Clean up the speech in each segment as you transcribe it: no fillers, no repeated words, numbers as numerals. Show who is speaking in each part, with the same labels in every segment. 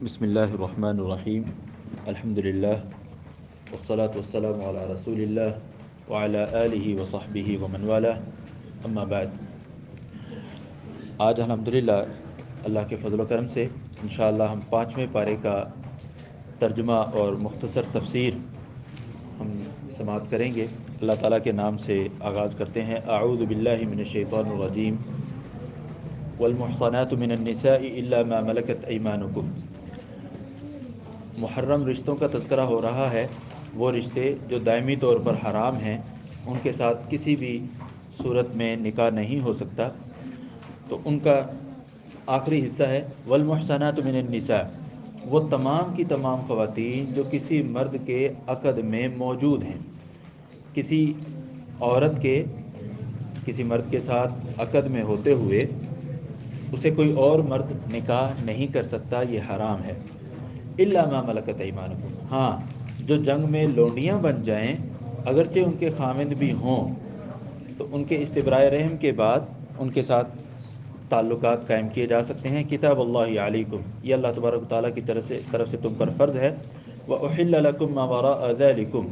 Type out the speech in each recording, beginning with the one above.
Speaker 1: بسم اللہ الرحمن الرحیم الحمد للہ والصلاة والسلام علی رسول اللہ وعلی آلہ وصحبہ ومن والاه اما بعد۔ آج الحمدللہ اللہ کے فضل و کرم سے انشاءاللہ ہم 5ویں پارے کا ترجمہ اور مختصر تفسیر ہم سماعت کریں گے۔ اللہ تعالیٰ کے نام سے آغاز کرتے ہیں۔ اعوذ باللہ من الشیطان الرجیم والمحصنات من النساء الا ما ملکت ایمانکم۔ محرم رشتوں کا تذکرہ ہو رہا ہے، وہ رشتے جو دائمی طور پر حرام ہیں، ان کے ساتھ کسی بھی صورت میں نکاح نہیں ہو سکتا، تو ان کا آخری حصہ ہے والمحصنات من النساء، وہ تمام کی تمام خواتین جو کسی مرد کے عقد میں موجود ہیں۔ کسی عورت کے کسی مرد کے ساتھ عقد میں ہوتے ہوئے اسے کوئی اور مرد نکاح نہیں کر سکتا، یہ حرام ہے۔ الا ما ملکت ایمانکم، ہاں جو جنگ میں لونڈیاں بن جائیں، اگرچہ ان کے خاوند بھی ہوں، تو ان کے استبراء رحم کے بعد ان کے ساتھ تعلقات قائم کیے جا سکتے ہیں۔ کتاب اللہ علیکم، یہ اللہ تبارک و تعالیٰ کی طرف سے تم پر فرض ہے۔ وَأُحِلَّ لَكُم مَّا وَرَاءَ ذَلِكُمْ،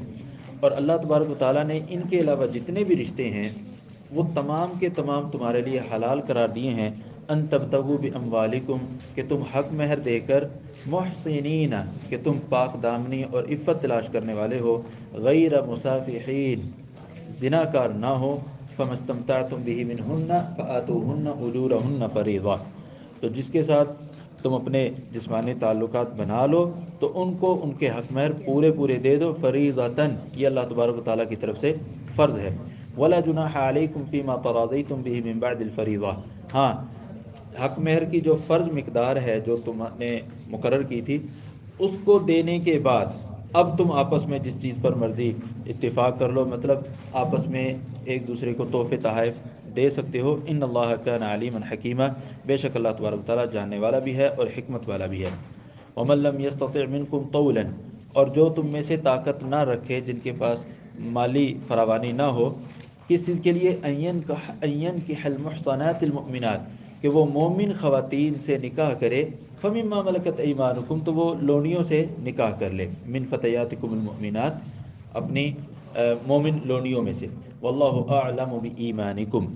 Speaker 1: اور اللہ تبارک و تعالیٰ نے ان کے علاوہ جتنے بھی رشتے ہیں وہ تمام کے تمام تمہارے لیے حلال قرار دیے ہیں۔ ان تبتغوا باموالکم، کہ تم حق مہر دے کر، محسنین، کہ تم پاک دامنی اور عفت تلاش کرنے والے ہو، غیر مسافحین، زنا کار نہ ہو، فما استمتعتم به منہن فآتوہن اجورہن فریضہ، تو جس کے ساتھ تم اپنے جسمانی تعلقات بنا لو تو ان کو ان کے حق مہر پورے پورے دے دو، فریضۃً، یہ اللہ تبارک و تعالیٰ کی طرف سے فرض ہے۔ ولا جناح علیکم فیما تراضیتم به من بعد الفریضہ، ہاں حق مہر کی جو فرض مقدار ہے جو تم نے مقرر کی تھی، اس کو دینے کے بعد اب تم آپس میں جس چیز پر مرضی اتفاق کر لو، مطلب آپس میں ایک دوسرے کو تحفے تحائف دے سکتے ہو۔ ان اللہ کان علیما حکیما، بے شک اللہ تبارک و تعالیٰ جاننے والا بھی ہے اور حکمت والا بھی ہے۔ ومن لم یستطع منکم طولا، اور جو تم میں سے طاقت نہ رکھے، جن کے پاس مالی فراوانی نہ ہو، کس چیز کے لیے؟ اینکح المحصنات المؤمنات، کہ وہ مومن خواتین سے نکاح کرے، فمما ملکت ایمانکم، تو وہ لونیوں سے نکاح کر لے، من فتیاتکم المؤمنات، اپنی مومن لونیوں میں سے۔ واللہ اعلم بایمانکم،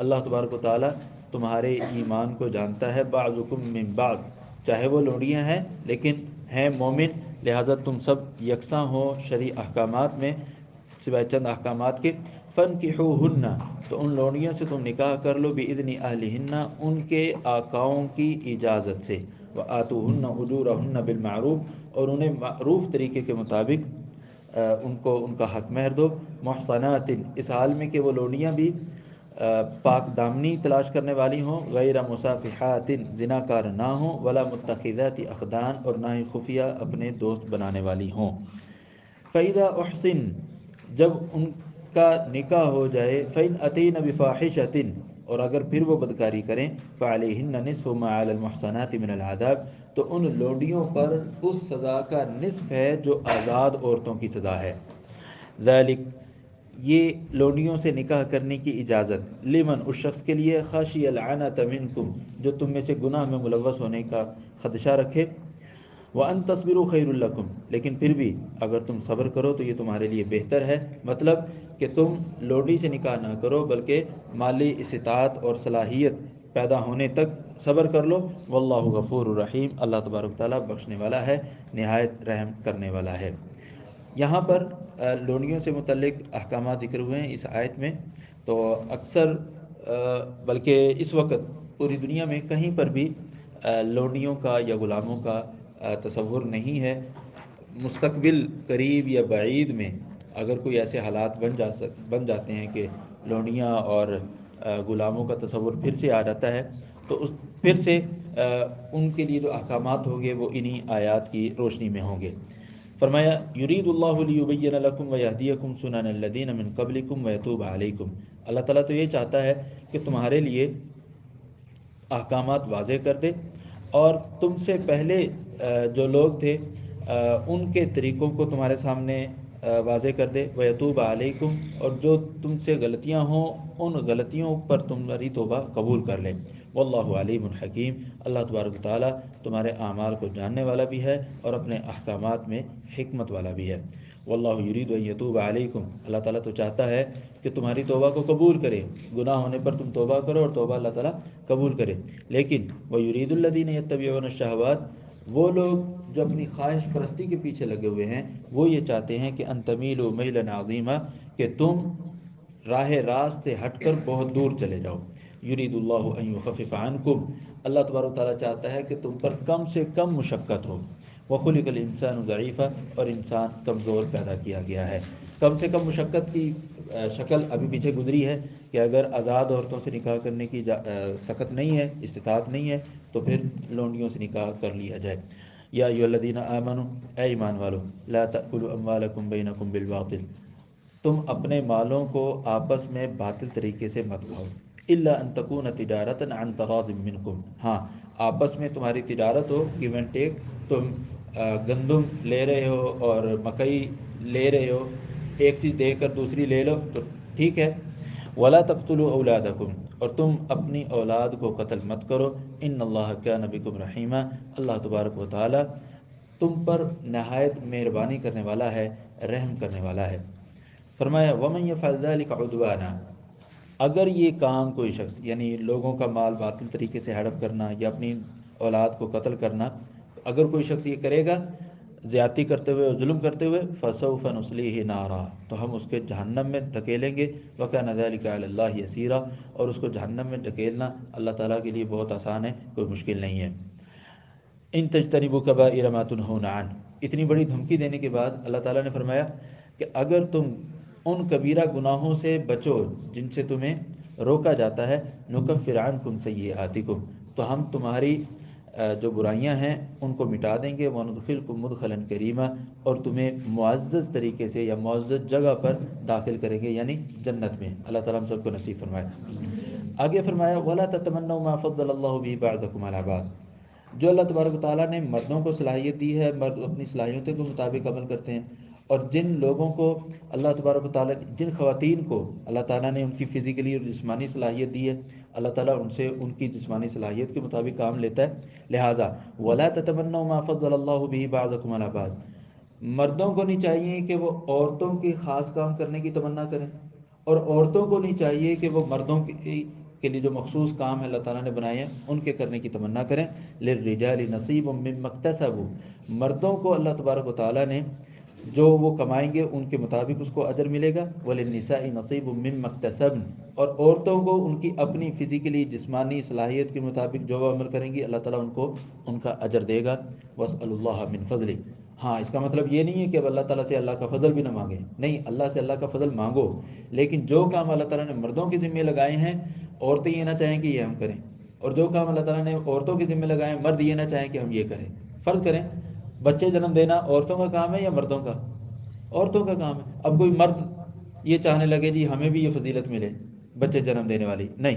Speaker 1: اللہ تبارک و تعالیٰ تمہارے ایمان کو جانتا ہے، بعضکم من بعض، چاہے وہ لونڈیاں ہیں لیکن ہیں مومن، لہذا تم سب یکساں ہو شرعی احکامات میں سوائے چند احکامات کے۔ فانکحوہن، تو ان لونڈیوں سے تم نکاح کر لو، باذن اہلہن، ان کے آقاؤں کی اجازت سے، وآتوہن اجورہن بالمعروف، اور انہیں معروف طریقے کے مطابق ان کو ان کا حق مہر دو۔ محصنات، اس حال میں کہ وہ لونڈیاں بھی پاک دامنی تلاش کرنے والی ہوں، غیر مصافحات، زنا کار نہ ہوں، ولا متخذات اخدان، اور نہ ہی خفیہ اپنے دوست بنانے والی ہوں۔ فَإِذَا أُحْصِنَ، جب ان کا نکاح ہو جائے، فَإِنْ أَتَيْنَ بِفَاحِشَةٍ، اور اگر پھر وہ بدکاری کریں، فَعَلَيْهِنَّ نِصْفُ مَا عَلَى الْمُحْصَنَاتِ مِنَ الْعَذَابِ، تو ان لونڈیوں پر اس سزا کا نصف ہے جو آزاد عورتوں کی سزا ہے۔ ذالک، یہ لونڈیوں سے نکاح کرنے کی اجازت، لمن، اس شخص کے لیے، خشی العنت منکم، جو تم میں سے گناہ میں ملوث ہونے کا خدشہ رکھے۔ وَأَن تَصْبِرُوا خَيْرٌ لَكُمْ، لیکن پھر بھی اگر تم صبر کرو تو یہ تمہارے لیے بہتر ہے، مطلب کہ تم لونڈی سے نکاح نہ کرو بلکہ مالی استطاعت اور صلاحیت پیدا ہونے تک صبر کر لو۔ واللہ غفور الرحیم، اللہ تبارک تعالیٰ بخشنے والا ہے، نہایت رحم کرنے والا ہے۔ یہاں پر لونڈیوں سے متعلق احکامات ذکر ہوئے ہیں اس آیت میں، تو اکثر بلکہ اس وقت پوری دنیا میں کہیں پر بھی لونڈیوں کا یا غلاموں کا تصور نہیں ہے۔ مستقبل قریب یا بعید میں اگر کوئی ایسے حالات بن جاتے ہیں کہ لونڈیاں اور غلاموں کا تصور پھر سے آ جاتا ہے، تو پھر سے ان کے لیے جو احکامات ہوں گے وہ انہی آیات کی روشنی میں ہوں گے۔ فرمایا یرید اللہ لیبین لکم ویہدیکم سنن الذین من قبلکم ویتوب علیکم، اللہ تعالیٰ تو یہ چاہتا ہے کہ تمہارے لیے احکامات واضح کر دے اور تم سے پہلے جو لوگ تھے ان کے طریقوں کو تمہارے سامنے واضح کر دے، ویتوب علیکم، اور جو تم سے غلطیاں ہوں ان غلطیوں پر تمہاری توبہ قبول کر لے۔ واللہ علیم حکیم، اللہ تبارک و تعالیٰ تمہارے اعمال کو جاننے والا بھی ہے اور اپنے احکامات میں حکمت والا بھی ہے۔ واللہ یرید ان یتوب علیکم، اللہ تعالیٰ تو چاہتا ہے کہ تمہاری توبہ کو قبول کرے، گناہ ہونے پر تم توبہ کرو اور توبہ اللہ تعالیٰ قبول کرے، لیکن وَيُرِيدُ الَّذِينَ يَتَّبِعُونَ الشَّهَوَاتِ، وہ لوگ جو اپنی خواہش پرستی کے پیچھے لگے ہوئے ہیں وہ یہ چاہتے ہیں کہ ان تمیلوا میلا عظیما، کہ تم راہ راست سے ہٹ کر بہت دور چلے جاؤ۔ یرید اللہ ان یخفف عنکم، اللہ تبارک و تعالیٰ چاہتا ہے کہ تم پر کم سے کم مشقت ہو۔ وخلق الانسان ضعیفا، اور انسان کمزور پیدا کیا گیا ہے۔ کم سے کم مشقت کی شکل ابھی پیچھے گزری ہے کہ اگر آزاد عورتوں سے نکاح کرنے کی سخت نہیں ہے، استطاعت نہیں ہے، تو پھر لونڈیوں سے نکاح کر لیا جائے۔ یا ایھا الذین آمنوا، اے ایمان والو، لا تأکلوا اموالکم بینکم بالباطل، تم اپنے مالوں کو آپس میں باطل طریقے سے مت کھاؤ، الا ان تکون تجارتا عن تراض منکم، ہاں آپس میں تمہاری تجارت ہو، گیو اینڈ ٹیک، تم گندم لے رہے ہو اور مکئی لے رہے ہو، ایک چیز دے کر دوسری لے لو تو ٹھیک ہے۔ ولا تقتلوا اولادکم، اور تم اپنی اولاد کو قتل مت کرو، ان اللہ کان بکم رحیما، اللہ تبارک و تعالی تم پر نہایت مہربانی کرنے والا ہے، رحم کرنے والا ہے۔ فرمایا ومن یفعل ذلک عدوانا، اگر یہ کام کوئی شخص، یعنی لوگوں کا مال باطل طریقے سے ہڑپ کرنا یا اپنی اولاد کو قتل کرنا، اگر کوئی شخص یہ کرے گا زیادتی کرتے ہوئے اور ظلم کرتے ہوئے، فسوف نصلیہ نارا، تو ہم اس کے جہنم میں دھکیلیں گے، وکان ذلک علی اللہ یسیرا، اور اس کو جہنم میں دھکیلنا اللہ تعالیٰ کے لیے بہت آسان ہے، کوئی مشکل نہیں ہے۔ ان تجتنبوا کبائر ما تنہون عنہ، اتنی بڑی دھمکی دینے کے بعد اللہ تعالیٰ نے فرمایا کہ اگر تم ان کبیرہ گناہوں سے بچو جن سے تمہیں روکا جاتا ہے، نکفر عنکم سیئاتکم، تو ہم تمہاری جو برائیاں ہیں ان کو مٹا دیں گے، وندخلکم مدخلا کریما، اور تمہیں معزز طریقے سے یا معزز جگہ پر داخل کریں گے، یعنی جنت میں۔ اللہ تعالیٰ ہم سب کو نصیب فرمائے۔ آگے فرمایا ولا تتمنوا ما فضل اللہ به بعضکم علی بعض، جو اللہ تبارک و تعالیٰ نے مردوں کو صلاحیت دی ہے، مرد اپنی صلاحیتوں کے مطابق عمل کرتے ہیں، اور جن لوگوں کو اللہ تبارک و تعالیٰ، جن خواتین کو اللہ تعالیٰ نے ان کی فزیکلی اور جسمانی صلاحیت دی ہے، اللہ تعالیٰ ان سے ان کی جسمانی صلاحیت کے مطابق کام لیتا ہے، لہٰذا ولا تتمنوا ما فضل اللہ به بعضکم علی بعض، مردوں کو نہیں چاہیے کہ وہ عورتوں کے خاص کام کرنے کی تمنا کریں، اور عورتوں کو نہیں چاہیے کہ وہ مردوں کے لیے جو مخصوص کام ہے اللہ تعالیٰ نے بنائے ہیں ان کے کرنے کی تمنا کریں۔ للرجال نصیب مما اکتسبوا، مردوں کو اللہ تبارک و تعالیٰ نے جو وہ کمائیں گے ان کے مطابق اس کو اجر ملے گا، وللنساء نصیب مما اکتسبن، اور عورتوں کو ان کی اپنی فزیکلی جسمانی صلاحیت کے مطابق جو وہ عمل کریں گی اللہ تعالیٰ ان کو ان کا اجر دے گا۔ واسألوا اللہ من فضلہ، ہاں اس کا مطلب یہ نہیں ہے کہ اب اللہ تعالیٰ سے اللہ کا فضل بھی نہ مانگیں، نہیں، اللہ سے اللہ کا فضل مانگو، لیکن جو کام اللہ تعالیٰ نے مردوں کے ذمے لگائے ہیں عورتیں یہ نہ چاہیں کہ یہ ہم کریں، اور جو کام اللہ تعالیٰ نے عورتوں کے ذمے لگائے ہیں مرد یہ نہ چاہیں کہ ہم یہ کریں۔ فرض کریں بچے جنم دینا عورتوں کا کام ہے یا مردوں کا؟ عورتوں کا کام ہے۔ اب کوئی مرد یہ چاہنے لگے جی ہمیں بھی یہ فضیلت ملے بچے جنم دینے والی، نہیں،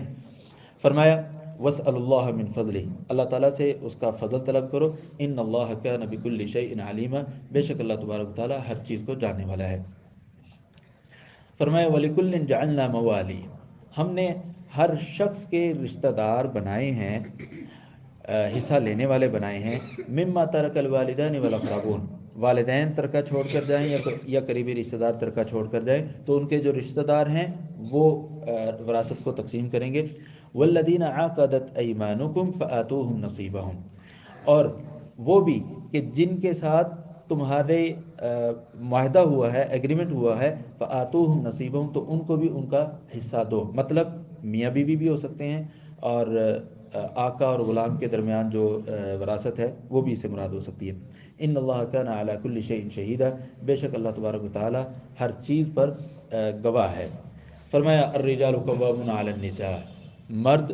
Speaker 1: فرمایا واسأل اللہ من فضلہ، اللہ تعالیٰ سے اس کا فضل طلب کرو، ان اللہ کان بکل شیء علیما، بے شک اللہ تبارک و تعالیٰ ہر چیز کو جاننے والا ہے۔ فرمایا وَلِكُلٍّ جَعَلْنَا مَوَالِي، ہم نے ہر شخص کے رشتہ دار بنائے ہیں، حصہ لینے والے بنائے ہیں، مما ترک الوالدان والاقربون، والدین ترکہ چھوڑ کر جائیں یا قریبی رشتہ دار ترکہ چھوڑ کر جائیں تو ان کے جو رشتہ دار ہیں وہ وراثت کو تقسیم کریں گے۔ والذین عقدت ایمانکم فآتوہم نصیبہم، اور وہ بھی کہ جن کے ساتھ تمہارے معاہدہ ہوا ہے، ایگریمنٹ ہوا ہے، فآتوہم نصیبہم، تو ان کو بھی ان کا حصہ دو، مطلب میاں بیوی بھی ہو سکتے ہیں، اور آقا اور غلام کے درمیان جو وراثت ہے وہ بھی اس سے مراد ہو سکتی ہے۔ ان اللہ کان علی کل شیء شہیدا، بے شک اللہ تبارک و تعالی ہر چیز پر گواہ ہے۔ فرمایا الرجال قوامون علی النساء، مرد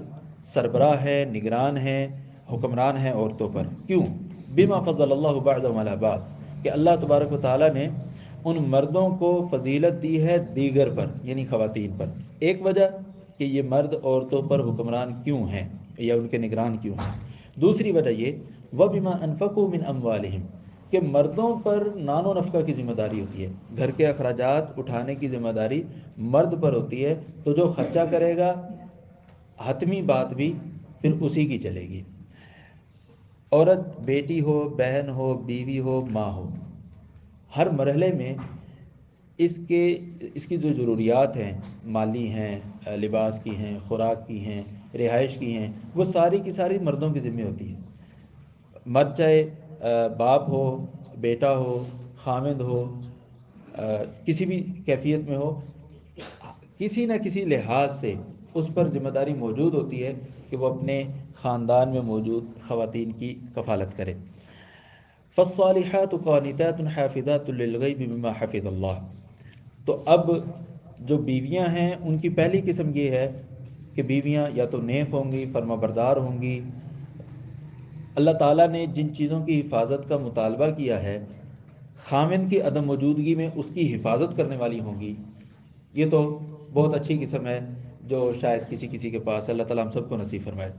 Speaker 1: سربراہ ہے، نگران ہیں، حکمران ہیں عورتوں پر، کیوں؟ بما فضل اللہ بعضهم علی بعض، کہ اللہ تبارک و تعالی نے ان مردوں کو فضیلت دی ہے دیگر پر، یعنی خواتین پر۔ ایک وجہ کہ یہ مرد عورتوں پر حکمران کیوں ہیں یا ان کے نگران کیوں ہیں، دوسری وجہ یہ وَبِمَا أَنفَقُوا مِنْ أَمْوَالِهِمْ، کہ مردوں پر نان و نفقہ کی ذمہ داری ہوتی ہے، گھر کے اخراجات اٹھانے کی ذمہ داری مرد پر ہوتی ہے، تو جو خرچہ کرے گا حتمی بات بھی پھر اسی کی چلے گی۔ عورت بیٹی ہو، بہن ہو، بیوی ہو، ماں ہو، ہر مرحلے میں اس کے اس کی جو ضروریات ہیں، مالی ہیں، لباس کی ہیں، خوراک کی ہیں، رہائش کی ہیں، وہ ساری کی ساری مردوں کی ذمہ ہوتی ہے۔ مرد چاہے باپ ہو، بیٹا ہو، خامند ہو، کسی بھی کیفیت میں ہو، کسی نہ کسی لحاظ سے اس پر ذمہ داری موجود ہوتی ہے کہ وہ اپنے خاندان میں موجود خواتین کی کفالت کرے۔ فالصالحات قانتات حافظات للغیب بما حفظ اللہ۔ تو اب جو بیویاں ہیں ان کی پہلی قسم یہ ہے کہ بیویاں یا تو نیک ہوں گی، فرما بردار ہوں گی، اللہ تعالیٰ نے جن چیزوں کی حفاظت کا مطالبہ کیا ہے خامن کی عدم موجودگی میں اس کی حفاظت کرنے والی ہوں گی۔ یہ تو بہت اچھی قسم ہے جو شاید کسی کسی کے پاس، اللہ تعالیٰ ہم سب کو نصیب فرمائے۔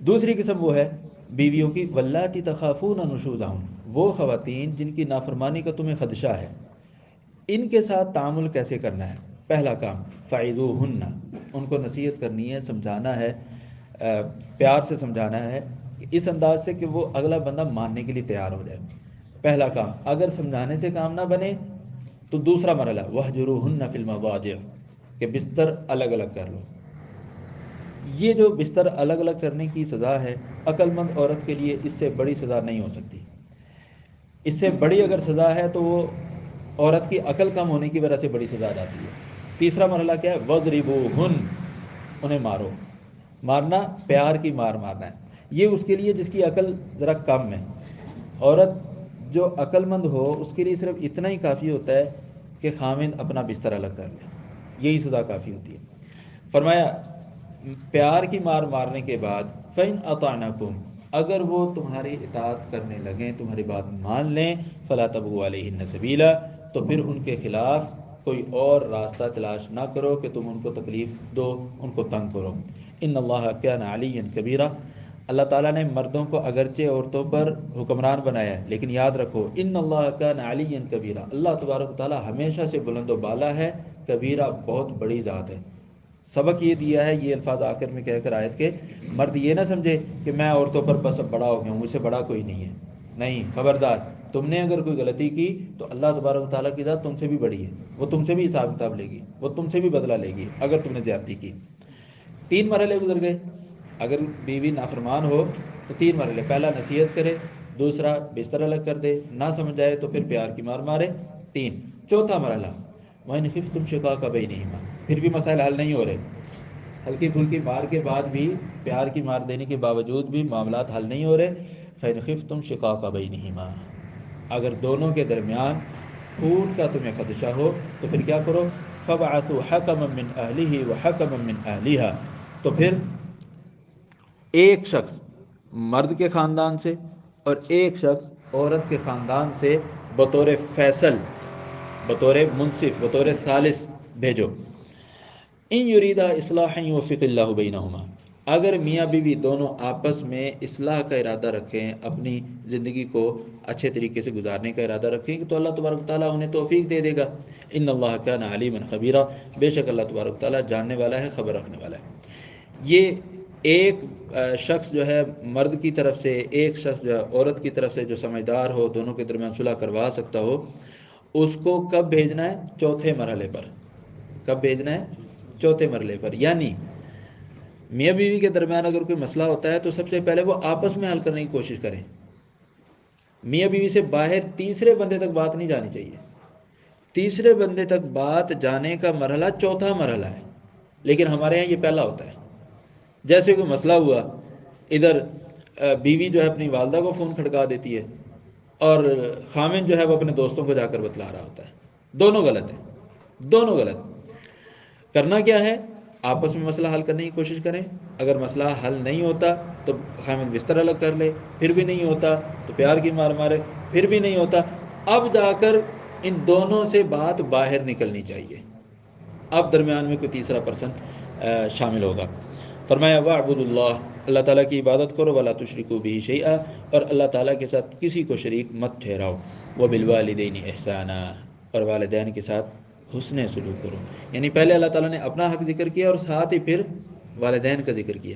Speaker 1: دوسری قسم وہ ہے بیویوں کی واللاتی تخافون نشوزہن، وہ خواتین جن کی نافرمانی کا تمہیں خدشہ ہے، ان کے ساتھ تعامل کیسے کرنا ہے۔ پہلا کام فعظوہن، ان کو نصیحت کرنی ہے، سمجھانا ہے، پیار سے سمجھانا ہے اس انداز سے کہ وہ اگلا بندہ ماننے کے لیے تیار ہو جائے۔ پہلا کام، اگر سمجھانے سے کام نہ بنے تو دوسرا مرحلہ وَاہْجُرُوهُنَّ فِي الْمَضَاجِعِ، کہ بستر الگ الگ کر لو۔ یہ جو بستر الگ الگ کرنے کی سزا ہے، عقل مند عورت کے لیے اس سے بڑی سزا نہیں ہو سکتی۔ اس سے بڑی اگر سزا ہے تو وہ عورت کی عقل کم ہونے کی وجہ سے بڑی سزا جاتی ہے۔ تیسرا مرحلہ کیا ہے؟ وَضْرِبُوهُنَّ، انہیں مارو۔ مارنا پیار کی مار مارنا ہے۔ یہ اس کے لیے جس کی عقل ذرا کم ہے۔ عورت جو عقل مند ہو اس کے لیے صرف اتنا ہی کافی ہوتا ہے کہ خامند اپنا بستر الگ کر لے، یہی سزا کافی ہوتی ہے۔ فرمایا پیار کی مار مارنے کے بعد فَإِنْ أَطَعْنَكُمْ، اگر وہ تمہاری اطاعت کرنے لگیں، تمہاری بات مان لیں، فَلَا تَبْغُوا عَلَيْهِنَّ سَبِيلًا، تو پھر ان کے خلاف کوئی اور راستہ تلاش نہ کرو کہ تم ان کو تکلیف دو، ان کو تنگ کرو۔ ان اللہ کان علیٰ کبیرہ، اللہ تعالیٰ نے مردوں کو اگرچہ عورتوں پر حکمران بنایا ہے لیکن یاد رکھو ان اللہ کان علیٰ کبیرہ، اللہ تبارک و تعالیٰ ہمیشہ سے بلند و بالا ہے، کبیرہ بہت بڑی ذات ہے۔ سبق یہ دیا ہے، یہ الفاظ آخر میں کہہ کر آیت کے، مرد یہ نہ سمجھے کہ میں عورتوں پر بس اب بڑا ہو گیا ہوں، مجھ سے بڑا کوئی نہیں ہے۔ نہیں، خبردار، تم نے اگر کوئی غلطی کی تو اللہ تبارک و تعالیٰ کی ذات تم سے بھی بڑی ہے، وہ تم سے بھی حساب کتاب لے گی، وہ تم سے بھی بدلہ لے گی اگر تم نے زیادتی کی۔ 3 مرحلے گزر گئے۔ اگر بیوی نافرمان ہو تو 3 مرحلے، پہلا نصیحت کرے، دوسرا بستر الگ کر دے، نہ سمجھ آئے تو پھر پیار کی مار مارے، 3۔ چوتھا مرحلہ وَإِنْ خِفْتُمْ شِقَاقَ بَيْنِهِمَا، پھر بھی مسائل حل نہیں ہو رہے، ہلکی پھلکی مار کے بعد بھی، پیار کی مار دینے کے باوجود بھی معاملات حل نہیں ہو رہے، فَإِنْ خِفْتُمْ شِقَاقَ بَيْنِهِمَا، اگر دونوں کے درمیان پھوٹ کا تمہیں خدشہ ہو تو پھر کیا کرو؟ فَبْعَثُوا حَكَمًا مِّنْ أَهْلِهِ وَحَكَمًا مِّنْ أَهْلِهَا، تو پھر ایک شخص مرد کے خاندان سے اور ایک شخص عورت کے خاندان سے بطور فیصل، بطور منصف، بطور ثالث بھیجو۔ ان یریدا اصلاحا یوفق اللہ بینہما، اگر میاں بیوی دونوں آپس میں اصلاح کا ارادہ رکھیں، اپنی زندگی کو اچھے طریقے سے گزارنے کا ارادہ رکھیں تو اللہ تبارک تعالیٰ انہیں توفیق دے دے گا۔ ان اللہ کان علیما خبیرا، بے شک اللہ تبارک تعالیٰ جاننے والا ہے، خبر رکھنے والا ہے۔ یہ ایک شخص جو ہے مرد کی طرف سے، ایک شخص جو ہے عورت کی طرف سے جو سمجھدار ہو، دونوں کے درمیان صلح کروا سکتا ہو، اس کو کب بھیجنا ہے؟ چوتھے مرحلے پر۔ کب بھیجنا ہے؟ چوتھے مرحلے پر، یعنی میاں بیوی کے درمیان اگر کوئی مسئلہ ہوتا ہے تو سب سے پہلے وہ آپس میں حل کرنے کی کوشش کریں۔ میاں بیوی سے باہر تیسرے بندے تک بات نہیں جانی چاہیے۔ تیسرے بندے تک بات جانے کا مرحلہ چوتھا مرحلہ ہے، لیکن ہمارے یہاں یہ پہلا ہوتا ہے۔ جیسے کوئی مسئلہ ہوا، ادھر بیوی جو ہے اپنی والدہ کو فون کھڑکا دیتی ہے اور خامن جو ہے وہ اپنے دوستوں کو جا کر بتلا رہا ہوتا ہے۔ دونوں غلط ہیں، دونوں غلط۔ کرنا کیا ہے؟ آپس میں مسئلہ حل کرنے کی کوشش کریں۔ اگر مسئلہ حل نہیں ہوتا تو خامن بستر الگ کر لے، پھر بھی نہیں ہوتا تو پیار کی مار مارے، پھر بھی نہیں ہوتا، اب جا کر ان دونوں سے بات باہر نکلنی چاہیے، اب درمیان میں کوئی تیسرا پرسن شامل ہوگا۔ فرمایا وَاعْبُدُوا اللَّهَ، اللہ تعالیٰ کی عبادت کرو، وَلَا تُشْرِكُوا بِهِ شَيْئًا، اور اللہ تعالیٰ کے ساتھ کسی کو شریک مت ٹھہراؤ، وَبِالْوَالِدَيْنِ إِحْسَانًا، اور والدین کے ساتھ حسن سلوک کرو۔ یعنی پہلے اللہ تعالیٰ نے اپنا حق ذکر کیا اور ساتھ ہی پھر والدین کا ذکر کیا۔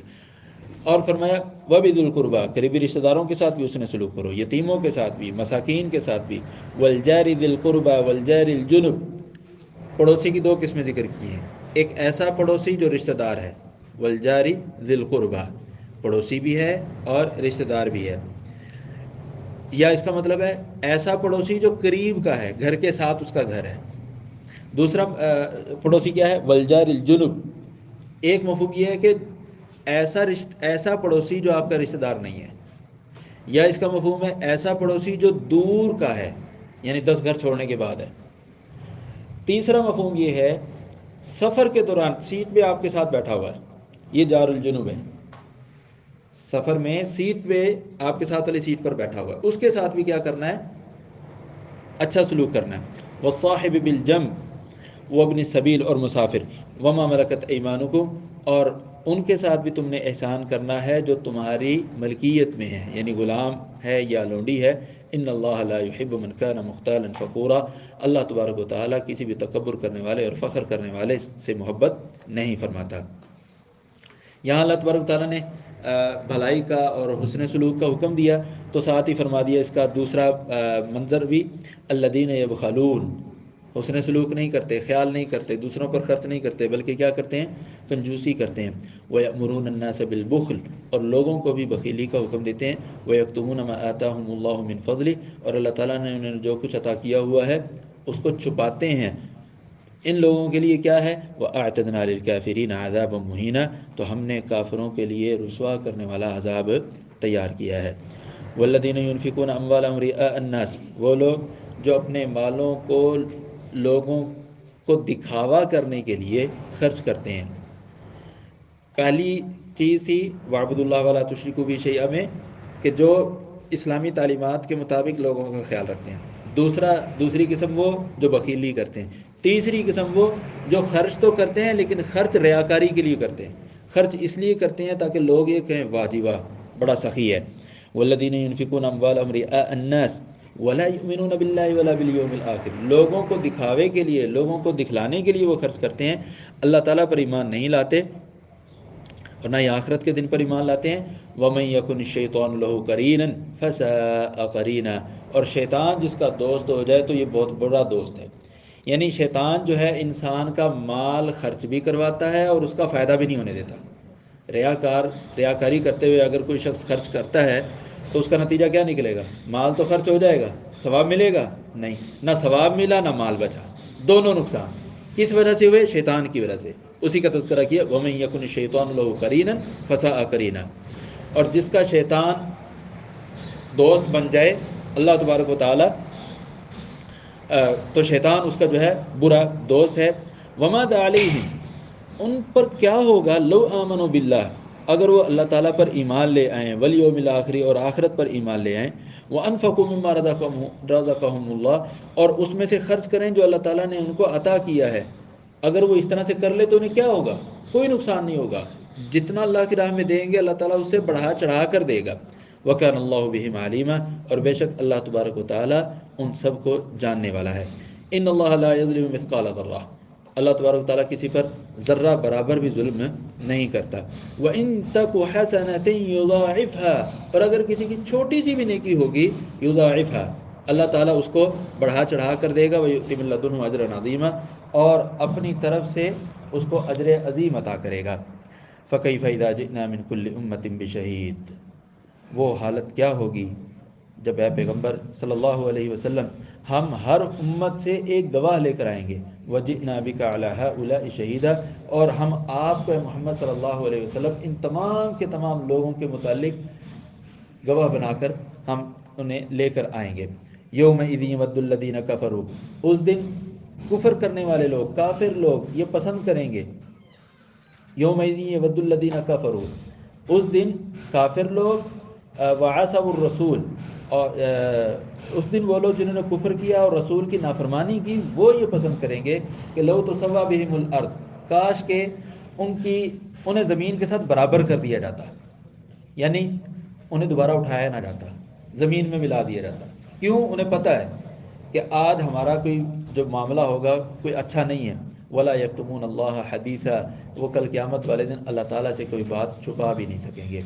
Speaker 1: اور فرمایا وَبِذِي الْقُرْبَى، قریبی رشتہ داروں کے ساتھ بھی اس نے سلوک کرو، یتیموں کے ساتھ بھی، مساکین کے ساتھ بھی، وَالْجَارِ ذِي الْقُرْبَى وَالْجَارِ الْجُنُبِ۔ پڑوسی کی دو قسمیں ذکر کی ہیں، ایک ایسا پڑوسی جو رشتہ دار ہے، وَالْجَارِ ذِي الْقُرْبَى، پڑوسی بھی ہے اور رشتہ دار بھی ہے، یا اس کا مطلب ہے ایسا پڑوسی جو قریب کا ہے، گھر کے ساتھ اس کا گھر ہے۔ دوسرا پڑوسی کیا ہے؟ وَالْجَارِ الْجُنُبِ، ایک مفہوم یہ ہے کہ ایسا پڑوسی جو آپ کا رشتہ دار نہیں ہے، یا اس کا مفہوم ہے ایسا پڑوسی جو دور کا ہے، یعنی 10 گھر چھوڑنے کے بعد ہے۔ تیسرا مفہوم یہ ہے سفر کے دوران سیٹ پہ آپ کے ساتھ بیٹھا ہوا ہے، یہ جار الجنوب ہے، سفر میں سیٹ پہ آپ کے ساتھ والی سیٹ پر بیٹھا ہوا ہے، اس کے ساتھ بھی کیا کرنا ہے؟ اچھا سلوک کرنا ہے۔ والصاحب بالجنب وابن السبیل، اور مسافر، وما ملکت ایمانکم، اور ان کے ساتھ بھی تم نے احسان کرنا ہے جو تمہاری ملکیت میں ہے، یعنی غلام ہے یا لونڈی ہے۔ ان اللہ لا يحب من كان مختالا فخورا، اللہ تبارک و تعالیٰ کسی بھی تکبر کرنے والے اور فخر کرنے والے سے محبت نہیں فرماتا۔ یہاں اللہ تبارک و تعالیٰ نے بھلائی کا اور حسن سلوک کا حکم دیا، تو ساتھ ہی فرما دیا اس کا دوسرا منظر بھی، الذین یبخلون، حسن سلوک نہیں کرتے، خیال نہیں کرتے، دوسروں پر خرچ نہیں کرتے، بلکہ کیا کرتے ہیں؟ کنجوسی کرتے ہیں۔ وَيَأْمُرُونَ النَّاسَ بِالْبُخْلِ، اور لوگوں کو بھی بخیلی کا حکم دیتے ہیں۔ وَيَكْتُمُونَ مَا آتَاهُمُ اللَّهُ مِنْ فَضْلِهِ، اور اللہ تعالیٰ نے انہیں جو کچھ عطا کیا ہوا ہے اس کو چھپاتے ہیں۔ ان لوگوں کے لیے کیا ہے؟ وَأَعْتَدْنَا لِلْكَافِرِينَ عَذَابًا مُهِينًا، تو ہم نے کافروں کے لیے رسوا کرنے والا عذاب تیار کیا ہے۔ وَالَّذِينَ يُنْفِقُونَ أَمْوَالَهُمْ رِئَاءَ النَّاسِ، وہ لوگ جو اپنے مالوں کو لوگوں کو دکھاوا کرنے کے لیے خرچ کرتے ہیں۔ پہلی چیز تھی وَاعْبُدُوا اللَّهَ وَلَا تُشْرِكُوا بِهِ شَيْئًا میں، کہ جو اسلامی تعلیمات کے مطابق لوگوں کا خیال رکھتے ہیں۔ دوسری قسم وہ جو بخیلی کرتے ہیں۔ تیسری قسم وہ جو خرچ تو کرتے ہیں لیکن خرچ ریاکاری کے لیے کرتے ہیں، خرچ اس لیے کرتے ہیں تاکہ لوگ یہ کہیں واہ جی واہ بڑا سخی ہے۔ وَالَّذِينَ يُنْفِقُونَ أَمْوَالَهُمْ رِئَاءَ النَّاسِ وَلَا يُؤْمِنُونَ بِاللَّهِ وَلَا بِالْيَوْمِ الْآخِرِ، لوگوں کو دکھاوے کے لیے، لوگوں کو دکھلانے کے لیے وہ خرچ کرتے ہیں، اللہ تعالیٰ پر ایمان نہیں لاتے اور نہ ہی آخرت کے دن پر ایمان لاتے ہیں۔ وَمَن يَكُنِ الشَّيْطَانُ لَهُ قَرِينًا فَسَاءَ قَرِينًا، اور شیطان جس کا دوست ہو جائے تو یہ بہت برا دوست ہے۔ یعنی شیطان جو ہے انسان کا مال خرچ بھی کرواتا ہے اور اس کا فائدہ بھی نہیں ہونے دیتا۔ ریاکاری کرتے ہوئے اگر کوئی شخص خرچ کرتا ہے تو اس کا نتیجہ کیا نکلے گا؟ مال تو خرچ ہو جائے گا، ثواب ملے گا نہیں، نہ ثواب ملا نہ مال بچا، دونوں نقصان کس وجہ سے ہوئے؟ شیطان کی وجہ سے۔ اسی کا تذکرہ کیا وَمَن يَكُنِ الشَّيْطَانُ لَهُ قَرِينًا فَسَاءَ قَرِينًا، اور جس کا شیطان دوست بن جائے اللہ تبارک و تعالی، تو شیطان اس کا جو ہے برا دوست ہے۔ وَمَا عَلَيْهِمْ، ان پر کیا ہوگا، لَوْ آمَنُوا بِاللَّهِ، اگر وہ اللہ تعالیٰ پر ایمان لے آئیں، وَالْيَوْمِ الْآخِرِ، اور آخرت پر ایمان لے آئیں، وَأَنفَقُوا مِمَّا رَزَقَهُمُ اللَّهُ، اور اس میں سے خرچ کریں جو اللہ تعالیٰ نے ان کو عطا کیا ہے۔ اگر وہ اس طرح سے کر لے تو انہیں کیا ہوگا؟ کوئی نقصان نہیں ہوگا، جتنا اللہ کی راہ میں دیں گے اللہ تعالیٰ اس سے بڑھا چڑھا کر دے گا۔ وَكَانَ اللَّهُ بِهِمْ عَلِيمًا، اور بے شک اللہ تبارک و تعالیٰ ان سب کو جاننے والا ہے۔ إِنَّ اللَّهَ لَا يَظْلِمُ مِثْقَالَ ذَرَّةٍ، اللہ تبارک و تعالیٰ کسی پر ذرہ برابر بھی ظلم نہیں کرتا۔ وَإِن تَكُ حَسَنَةٍ يُضَاعِفْهَا، اور اگر کسی کی چھوٹی سی بھی نیکی ہوگی، يُضَاعِفْهَا، اللہ تعالیٰ اس کو بڑھا چڑھا کر دے گا، وَيُؤْتِ مِن لَّدُنْهُ أَجْرًا عَظِيمًا، اور اپنی طرف سے اس کو اجر عظیم عطا کرے گا۔ فَكَيْفَ إِذَا جِئْنَا مِن كُلِّ أُمَّةٍ بِشَهِيدٍ، وہ حالت کیا ہوگی جب اے پیغمبر صلی اللہ علیہ وسلم ہم ہر امت سے ایک گواہ لے کر آئیں گے، وَجِئْنَا بِكَ عَلَىٰ هَٰؤُلَاءِ شَهِيدًا، اور ہم آپ کو اے محمد صلی اللہ علیہ وسلم ان تمام کے تمام لوگوں کے متعلق گواہ بنا کر ہم انہیں لے کر آئیں گے۔ یومئذ یود الذین کفروا، اس دن کفر کرنے والے لوگ، کافر لوگ یہ پسند کریں گے، یومئذ یود الذین کفروا، اس دن کافر لوگ، وعصوا الرسول، اور اس دن وہ لوگ جنہوں نے کفر کیا اور رسول کی نافرمانی کی، وہ یہ پسند کریں گے کہ لو تسویٰ بہم الارض، کاش کہ انہیں زمین کے ساتھ برابر کر دیا جاتا، یعنی انہیں دوبارہ اٹھایا نہ جاتا، زمین میں ملا دیا جاتا۔ کیوں؟ انہیں پتہ ہے کہ آج ہمارا کوئی جو معاملہ ہوگا کوئی اچھا نہیں ہے۔ وَلَا يَكْتُمُونَ اللَّهَ حَدِيثًا، وہ کل قیامت والے دن اللہ تعالیٰ سے کوئی بات چھپا بھی نہیں سکیں گے۔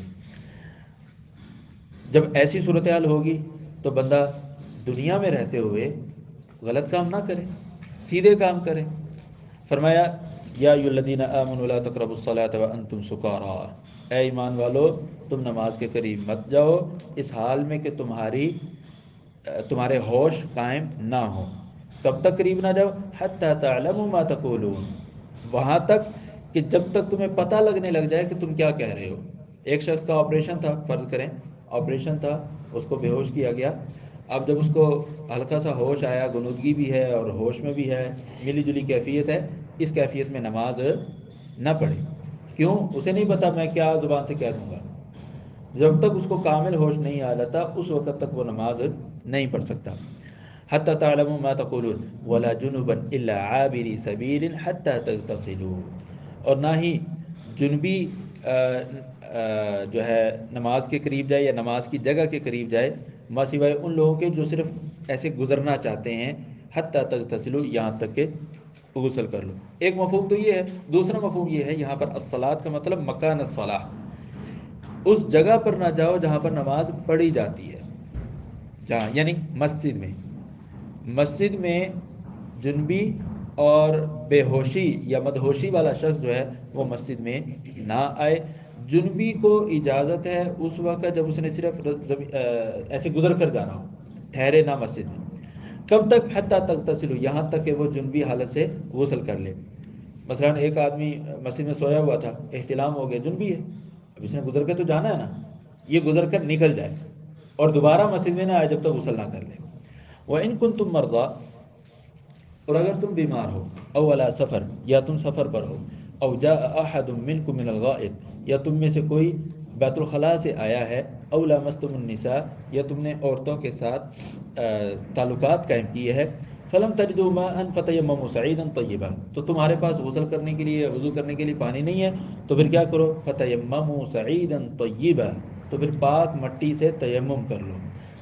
Speaker 1: جب ایسی صورتحال ہوگی تو بندہ دنیا میں رہتے ہوئے غلط کام نہ کرے، سیدھے کام کرے۔ فرمایا یا ایھا الذین آمنوا لا تقربوا الصلاۃ وانتم سکارا، اے ایمان والو تم نماز کے قریب مت جاؤ اس حال میں کہ تمہارے ہوش قائم نہ ہو۔ کب تک قریب نہ جاؤ؟ حتی تعلموا ما تقولون، وہاں تک کہ جب تک تمہیں پتہ لگنے لگ جائے کہ تم کیا کہہ رہے ہو۔ ایک شخص کا آپریشن تھا، فرض کریں آپریشن تھا، اس کو بے ہوش کیا گیا۔ اب جب اس کو ہلکا سا ہوش آیا، غنودگی بھی ہے اور ہوش میں بھی ہے، ملی جلی کیفیت ہے، اس کیفیت میں نماز نہ پڑھے۔ کیوں؟ اسے نہیں پتا میں کیا زبان سے کہہ دوں گا۔ جب تک اس کو کامل ہوش نہیں آ جاتا اس وقت تک وہ نماز نہیں پڑھ سکتا۔ حتی تعلموا ما تقولون ولا جنبا الا عابری سبیل حتی تغتسلوا، اور نہ ہی جنبی جو ہے نماز کے قریب جائے یا نماز کی جگہ کے قریب جائے، ما سوائے ان لوگوں کے جو صرف ایسے گزرنا چاہتے ہیں، حتی تغتسلوا، یہاں تک کہ غسل کر لو۔ ایک مفہوم تو یہ ہے، دوسرا مفہوم یہ ہے یہاں پر الصلاۃ کا مطلب مکان الصلاۃ، اس جگہ پر نہ جاؤ جہاں پر نماز پڑھی جاتی ہے، جہاں یعنی مسجد میں۔ مسجد میں جنبی اور بے ہوشی یا مدہوشی والا شخص جو ہے وہ مسجد میں نہ آئے۔ جنبی کو اجازت ہے اس وقت جب اس نے صرف ایسے گزر کر جانا ہو، ٹھہرے نہ مسجد میں۔ کب تک؟ حتی تغتسلوا، یہاں تک کہ وہ جنبی حالت سے غسل کر لے۔ مثلا ایک آدمی مسجد میں سویا ہوا تھا، احتلام ہو گیا، جنبی ہے، اب اس نے گزر کے تو جانا ہے نا، یہ گزر کر نکل جائے اور دوبارہ مسجد میں نہ آئے جب تک غسل نہ کر لے۔ وَإِن كُنتُم مَرْضَىٰ، اور اگر تم بیمار ہو، او علی سفر، یا تم سفر پر ہو، او جاء احد منکم من الغائط، یا تم میں سے کوئی بیت الخلاء سے آیا ہے، او لامستم النساء، یا تم نے عورتوں کے ساتھ تعلقات قائم کیے ہیں، فلم تجدوا ماء فتیمموا صعیدا طیبا، تو تمہارے پاس غسل کرنے کے لیے، وضو کرنے کے لیے پانی نہیں ہے، تو پھر کیا کرو؟ فتیمموا صعیدا طیبا، تو پھر پاک مٹی سے تیمم کر لو۔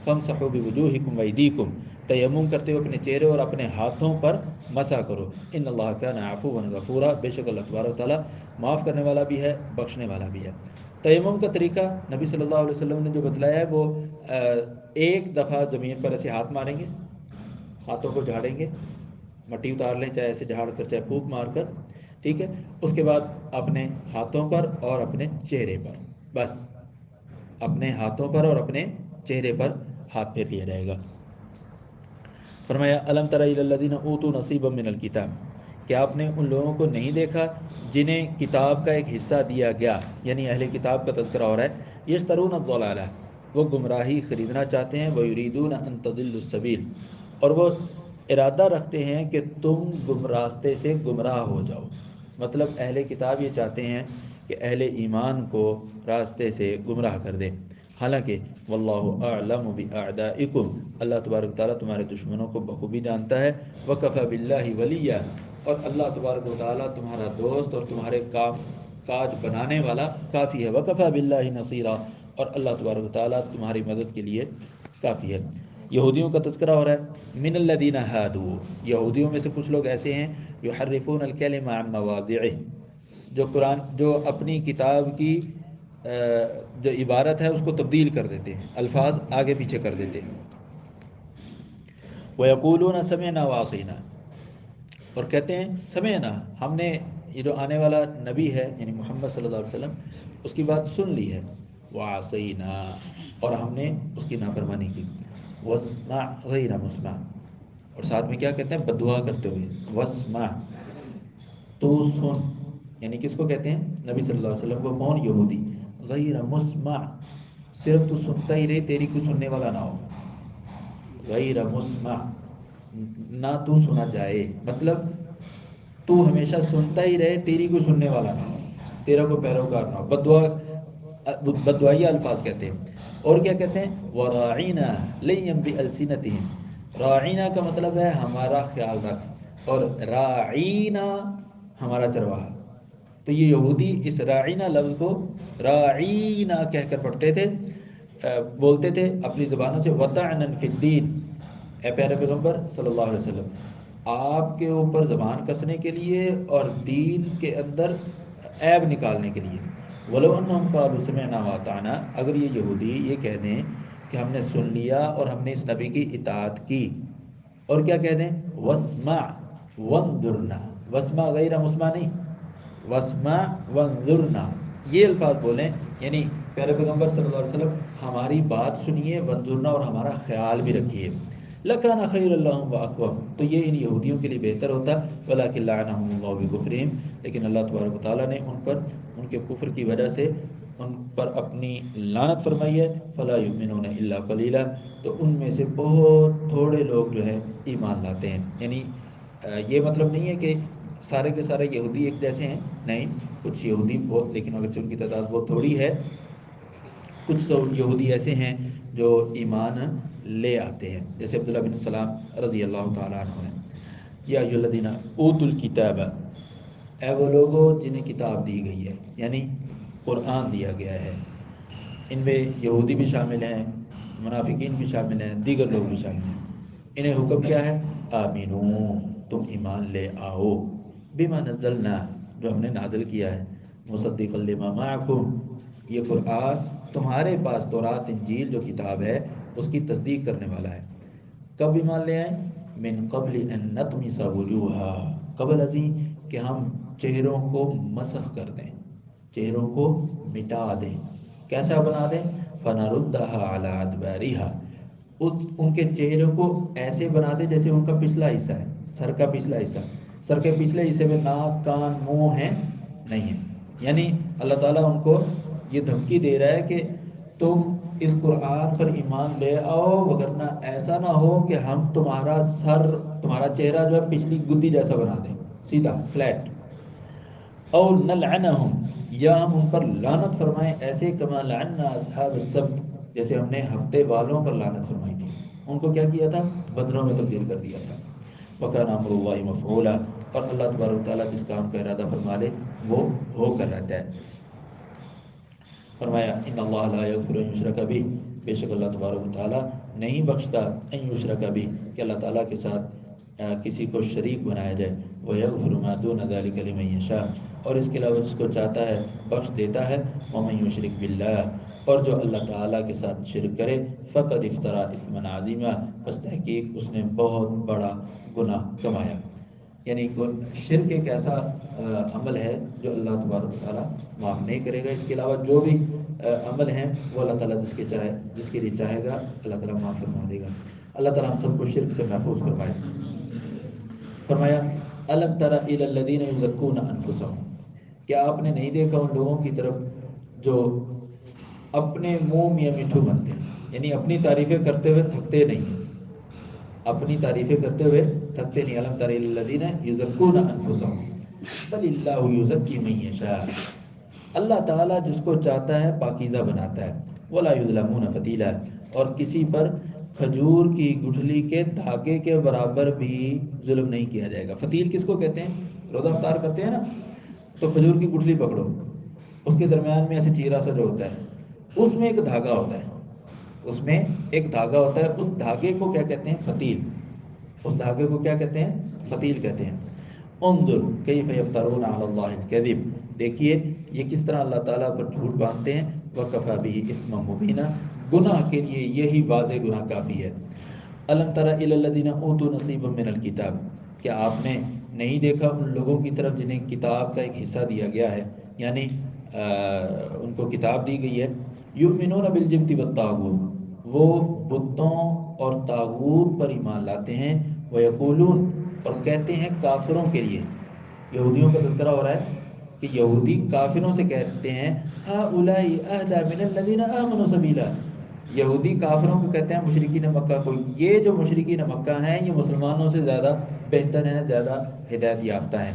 Speaker 1: فامسحوا بوجوہکم وایدیکم، تیمم کرتے ہوئے اپنے چہرے اور اپنے ہاتھوں پر مسح کرو۔ ان اللہ کان عفوا غفورا، بے شک اللہ تبارک و تعالیٰ معاف کرنے والا بھی ہے، بخشنے والا بھی ہے۔ تیمم کا طریقہ نبی صلی اللہ علیہ وسلم نے جو بتلایا ہے وہ ایک دفعہ زمین پر ایسے ہاتھ ماریں گے، ہاتھوں کو جھاڑیں گے، مٹی اتار لیں، چاہے ایسے جھاڑ کر چاہے پھونک مار کر، ٹھیک ہے۔ اس کے بعد اپنے ہاتھوں پر اور اپنے چہرے پر، بس اپنے ہاتھوں پر اور اپنے چہرے پر ہاتھ پھیر لیا جائے گا۔ فرمایا الم تر الی الذین اوتوا نصیبا من الکتاب، کیا آپ نے ان لوگوں کو نہیں دیکھا جنہیں کتاب کا ایک حصہ دیا گیا، یعنی اہل کتاب کا تذکرہ ہو رہا ہے۔ یشترون الضلالہ، وہ گمراہی خریدنا چاہتے ہیں، ویریدون ان تضلوا السبیل، اور وہ ارادہ رکھتے ہیں کہ تم راستے سے گمراہ ہو جاؤ۔ مطلب اہل کتاب یہ چاہتے ہیں کہ اہل ایمان کو راستے سے گمراہ کر دیں، حالانکہ واللہ اعلم باعدائکم، اللہ تبارک و تعالیٰ تمہارے دشمنوں کو بخوبی جانتا ہے۔ وکفی باللہ ولیا، اور اللہ تبارک و تعالیٰ تمہارا دوست اور تمہارے کام کاج بنانے والا کافی ہے۔ وکفی باللہ نصیرا، اور اللہ تبارک و تعالیٰ تمہاری مدد کے لیے کافی ہے۔ یہودیوں کا تذکرہ ہو رہا ہے۔ من الذین ہادوا، یہودیوں میں سے کچھ لوگ ایسے ہیں یحرفون الکلم عن مواضعہ، جو اپنی کتاب کی جو عبارت ہے اس کو تبدیل کر دیتے ہیں، الفاظ آگے پیچھے کر دیتے ہیں۔ وَيَقُولُونَ سَمِعْنَا وَعَصَيْنَا، اور کہتے ہیں سمعنا، ہم نے یہ جو آنے والا نبی ہے یعنی محمد صلی اللہ علیہ وسلم اس کی بات سن لی ہے، وَعَصَيْنَا، اور ہم نے اس کی نافرمانی کی، وَاسْمَعْ غَيْرَ مُسْمَعْ، اور ساتھ میں کیا کہتے ہیں بددعا کرتے ہوئے، وَاسْمَعْ، تو سن، یعنی کس کو کہتے ہیں؟ نبی صلی اللہ علیہ وسلم کو۔ کون؟ یہودی۔ غیر مسمع، صرف تو سنتا ہی رہے، تیری کوئی سننے والا نہ ہو۔ غیر مسمع، نہ تو سنا جائے، مطلب تو ہمیشہ سنتا ہی رہے، تیری کوئی سننے والا نہ ہو، تیرا کوئی پیروکار نہ ہو۔ بددعائیہ الفاظ کہتے ہیں۔ اور کیا کہتے ہیں؟ وراعینا لیم بألسنتہم، راعینا کا مطلب ہے ہمارا خیال رکھ، اور راعینا ہمارا چرواہا۔ تو یہ یہودی اس راعینا لفظ کو راعینا کہہ کر پڑھتے تھے، بولتے تھے اپنی زبانوں سے، وطعنا فی الدین، اے پیارے پیغمبر صلی اللہ علیہ وسلم، آپ کے اوپر زبان کسنے کے لیے اور دین کے اندر عیب نکالنے کے لیے. ولو انہم قالوا سمعنا واطعنا، اگر یہ یہودی یہ کہہ دیں کہ ہم نے سن لیا اور ہم نے اس نبی کی اطاعت کی، اور کیا کہہ دیں واسمع وانظرنا، واسمع غیر مسمع نہیں، واسمع وانظرنا، یہ الفاظ بولیں، یعنی پیارے پیغمبر صلی اللہ علیہ وسلم ہماری بات سنیے، وانظرنا اور ہمارا خیال بھی رکھیے. لکان خیر اللہم واقوم، تو یہ ان یہودیوں کے لیے بہتر ہوتا. ولکن لعنہم اللہ بکفرہم، لیکن اللہ تبارک و تعالیٰ نے ان پر ان کے کفر کی وجہ سے ان پر اپنی لعنت فرمائی ہے. فلا یؤمنون الا قلیلا، تو ان میں سے بہت تھوڑے لوگ جو ہے ایمان لاتے ہیں. یعنی یہ مطلب نہیں ہے کہ سارے کے سارے یہودی ایک جیسے ہیں، نہیں، کچھ یہودی بہت، لیکن اگرچہ ان کی تعداد بہت تھوڑی ہے، کچھ تو یہودی ایسے ہیں جو ایمان لے آتے ہیں، جیسے عبداللہ بن سلام رضی اللہ تعالیٰ عنہ ہیں. یا ایھا الذین اوتوا الکتاب، اے وہ لوگوں جنہیں کتاب دی گئی ہے، یعنی قرآن دیا گیا ہے. ان میں یہودی بھی شامل ہیں، منافقین بھی شامل ہیں، دیگر لوگ بھی شامل ہیں. انہیں حکم کیا ہے؟ آمینو، تم ایمان لے آؤ، بما نزلنا، جو ہم نے نازل کیا ہے، مصدقا لما معکم، یہ قرآن تمہارے پاس تورات انجیل جو کتاب ہے اس کی تصدیق کرنے والا ہے. کب ایمان لے آئیں؟ من قبل ان نطمس وجوہا، قبل ازیں کہ ہم چہروں کو مسخ کر دیں، چہروں کو مٹا دیں. کیسا بنا دیں؟ فنردھا علی ادبارہا، ان کے چہروں کو ایسے بنا دیں جیسے ان کا پچھلا حصہ ہے، سر کا پچھلا حصہ. سر کے پچھلے حصے میں ناک کان منہ ہیں نہیں ہیں. یعنی اللہ تعالیٰ ان کو یہ دھمکی دے رہا ہے کہ تم اس قرآن پر ایمان لے آؤ، وگرنہ ایسا نہ ہو کہ ہم تمہارا سر، تمہارا چہرہ جو ہے پچھلی گدی جیسا بنا دیں، سیدھا فلیٹ. او نلعنہم، یا ہم ان پر لعنت فرمائیں، ایسے کما لعنا اصحاب السبت، جیسے ہم نے ہفتے والوں پر لعنت فرمائی تھی. ان کو کیا کیا تھا؟ بندروں میں تبدیل کر دیا تھا. وکان امر اللہ مفعولا، اور اللہ تبارک و تعالیٰ جس کام کا ارادہ فرما لے وہ ہو کر رہتا ہے. فرمایا ان اللہ لا یغفر ان یشرک بہ، بے شک اللہ تبارک و تعالیٰ نہیں بخشتا ان یشرک بہ، کہ اللہ تعالیٰ کے ساتھ کسی کو شریک بنایا جائے. ویغفر ما دون ذلک لمن یشاء، اور اس کے علاوہ جس کو چاہتا ہے بخش دیتا ہے. ومن یشرک باللہ، اور جو اللہ تعالیٰ کے ساتھ شرک کرے، فقد افترا اثما عظیما، بس تحقیق اس نے بہت بڑا گناہ کمایا. یعنی شرک ایک ایسا عمل ہے جو اللہ تبارک و تعالیٰ معاف نہیں کرے گا. اس کے علاوہ جو بھی عمل ہیں وہ اللہ تعالیٰ جس کے لیے چاہے گا اللہ تعالیٰ معاف فرما دے گا. اللہ تعالیٰ ہم سب کو شرک سے محفوظ فرمائے. فرمایا الم تر الی الذین یزکون انفسہم، کیا آپ نے نہیں دیکھا ان لوگوں کی طرف جو اپنے منہ میاں مٹھو بنتے ہیں، یعنی اپنی تعریفیں کرتے ہوئے تھکتے نہیں ہیں، اپنی تعریفیں کرتے ہوئے تھکتے نہیں. الم تر الی الذین یزکون انفسہم بل اللہ یزکی من یشاء، اللہ تعالیٰ جس کو چاہتا ہے پاکیزہ بناتا ہے. ولا یظلمون فتیلا، اور کسی پر کھجور کی گٹھلی کے دھاگے کے برابر بھی ظلم نہیں کیا جائے گا. فتیل کس کو کہتے ہیں؟ روزہ افطار کرتے ہیں نا، تو کھجور کی گٹھلی پکڑو، اس کے درمیان میں ایسے چیرا سا جو ہوتا ہے، اس میں ایک دھاگا ہوتا ہے، اس میں ایک دھاگا ہوتا ہے، اس دھاگے کو کیا کہتے ہیں؟ فتیل. اس دھاگے کو کیا کہتے ہیں؟ فتیل کہتے ہیں. انظر کیف یفترون علی اللہ الکذب، دیکھیے یہ کس طرح اللہ تعالیٰ پر جھوٹ باندھتے ہیں. وکفی بہ اثما مبینا، گناہ کے لیے یہی واضح گناہ کافی ہے. الم تر الی الذین اوتوا نصیبا من الکتاب، کیا آپ نے نہیں دیکھا ان لوگوں کی طرف جنہیں کتاب کا ایک حصہ دیا گیا ہے، یعنی ان کو کتاب دی گئی ہے. یؤمنون بالجبت والطاغوت، وہ بتوں اور طاغوت پر ایمان لاتے ہیں. ویقولون، اور کہتے ہیں کافروں کے لیے، یہودیوں کا تذکرہ ہو رہا ہے کہ یہودی کافروں سے کہتے ہیں ہؤلاء اہدی من الذین آمنوا سبیلا، یہودی کافروں کو کہتے ہیں مشرکین مکہ کو، یہ جو مشرکین مکہ ہیں یہ مسلمانوں سے زیادہ بہتر ہیں، زیادہ ہدایت یافتہ ہیں.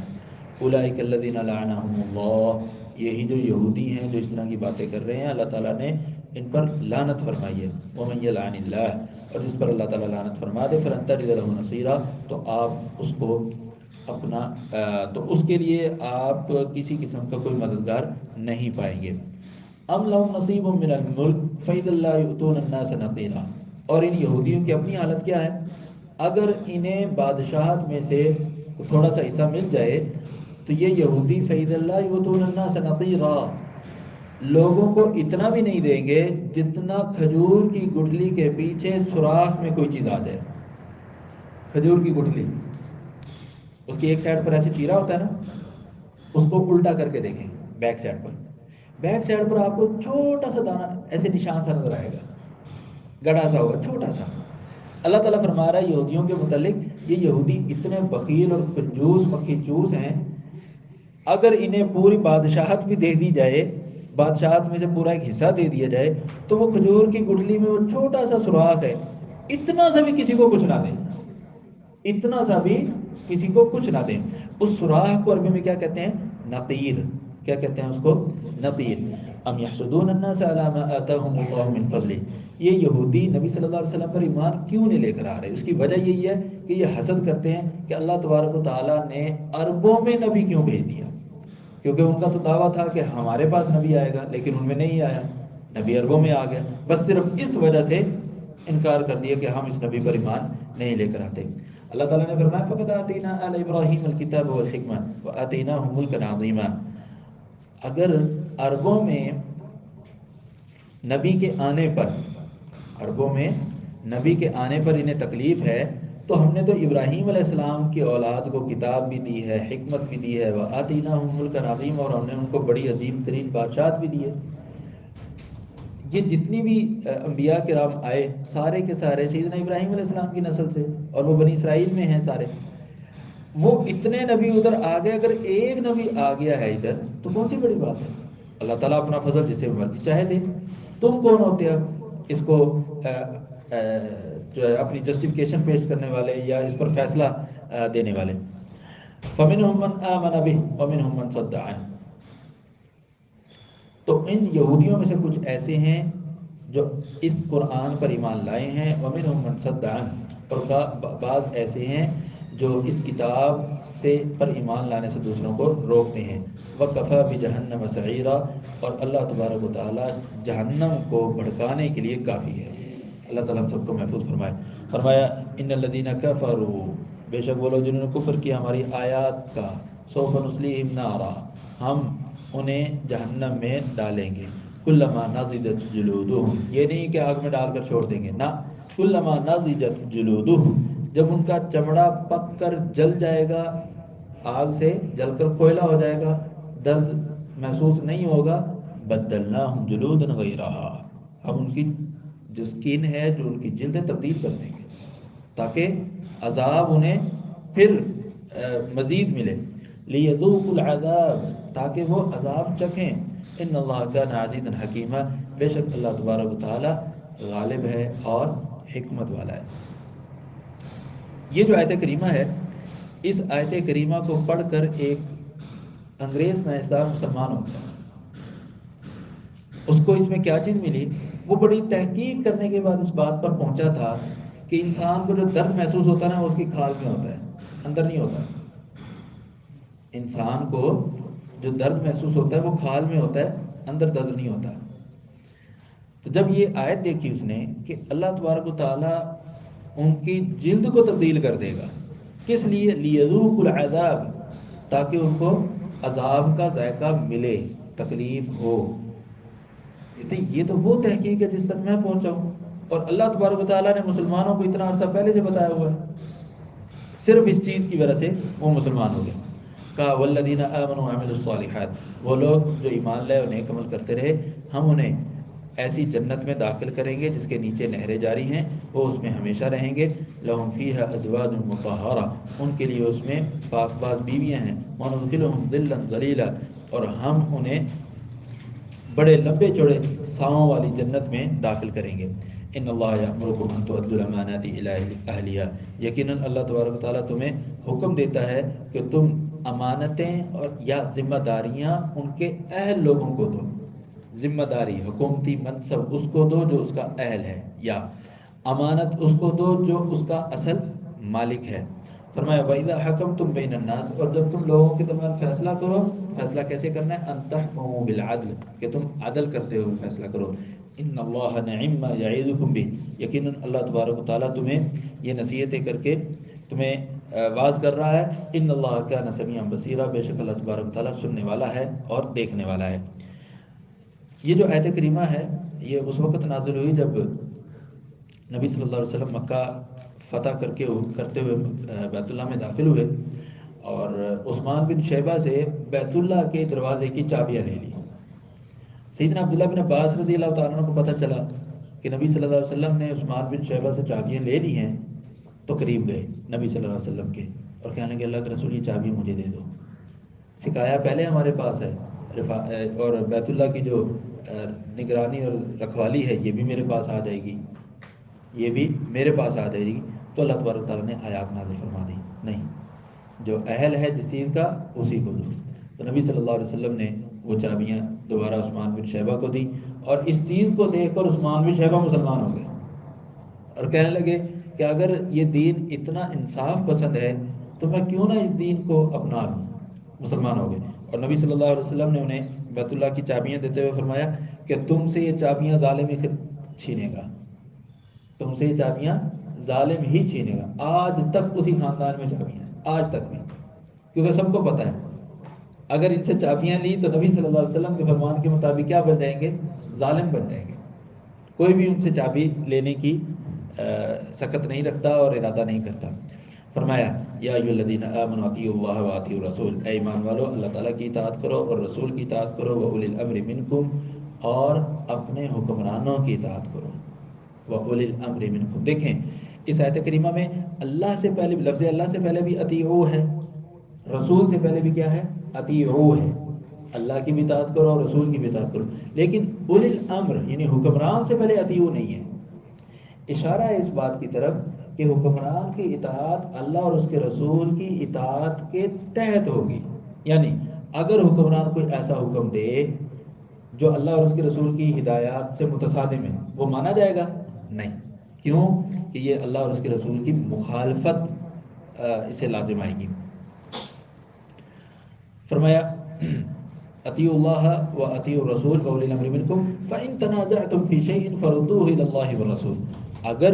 Speaker 1: اولئک الذین لعنہم اللہ، یہی جو یہودی ہیں جو اس طرح کی باتیں کر رہے ہیں اللہ تعالیٰ نے ان پر لعنت فرمائی ہے. ومن یلعن اللہ، اور جس پر اللہ تعالیٰ لعنت فرما دے، فلن تجد له نصیرا، تو آپ اس کو اپنا تو اس کے لیے آپ کسی قسم کا کوئی مددگار نہیں پائیں گے. ام لهم نصیب من الملک فإذا لا یؤتون الناس نقیرا، اور ان یہودیوں کی اپنی حالت کیا ہے؟ اگر انہیں بادشاہت میں سے تھوڑا سا حصہ مل جائے تو یہ یہودی فیض اللہ یؤتون الناس نقیرا، لوگوں کو اتنا بھی نہیں دیں گے جتنا کھجور کی گٹھلی کے پیچھے سوراخ میں کوئی چیز آ جائے. کھجور کی گٹھلی، اس کی ایک سائڈ پر ایسے چیرا ہوتا ہے نا، اس کو الٹا کر کے دیکھیں بیک سائڈ پر، بیک سائڈ پر آپ کو چھوٹا سا دانہ ایسے نشان سا نظر آئے گا، گڑھا سا ہوگا چھوٹا سا. اللہ تعالیٰ فرما رہا ہے یہودیوں کے متعلق، یہ یہودی اتنے بخیل اور کنجوس مکھی چوس ہیں، اگر انہیں پوری بادشاہت بھی دے دی جائے، بادشاہت میں سے پورا ایک حصہ دے دیا جائے، تو وہ کھجور کی گٹھلی میں وہ چھوٹا سا سوراخ ہے، اتنا سا بھی کسی کو کچھ نہ دیں، اتنا سا بھی کسی کو کچھ نہ دیں. اس سوراخ کو عربی میں کیا کہتے ہیں؟ نقیر. کیا کہتے ہیں اس کو؟ نقیر. ام یحسدون الناس علی ما آتاہم اللہ من فضلہ، یہ یہودی نبی صلی اللہ علیہ وسلم پر ایمان کیوں نہیں لے کر آ رہے؟ اس کی وجہ یہی ہے کہ یہ حسد کرتے ہیں کہ اللہ تبارک و تعالیٰ نے عربوں میں نبی کیوں بھیج دیا، کیونکہ ان کا تو دعویٰ تھا کہ ہمارے پاس نبی آئے گا، لیکن ان میں نہیں آیا، نبی عربوں میں آ گیا. بس صرف اس وجہ سے انکار کر دیا کہ ہم اس نبی پر ایمان نہیں لے کر آتے. اللہ تعالیٰ نے فرمایا فقد آتینا آل ابراہیم الکتاب والحکمہ وآتیناہم ملکا عظیما، اگر عربوں میں نبی کے آنے پر، عربوں میں نبی کے آنے پر انہیں تکلیف ہے، تو ہم نے تو ابراہیم علیہ السلام کی اولاد کو کتاب بھی دی ہے، حکمت بھی دی ہے، وآتیناہم ملکا عظیما، اور ہم نے ان کو بڑی عظیم ترین بادشاہت بھی دی ہے. یہ جتنی بھی انبیاء کرام آئے سارے کے سارے سیدنا ابراہیم علیہ السلام کی نسل سے، اور وہ بنی اسرائیل میں ہیں سارے. وہ اتنے نبی ادھر آ گئے، اگر ایک نبی آ گیا ہے ادھر تو کون سی بڑی بات ہے؟ اللہ تعالیٰ اپنا فضل جسے مرضی چاہے دے. تم کون ہوتے ہو اس کو جو ہے اپنی جسٹیفیکیشن پیش کرنے والے یا اس پر فیصلہ دینے والے؟ فَمِنْهُمْ مَنْ آمَنَ بِهِ وَمِنْهُمْ مَنْ صَدَّ عَنْهُ. تو ان یہودیوں میں سے کچھ ایسے ہیں جو اس قرآن پر ایمان لائے ہیں، وَمِنْهُمْ مَنْ صَدَّ عَنْهُ، اور بعض ایسے ہیں جو اس کتاب سے پر ایمان لانے سے دوسروں کو روکتے ہیں. وَكَفَى بِجَهَنَّمَ سَعِيرًا، اور اللہ تبارک و تعالیٰ جہنم کو بھڑکانے کے لیے کافی ہے. اللہ تعالیٰ ہم سب کو محفوظ فرمائے. فرمایا ان الذین کفروا، بے شک وہ لوگ جنہوں نے کفر کیا ہماری آیات کا، سوف نصلیہم نارا، ہم انہیں جہنم میں ڈالیں گے. کلما نضجت جلودہم، یہ نہیں کہ آگ میں ڈال کر چھوڑ دیں گے، نہ، کلما نضجت جلودہم، جب ان کا چمڑا پک کر جل جائے گا، آگ سے جل کر کوئلہ ہو جائے گا، درد محسوس نہیں ہوگا، بدلناہم جلودا غیرہا، ہم ان کی جو سکین ہے، جو ان کی جلد ہے، تبدیل کر دیں گے تاکہ عذاب انہیں پھر مزید ملے. لیذوقوا العذاب، تاکہ وہ عذاب چکھیں. ان اللہ کان عزیزا حکیما، بے شک اللہ تبارک و تعالی غالب ہے اور حکمت والا ہے. یہ جو آیت کریمہ ہے، اس آیت کریمہ کو پڑھ کر ایک انگریز سائنسدان مسلمان ہوتا ہے، اس کو اس میں کیا چیز ملی؟ وہ بڑی تحقیق کرنے کے بعد اس بات پر پہنچا تھا کہ انسان کو جو درد محسوس ہوتا ہے نا، وہ اس کی کھال میں ہوتا ہے، اندر نہیں ہوتا. انسان کو جو درد محسوس ہوتا ہے وہ کھال میں ہوتا ہے، اندر درد نہیں ہوتا. تو جب یہ آیت دیکھی اس نے کہ اللہ تبارک و تعالیٰ ان کی جلد کو تبدیل کر دے گا، کس لیے؟ لیذوقوا العذاب، تاکہ ان کو عذاب کا ذائقہ ملے، تکلیف ہو. یہ تو وہ تحقیق ہے جس تک میں پہنچا ہوں، اور اللہ تبارک و تعالیٰ نے مسلمانوں کو اتنا عرصہ پہلے سے بتایا ہوا ہے، صرف اس چیز کی وجہ سے وہ مسلمان ہو گئے. کہا والذین آمنوا وعملوا الصالحات، وہ لوگ جو ایمان لائے اور نیک عمل کرتے رہے، ہم انہیں ایسی جنت میں داخل کریں گے جس کے نیچے نہریں جاری ہیں، وہ اس میں ہمیشہ رہیں گے. لہم فیہا ازواج مطہرہ، ان کے لیے اس میں پاک باز بیویاں ہیں. وندخلہم ظلا ظلیلا، اور ہم انہیں بڑے لمبے چوڑے ساؤں والی جنت میں داخل کریں گے. ان اللہ یأمرکم ان تؤدوا الامانات الی اہلیہا، یقیناً اللہ تبارک و تعالیٰ تمہیں حکم دیتا ہے کہ تم امانتیں اور یا ذمہ داریاں ان کے اہل لوگوں کو دو. ذمہ داری، حکومتی منصب اس کو دو جو اس کا اہل ہے، یا امانت اس کو دو جو اس کا اصل مالک ہے. فرمایا وَإِذَا حَكَمْتُمْ بَيْنَ النَّاسِ، اور جب تم لوگوں کے درمیان فیصلہ کرو، فیصلہ کیسے کرنا ہے؟ أَن تَحْكُمُوا بِالْعَدْلِ، کہ تم عدل کرتے ہوئے فیصلہ کرو. إِنَّ اللَّهَ نِعِمَّ مَا يَعِظُكُمْ بِهِ، یقیناً اللہ تبارک و تعالیٰ تمہیں یہ نصیحتیں کر کے تمہیں واز کر رہا ہے، ان اللہ کان سمیعا بصیرا، بے شک اللہ تبارک و تعالیٰ سننے والا ہے اور دیکھنے والا ہے۔ یہ جو آیت کریمہ ہے یہ اس وقت نازل ہوئی جب نبی صلی اللہ علیہ وسلم مکہ فتح کرتے ہوئے بیت اللہ میں داخل ہوئے، اور عثمان بن شیبہ سے بیت اللہ کے دروازے کی چابیاں لے لی۔ سیدنا عبداللہ بن عباس رضی اللہ تعالیٰ عنہ کو پتہ چلا کہ نبی صلی اللہ علیہ وسلم نے عثمان بن شیبہ سے چابیاں لے لی ہیں، تو قریب گئے نبی صلی اللہ علیہ وسلم کے اور کہنے لگے اللہ کے رسول یہ چابیاں مجھے دے دو، سکایا پہلے ہمارے پاس ہے، اور بیت اللہ کی جو نگرانی اور رکھوالی ہے یہ بھی میرے پاس آ جائے گی، یہ بھی میرے پاس آ جائے گی۔ تو اللہ تبارک تعالیٰ نے آیات نازل فرما دی، نہیں، جو اہل ہے جس چیز کا اسی کو دو۔ تو نبی صلی اللہ علیہ وسلم نے وہ چابیاں دوبارہ عثمان بن شیبہ کو دی، اور اس چیز کو دیکھ کر عثمان بن شیبہ مسلمان ہو گئے اور کہنے لگے کہ اگر یہ دین اتنا انصاف پسند ہے تو میں کیوں نہ اس دین کو اپنا لوں، مسلمان ہو گئے۔ اور نبی صلی اللہ علیہ وسلم نے انہیں بیت اللہ کی چابیاں دیتے ہوئے فرمایا کہ تم سے یہ چابیاں ظالم ہی چھینے گا، تم سے یہ چابیاں ظالم ہی چھینے گا۔ آج تک اسی خاندان میں چابیاں ہیں، آج تک بھی، کیونکہ سب کو پتہ ہے اگر ان سے چابیاں لی تو نبی صلی اللہ علیہ وسلم کے فرمان کے مطابق کیا بن جائیں گے؟ ظالم بن جائیں گے۔ کوئی بھی ان سے چابی لینے کی سخت نہیں رکھتا اور ارادہ نہیں کرتا۔ فرمایا یا ایھا الذین آمنوا اطیعوا اللہ واطیعوا الرسول، اے ایمان والو اللہ تعالیٰ کی اطاعت کرو اور رسول کی اطاعت کرو، واولی الامر منکم، اور اپنے حکمرانوں کی اطاعت کرو، واولی الامر منکم۔ دیکھیں اس آیت کریمہ میں اللہ سے پہلے لفظ اللہ سے پہلے بھی اطیعوا ہے، رسول سے پہلے بھی کیا ہے؟ اطیعوا ہے۔ اللہ کی بھی اطاعت کرو اور رسول کی بھی اطاعت کرو، لیکن اولی الامر یعنی حکمران سے پہلے اطیعوا نہیں ہے۔ اشارہ ہے اس بات کی طرف کہ حکمران کی اطاعت اللہ اور اس کے رسول کی اطاعت کے تحت ہوگی، یعنی اگر حکمران کوئی ایسا حکم دے جو اللہ اور اس کے رسول کی ہدایات سے متصادم ہے، وہ مانا جائے گا؟ نہیں، کیوں کہ یہ اللہ اور اس کے رسول کی مخالفت اسے لازم آئے گی۔ فرمایا اطیعوا اللہ و اطیعوا الرسول واولی الامر منکم فان تنازعتم فی شیء فردوه الی اللہ والرسول، اگر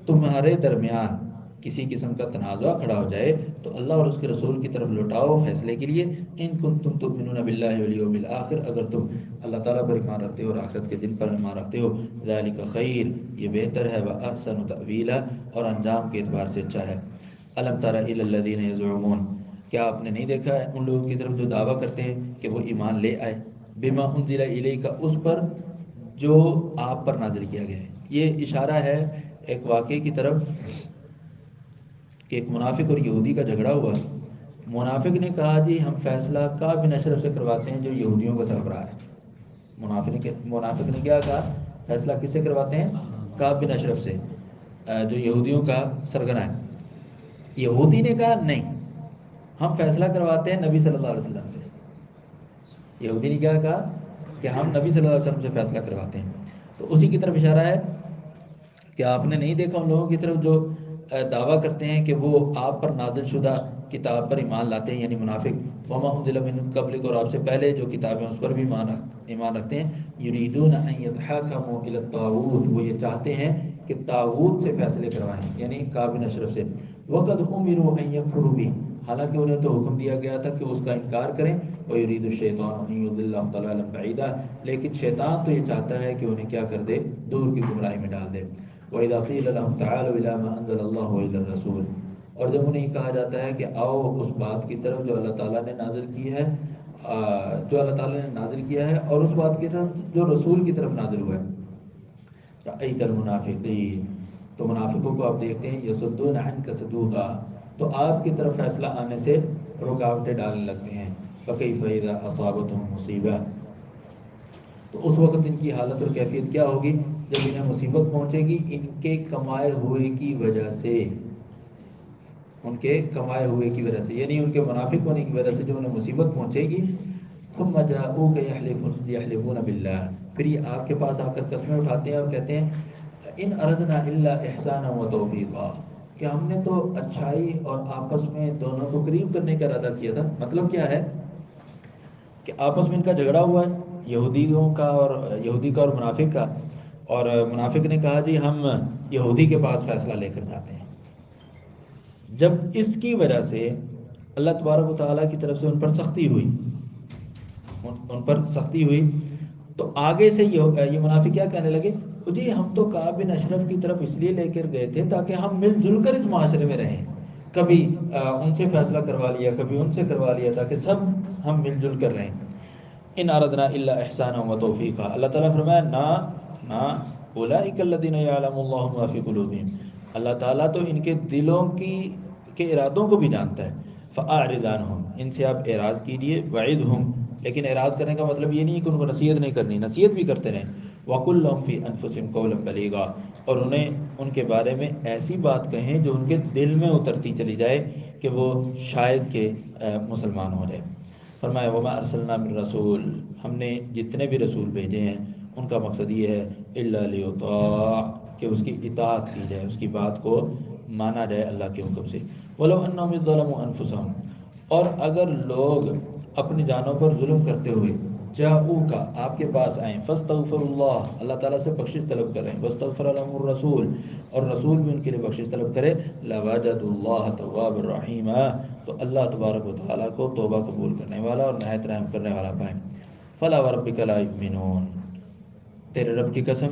Speaker 1: تمہارے درمیان کسی قسم کا تنازع کھڑا ہو جائے تو اللہ اور اس کے رسول کی طرف لوٹاؤ فیصلے کے لیے، ان کنتم تؤمنون باللہ والیوم الآخر، اگر تم اللہ تعالیٰ پر ایمان رکھتے ہو اور آخرت کے دن پر ایمان رکھتے ہو، ذالک خیر، یہ بہتر ہے، واحسن تأویلا، اور انجام کے اعتبار سے اچھا ہے۔ الم تر الی الذین یزعمون، کیا آپ نے نہیں دیکھا ہے ان لوگوں کی طرف جو دعویٰ کرتے ہیں کہ وہ ایمان لے آئے، بما انزل الیک، اس پر جو آپ پر نازل کیا گیا ہے۔ یہ اشارہ ہے ایک واقعے کی طرف کہ ایک منافق اور یہودی کا جھگڑا ہوا۔ منافق نے کہا جی ہم فیصلہ کعب بن اشرف سے کرواتے ہیں جو یہودیوں کا سربراہ ہے۔ منافق نے کیا کہا؟ فیصلہ کس سے کرواتے ہیں؟ کعب بن اشرف سے، جو یہودیوں کا سرگنا ہے۔ یہودی نے کہا نہیں، ہم فیصلہ کرواتے ہیں نبی صلی اللہ علیہ وسلم سے۔ یہودی نے کیا کہا کہ ہم نبی صلی اللہ علیہ وسلم سے فیصلہ کرواتے ہیں۔ تو اسی کی طرف اشارہ ہے کہ آپ نے نہیں دیکھا ان لوگوں کی طرف جو دعویٰ کرتے ہیں کہ وہ آپ پر نازل شدہ کتاب پر ایمان لاتے ہیں، یعنی منافق، وما انزل من قبلک، اور آپ سے پہلے جو کتابیں اس پر بھی ایمان رکھتے ہیں، یریدون ان یتحاکموا الی الطاغوت، وہ یہ چاہتے ہیں کہ طاغوت سے فیصلے کروائیں، یعنی کعب بن اشرف سے۔ وقد امروا ان یکفروا بہ، حالانکہ انہیں تو حکم دیا گیا تھا کہ اس کا انکار کریں، وَيُرِيدُ الشَّيْطَانُ أَن يُضِلَّهُمْ ضَلَالًا بَعِيدًا، لیکن شیطان تو یہ چاہتا ہے کہ انہیں کیا کر دے؟ دور کی گمراہی میں ڈال دے۔ وَإِذَا قِيلَ لَهُمْ تَعَالَوْا إِلَىٰ مَا أَنزَلَ اللَّهُ وَإِلَى الرَّسُولِ، اور جب انہیں کہا جاتا ہے کہ آؤ اس بات کی طرف جو اللہ تعالیٰ نے نازل کی ہے، جو اللہ تعالیٰ نے نازل کیا ہے، اور اس بات کی طرف جو رسول کی طرف نازل ہوا ہے، رَأَيْتَ الْمُنَافِقِينَ، تو منافقوں کو آپ دیکھتے ہیں، يَصُدُّونَ عَنْكَ صُدُودًا، تو آپ کی طرف فیصلہ آنے سے رکاوٹیں ڈالنے لگتے ہیں۔ فَكَيْفَ إِذَا أَصَابَتْهُم مُّصِيبَةٌ، تو اس وقت ان کی حالت اور کیفیت کیا ہوگی جب انہیں مصیبت پہنچے گی ان کے کمائے ہوئے کی وجہ سے، ان کے کمائے ہوئے کی وجہ سے، یعنی ان کے منافق ہونے کی وجہ سے جو انہیں مصیبت پہنچے گی، ثُمَّ جَاءُوكَ يَحْلِفُونَ بِاللَّهِ، پھر یہ آپ کے پاس آ کر قسمیں اٹھاتے ہیں اور کہتے ہیں ان اردنا الا احسانا وتوفیقا، کہ ہم نے تو اچھائی اور آپس میں دونوں کو قریب کرنے کا ارادہ کیا تھا۔ مطلب کیا ہے کہ آپس میں ان کا جھگڑا ہوا ہے، یہودی کا اور منافق کا، اور منافق نے کہا جی ہم یہودی کے پاس فیصلہ لے کر جاتے ہیں، جب اس کی وجہ سے اللہ تبارک و تعالیٰ کی طرف سے ان پر سختی ہوئی، ان پر سختی ہوئی، تو آگے سے یہ منافق کیا کہنے لگے، جی ہم تو کعب بن اشرف کی طرف اس لیے لے کر گئے تھے تاکہ ہم مل جل کر اس معاشرے میں رہیں، کبھی ان سے فیصلہ کروا لیا، کبھی ان سے کروا لیا، تاکہ سب ہم مل جل کر رہیں۔ ان اردنا الا احسانا و توفیقا، اللہ تعالیٰ فرمایا نہ اولئک الذین یعلم اللہ ما فی قلوبہم، اللہ تعالیٰ تو ان کے دلوں کے ارادوں کو بھی جانتا ہے۔ فاعرض عنہم، ان سے آپ اعراض کیجیے، وعظہم، لیکن اعراض کرنے کا مطلب یہ نہیں کہ ان کو نصیحت نہیں کرنی، نصیحت بھی کرتے رہیں، وقل لہم فی انفسہم قولا بلیغا، اور انہیں ان کے بارے میں ایسی بات کہیں جو ان کے دل میں اترتی چلی جائے کہ وہ شاید کہ مسلمان ہو جائے۔ فرمایا وما ارسلنا من رسول، ہم نے جتنے بھی رسول بھیجے ہیں ان کا مقصد یہ ہے الا لیطاع، کہ اس کی اطاعت کی جائے، اس کی بات کو مانا جائے اللہ کے حکم سے۔ ولو انہم اذ ظلموا انفسہم، اور اگر لوگ اپنی جانوں پر ظلم کرتے ہوئے جاؤک، آپ کے پاس آئیں، فاستغفروا اللہ، اللہ تعالیٰ سے بخشش طلب کریں، واستغفر لهم الرسول، اور رسول بھی ان کے لیے بخشش طلب کرے، لوجدوا اللہ توابا رحیما، تو اللہ تبارک و تعالیٰ کو توبہ قبول کرنے والا اور نہایت رحم کرنے والا پائیں۔ فلا وربک لا یؤمنون، تیرے رب کی قسم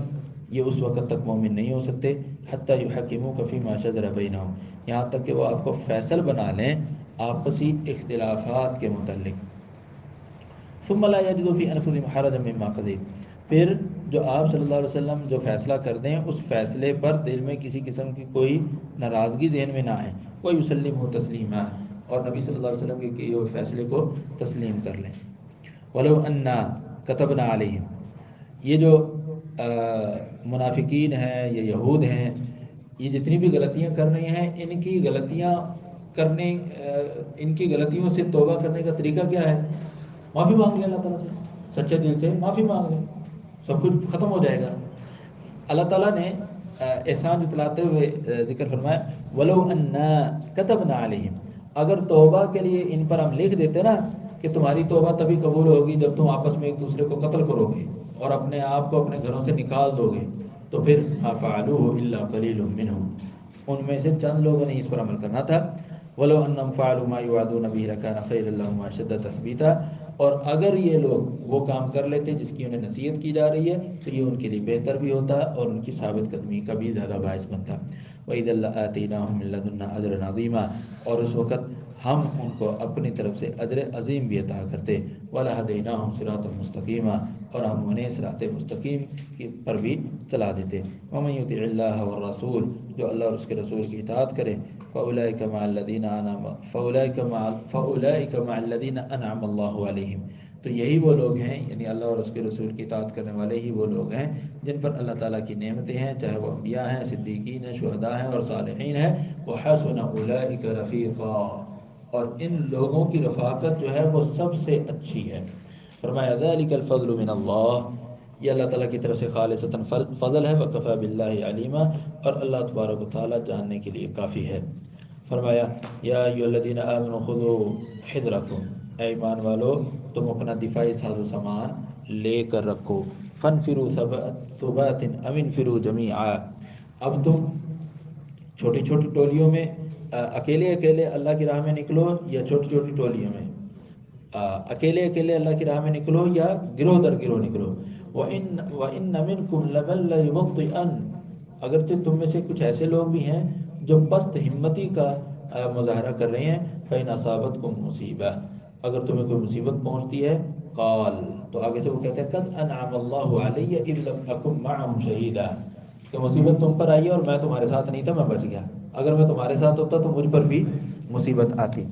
Speaker 1: یہ اس وقت تک مومن نہیں ہو سکتے حتی یحکموک فیما شجر بینہم، یہاں تک کہ وہ آپ کو فیصل بنا لیں آپسی اختلافات کے متعلق۔ ثم لا یجدوا فی انفسہم حرجا مما قضیت، پھر جو آپ صلی اللہ علیہ وسلم جو فیصلہ کر دیں اس فیصلے پر دل میں کسی قسم کی کوئی ناراضگی ذہن میں نہ آئے، وَيُسَلِّمُوا تسلیما، اور نبی صلی اللہ علیہ وسلم کے کیے ہوئے فیصلے کو تسلیم کر لیں۔ وَلَوْ أَنَّا كَتَبْنَا عَلَيْهِمْ، یہ جو منافقین ہیں، یہ یہود ہیں، یہ جتنی بھی غلطیاں کر رہے ہیں، ان کی غلطیاں کرنے ان کی غلطیوں سے توبہ کرنے کا طریقہ کیا ہے؟ معافی مانگ لیں اللہ تعالیٰ سے، سچے دل سے معافی مانگ لیں، سب کچھ ختم ہو جائے گا۔ اللہ تعالیٰ نے احسان جتلاتے ہوئے ذکر فرمایا وَلَوْ أَنَّا كَتَبْنَا عَلَيْهِمْ، اگر توبہ کے لیے ان پر ہم لکھ دیتے نا کہ تمہاری توبہ تبھی قبول ہوگی جب تم آپس میں ایک دوسرے کو قتل کرو گے اور اپنے آپ کو اپنے گھروں سے نکال دو گے، تو پھر فَعَلُوهُ إِلَّا قَلِيلٌ مِّنْهُمْ، ان میں سے چند لوگوں نے اس پر عمل کرنا تھا۔ وَلَوْ أَنَّهُمْ فَعَلُوا مَا يُوعَدُونَ بِهِ لَكَانَ خَيْرًا لَّهُمْ وَأَشَدَّ تَثْبِيتًا، اور اگر یہ لوگ وہ کام کر لیتے جس کی انہیں نصیحت کی جا رہی ہے تو یہ ان کے لیے بہتر بھی ہوتا اور ان کی ثابت قدمی کا بھی زیادہ باعث بنتا۔ وَإِذًا لَّآتَيْنَاهُم مِّن لَّدُنَّا أَجْرًا عَظِيمًا، اور اس وقت ہم ان کو اپنی طرف سے اجر عظیم بھی عطا کرتے۔ وَلَهَدَيْنَاهُمْ صِرَاطًا مُّسْتَقِيمًا، اور ہم انہیں صراط مستقیم پر بھی چلا دیتے۔ وَمَن يُطِعِ اللَّهَ وَالرَّسُولَ، جو اللہ اور اس کے رسول کی اطاعت کرے، فَأُولَٰئِكَ مَعَ الَّذِينَ أَنْعَمَ اللَّهُ عَلَيْهِمْ، تو یہی وہ لوگ ہیں، یعنی اللہ اور اس کے رسول کی اطاعت کرنے والے ہی وہ لوگ ہیں جن پر اللہ تعالیٰ کی نعمتیں ہیں، چاہے وہ انبیاء ہیں، صدیقین ہیں، شہداء ہیں اور صالحین ہیں۔ وَحَسُنَ أُولَٰئِكَ رَفِيقًا، اور ان لوگوں کی رفاقت جو ہے وہ سب سے اچھی ہے۔ فرمایا ذَلِكَ الْفَضْلُ مِنَ اللَّهِ، یہ اللہ تعالیٰ کی طرف سے خالصتاً فضل ہے، وَكَفَىٰ بِاللَّهِ عَلِيمًا، اور اللہ تبارک و تعالیٰ جاننے کے لیے کافی ہے۔ فرمایا یا ایھا الذین آمنوا خذوا حذرکم، اے ایمان والو تم اپنا دفاعی ساز و سامان لے کر رکھو، فانفروا ثبات او انفروا جمیعا، اب تم چھوٹی چھوٹی ٹولیوں میں اکیلے اکیلے اللہ کی راہ میں نکلو یا چھوٹی چھوٹی ٹولیوں میں اکیلے اکیلے اللہ کی راہ میں نکلو یا گروہ در گروہ نکلو۔ وَإِنَّ مِنْكُمْ لَمَن لَّيُبَطِّئَنَّ، اگرچہ تم میں سے کچھ ایسے لوگ بھی ہیں جو پست ہمتی کا مظاہرہ کر رہے ہیں، فَإِنْ أَصَابَتْكُمْ مُصِیبَةٌ، اگر تمہیں کوئی مصیبت پہنچتی ہے، قال، تو آگے سے وہ کہتے ہیں قَدْ أَنْعَمَ اللَّهُ عَلَيَّ إِذْ لَمْ أَكُن مَّعَهُمْ شَهِيدًا، کہ مصیبت تم پر آئی ہے اور میں تمہارے ساتھ نہیں تھا، میں بچ گیا، اگر میں تمہارے ساتھ ہوتا تو مجھ پر بھی مصیبت آتی۔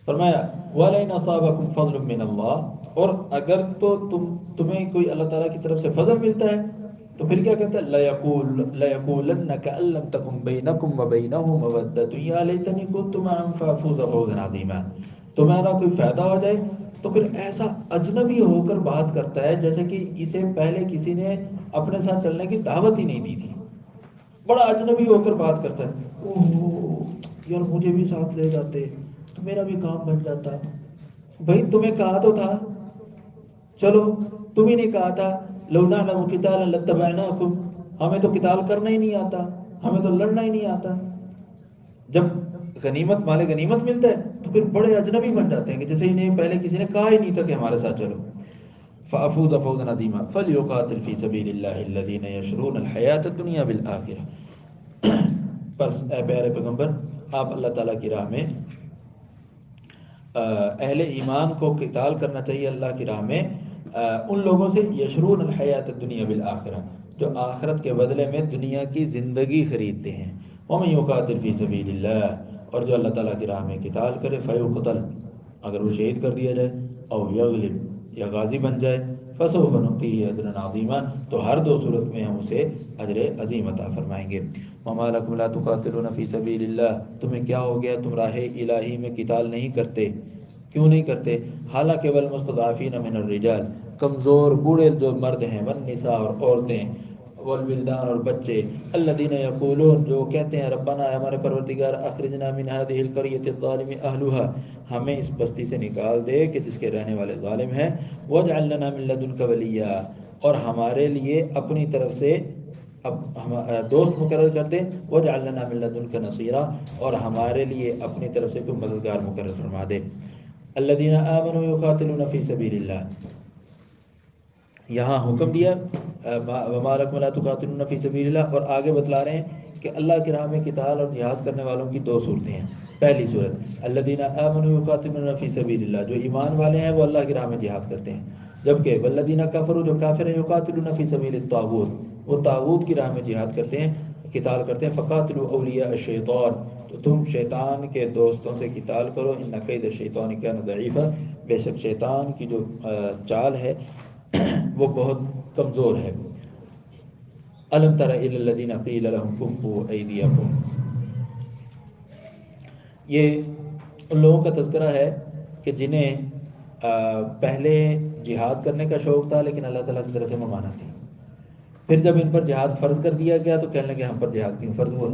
Speaker 1: فرمایا وَلَئِنْ أَصَابَكُمْ فَضْلٌ مِّنَ اللَّهِ، اور اگر تو تمہیں کوئی اللہ تعالیٰ کی طرف سے فضل ملتا ہے تو پھر کیا کہتا ہے لَيَقُولَنَّ كَأَن لَّمْ تَكُن بَيْنَكُمْ وَبَيْنَهُ مَوَدَّةٌ يَا لَيْتَنِي كُنتُ مَعَهُمْ فَأَفُوزَ فَوْزًا عَظِيمًا، تمہارا کوئی فائدہ ہو جائے تو پھر ایسا اجنبی ہو کر بات کرتا ہے جیسے کہ اسے پہلے کسی نے اپنے ساتھ چلنے کی دعوت ہی نہیں دی تھی، بڑا اجنبی ہو کر بات کرتا ہے، اوہ یار مجھے بھی ساتھ لے جاتے تو میرا بھی کام بن جاتا۔ بھائی تمہیں کہا تو تھا، چلو تم ہی نے کہا تھا لو نعلم قتالا لاتبعناکم، ہمیں تو قتال کرنا ہی نہیں آتا، ہمیں تو لڑنا ہی نہیں آتا، جب غنیمت مال غنیمت ملتا ہے تو پھر بڑے اجنبی بن جاتے ہیں کہ جیسے انہیں پہلے کسی نے کہا ہی نہیں تھا کہ ہمارے ساتھ چلو. فافوز فوزا عظیما فلیقاتل فی سبیل اللہ الذین یشرون الحیات الدنیا بالآخرہ. بس اے پیارے پیغمبر، آپ اللہ تعالیٰ کی راہ میں اہل ایمان کو قتال کرنا چاہیے اللہ کی راہ میں ان لوگوں سے یشرون الحیات الدنیا بالآخرہ جو آخرت کے بدلے میں دنیا کی زندگی خریدتے ہیں. ومن یقاتل فی سبیل اللہ، اور جو اللہ تعالیٰ کی راہ میں قتال کرے فیقتل، اگر وہ شہید کر دیا جائے، او یغلب، یا غازی بن جائے، فسوف نؤتیہ اجرا عظیما، تو ہر دو صورت میں ہم اسے اجر عظیم عطا فرمائیں گے. وما لکم لا تقاتلون فی سبیل اللہ، تمہیں کیا ہو گیا تم راہ الہی میں قتال نہیں کرتے؟ کیوں نہیں کرتے؟ حالانکہ والمستضعفین من الرجال، کمزور بوڑھے جو مرد ہیں، والنساء، اور عورتیں، والولدان، اور بچے، الذین یقولون، جو کہتے ہیں ربنا، ہمارے پروردگار، اخرجنا من هذه القرية الظالم اهلها، ہمیں اس بستی سے نکال دے کہ جس کے رہنے والے ظالم ہیں، واجعل لنا من لدنک ولیا، اور ہمارے لیے اپنی طرف سے اب ہم دوست مقرر کر دے، واجعل لنا من لدنک نصیرا، اور ہمارے لیے اپنی طرف سے کوئی مددگار مقرر فرما دے. الذین آمنوا یقاتلون فی سبیل اللہ، یہاں حکم دیا وما لکم لا تقاتلون فی سبیل اللہ، اور آگے بتلا رہے ہیں کہ اللہ کی راہ میں قتال اور جہاد کرنے والوں کی دو صورتیں ہیں. پہلی صورت الذین آمنوا یقاتلون فی سبیل اللہ، جو ایمان والے ہیں وہ اللہ کی راہ میں جہاد کرتے ہیں. جبکہ والذین کفروا، جو کافر ہیں، یقاتلون فی سبیل الطاغوت، وہ طاغوت کی راہ میں جہاد کرتے ہیں، قتال کرتے ہیں. فقاتلوا اولیاء الشیطان، تو تم شیطان کے دوستوں سے قتال کرو، ان کید الشیطان کان ضعیفا، بے شک شیطان کی جو چال ہے وہ بہت کمزور ہے. الم تر الی الذین قیل لهم کفوا ایدیکم، یہ ان لوگوں کا تذکرہ ہے کہ جنہیں پہلے جہاد کرنے کا شوق تھا لیکن اللہ تعالیٰ کی طرف سے ممانعت تھی. پھر جب ان پر جہاد فرض کر دیا گیا تو کہنے لگے ہم پر جہاد کیوں فرض ہوا.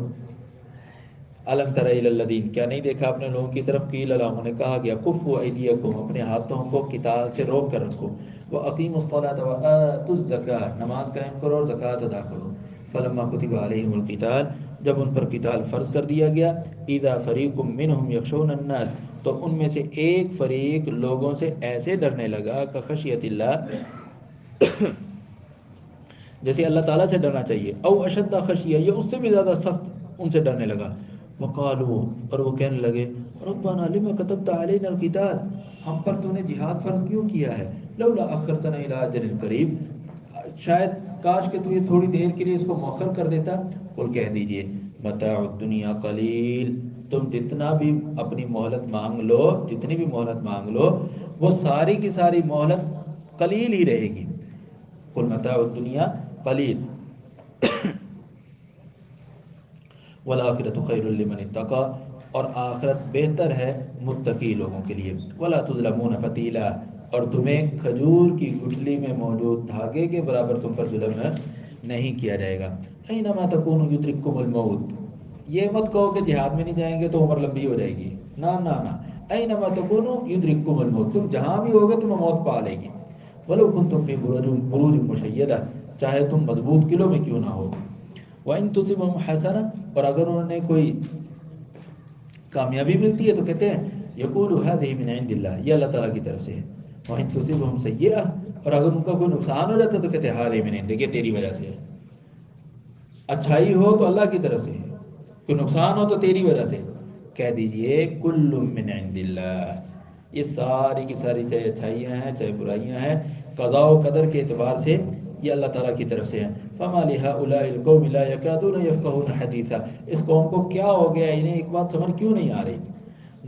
Speaker 1: الم تر الی الذین، کیا نہیں دیکھا اپنے لوگوں کی طرف، قیل لهم، انہیں کہا گیا، کفوا ایدیکم، اپنے ہاتھوں کو قتال سے روک کر رکھو، واقیموا الصلاۃ وآتوا الزکاۃ، نماز قائم کرو اور زکوٰۃ ادا کرو. فلما کتب علیہم القتال، جب ان پر قتال فرض کر دیا گیا، اذا فریق منہم یخشون الناس، تو ان میں سے ایک فریق لوگوں سے ایسے ڈرنے لگا کخشیت اللہ، جیسے اللہ تعالیٰ سے ڈرنا چاہیے، او اشد خشیہ، یہ اس سے بھی زیادہ سخت ان سے ڈرنے لگا. وقالوا، اور وہ کہنے لگے، ربنا لما كتبت علينا القتال، ہم پر تو نے جہاد فرض کیوں کیا ہے، لولا اخرتنا الى اجل قریب، شاید کاش کہ تو یہ تھوڑی دیر کے لیے اس کو مؤخر کر دیتا. قل، کہہ دیجئے، متاع الدنیا قلیل، تم جتنا بھی اپنی مہلت مانگ لو، جتنی بھی مہلت مانگ لو، وہ ساری کی ساری مہلت قلیل ہی رہے گی. قل متاع الدنیا قلیل والآخرۃ خیر لمن اتقى، اور آخرت بہتر ہے متقی لوگوں کے لیے. ولا تظلمون فتیلا، اور تمہیں کھجور کی گٹھلی میں موجود دھاگے کے برابر تم پر ظلم نہیں کیا جائے گا. اینما تکونوا یدرککم الموت، یہ مت کہو کہ جہاد میں نہیں جائیں گے تو عمر لمبی ہو جائے گی، نہ نہ نہ، اینما تکونوا یدرککم الموت، تم جہاں بھی ہوگے تمہیں موت پا لے گی. ولو کنتم فی بروج مشیدہ، چاہے تم مضبوط قلعوں میں کیوں نہ ہو. وَإِن تُصِبْهُمْ حَسَنَةٌ، اور اگر انہوں نے کوئی کامیابی ملتی ہے تو کہتے ہیں یقولوا هذه من عند اللہ، یہ اللہ تعالیٰ کی طرف سے ہے. وَإِن تُصِبْهُمْ سَيِّئَةٌ، اور اگر ان کا کوئی نقصان ہو جاتا ہے تو کہتے ہیں هذه من عندک، یہ تیری وجہ سے ہے. اچھائی ہو تو اللہ کی طرف سے ہے، کوئی نقصان ہو تو تیری وجہ سے. کہہ دیجئے کل من عند اللہ، یہ ساری کی ساری چاہے اچھائیاں ہیں چاہے برائیاں ہیں، قضاء و قدر کے اعتبار سے یہ اللہ تعالیٰ کی طرف سے ہیں. فما لهؤلاء القوم لا يكادون يفقهون حديثا، اس قوم کو کیا ہو گیا، انہیں ایک بات سمجھ کیوں نہیں آ رہی.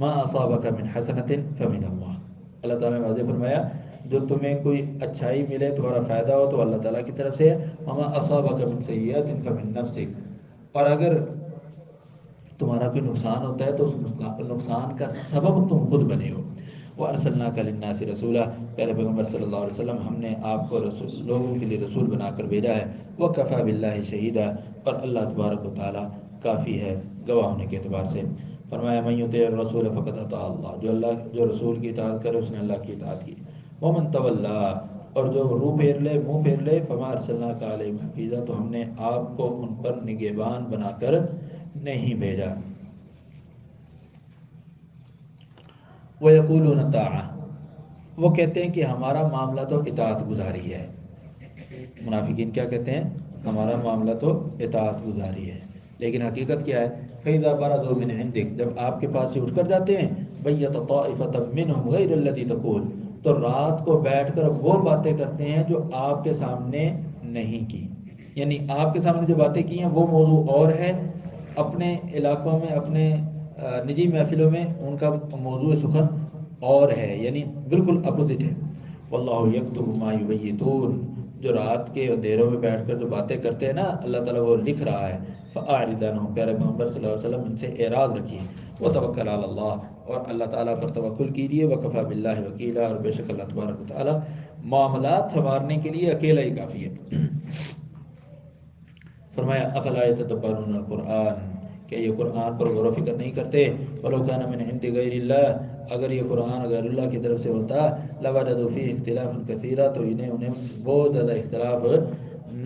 Speaker 1: ما اصابك من حسنة فمن الله، اللہ تعالیٰ نے واضح فرمایا جو تمہیں کوئی اچھائی ملے، تمہارا فائدہ ہو تو اللہ تعالیٰ کی طرف سے ہے. وما اصابك من سيئة فمن نفسك، اور اگر تمہارا کوئی نقصان ہوتا ہے تو اس نقصان کا سبب تم خود بنے ہو. وَأَرْسَلْنَاكَ لِلنَّاسِ رَسُولًا، پیارے پیغمبر صلی اللہ علیہ وسلم، ہم نے آپ کو لوگوں کے لیے رسول بنا کر بھیجا ہے. وَكَفَى بِاللَّهِ شَهِيدًا، اور اللہ تبارک و تعالیٰ کافی ہے گواہ ہونے کے اعتبار سے. فرمایا مَن يُطِعِ الرَّسُولَ فَقَدْ أَطَاعَ اللَّهَ، جو رسول کی اطاعت کرے اس نے اللہ کی اطاعت کی. وَمَن تَوَلَّىٰ، اور جو روح پھیر لے، منہ پھیر لے، فَمَا أَرْسَلْنَاكَ عَلَيْهِمْ حَفِيظًا، تو ہم نے آپ کو ان پر نگہبان بنا کر نہیں بھیجا. وَيَقُولُونَ طَاعَةً، وہ کہتے ہیں کہ ہمارا معاملہ تو اطاعت گزاری ہے۔ منافقین کیا کہتے ہیں؟ ہمارا معاملہ تو اطاعت گزاری ہے، لیکن حقیقت کیا ہے؟ فَإِذَا بَرَزُوا مِنْ عِنْدِكَ، جب آپ کے پاس سے اٹھ کر جاتے ہیں، بَيَّتَ طَائِفَةً مِّنْهُمْ غَيْرَ الَّذِي تَقُولُ، تو رات کو بیٹھ کر وہ باتیں کرتے ہیں جو آپ کے سامنے نہیں کی، یعنی آپ کے سامنے جو باتیں کی ہیں وہ موضوع اور ہے، اپنے علاقوں میں، اپنے نجی محفلوں میں ان کا موضوع سخن اور ہے، یعنی بالکل اپوزٹ ہے۔ واللہ یکتب ما یبیتون، جو رات کے اندھیروں میں بیٹھ کر جو باتیں کرتے ہیں نا، اللہ تعالیٰ وہ لکھ رہا ہے۔ فأعرض عنہم، پیارے پیغمبر صلی اللہ علیہ وسلم ان سے اعراض رکھیے۔ وتوکل علی اللہ، اور اللہ تعالیٰ پر توکل کیجیے۔ وکفیٰ باللہ وکیلا، اور بے شک اللہ تبارک و تعالیٰ معاملات سنوارنے کے لیے اکیلا ہی کافی ہے۔ فرمایا افلا یتدبرون القرآن، کہ یہ قرآن پر غور و فکر نہیں کرتے؟ ولو کان من عند غیر اللہ، اگر یہ قرآن غیر اللہ کی طرف سے ہوتا، لوجدوا فیہ اختلافا کثیرا، تو انہیں بہت زیادہ اختلاف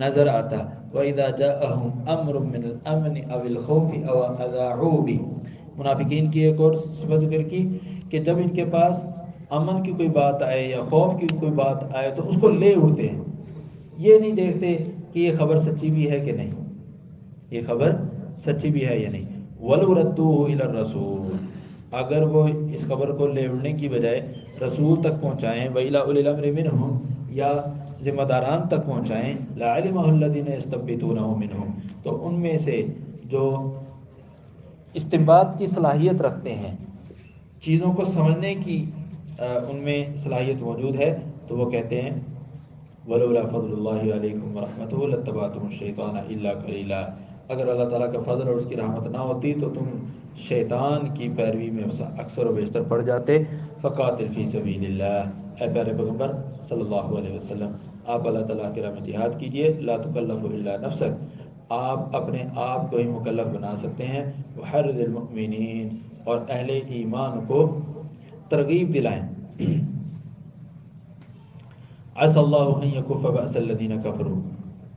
Speaker 1: نظر آتا۔ وَإِذَا جَاءَهُمْ أَمْرٌ مِّنَ الْأَمْنِ أَوِ الْخَوْفِ أَوْ أَذَاعُوا بِهِ، منافقین کی ایک اور صفت ذکر کی کہ جب ان کے پاس امن کی کوئی بات آئے یا خوف کی کوئی بات آئے تو اس کو لے اٹھتے ہیں، یہ نہیں دیکھتے کہ یہ خبر سچی بھی ہے کہ نہیں، یہ خبر سچی بھی ہے یا نہیں۔ وَلَوْ رَدُّوهُ إِلَى الرَّسُولِ، اگر وہ اس خبر کو لے اڑنے کی بجائے رسول تک پہنچائیں، وَإِلَىٰ أُولِي الْأَمْرِ مِنْهُمْ، یا ذمہ داران تک پہنچائیں، لَعَلِمَهُ الَّذِينَ يَسْتَنبِطُونَهُ مِنْهُمْ، تو ان میں سے جو استنباط کی صلاحیت رکھتے ہیں، چیزوں کو سمجھنے کی ان میں صلاحیت موجود ہے، تو وہ کہتے ہیں وَلَوْلَا فَضْلُ اللَّهِ عَلَيْكُمْ وَرَحْمَتُهُ لَاتَّبَعْتُمُ الشَّيْطَانَ إِلَّا قَلِيلًا، اگر اللہ تعالیٰ کا فضل اور اس کی رحمت نہ ہوتی تو تم شیطان کی پیروی میں اکثر و بیشتر پڑ جاتے۔ فقاتل فی سبیل اللہ، اے پیارے پیغمبر صلی اللہ علیہ وسلم، آپ اللہ تعالیٰ کی راہ میں جہاد کیجیے۔ لا تکلف الا نفسک، آپ اپنے آپ کو ہی مکلف بنا سکتے ہیں۔ وحرض المؤمنین، اور اہل ایمان کو ترغیب دلائیں۔ عسى الله ان يكف بأس الذين كفروا،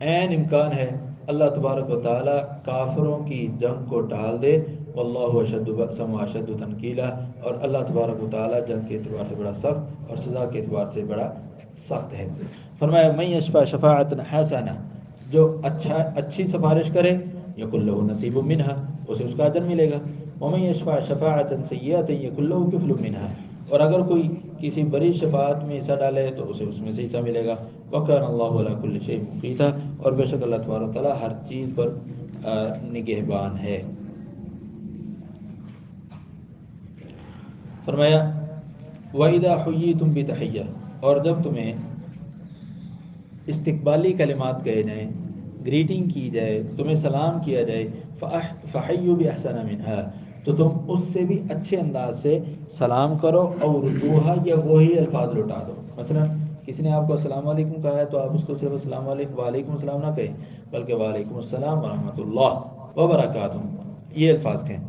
Speaker 1: عین امکان ہے اللہ تبارک و تعالی کافروں کی جنگ کو ٹال دے۔ واللہ اشد بأسا واشد تنکیلا، اور اللہ تبارک و تعالی جنگ کے اعتبار سے بڑا سخت اور سزا کے اعتبار سے بڑا سخت ہے۔ فرمایا من یشفع شفاعۃ حسنہ، جو اچھی سفارش کرے، یکن له نصیب منها، اسے اس کا اجر ملے گا۔ ومن یشفع شفاعۃ سیئۃ یکن له کفل منها، اور اگر کوئی کسی بڑی شفاعت میں حصہ ڈالے تو اسے اس میں سے حصہ ملے گا۔ وَكَانَ اللَّهُ عَلَىٰ كُلِّ شَيْءٍ مُقِيتًا، اور بے شک اللہ تبارک و تعالیٰ ہر چیز پر نگہبان ہے۔ فرمایا وَإِذَا حُيِّيتُم بِتَحِيَّةٍ، اور جب تمہیں استقبالی کلمات کہے جائیں، گریٹنگ کی جائے، تمہیں سلام کیا جائے، فَحَيُّوا بِأَحْسَنَ مِنْهَا، تو تم اس سے بھی اچھے انداز سے سلام کرو، اور ردوہا، یا وہی الفاظ لوٹا دو۔ مثلا کسی نے آپ کو السلام علیکم کہا ہے تو آپ اس کو صرف السلام علیکم وعلیکم السلام نہ کہیں، بلکہ وعلیکم السلام ورحمۃ اللہ وبرکاتہ، یہ الفاظ کہیں۔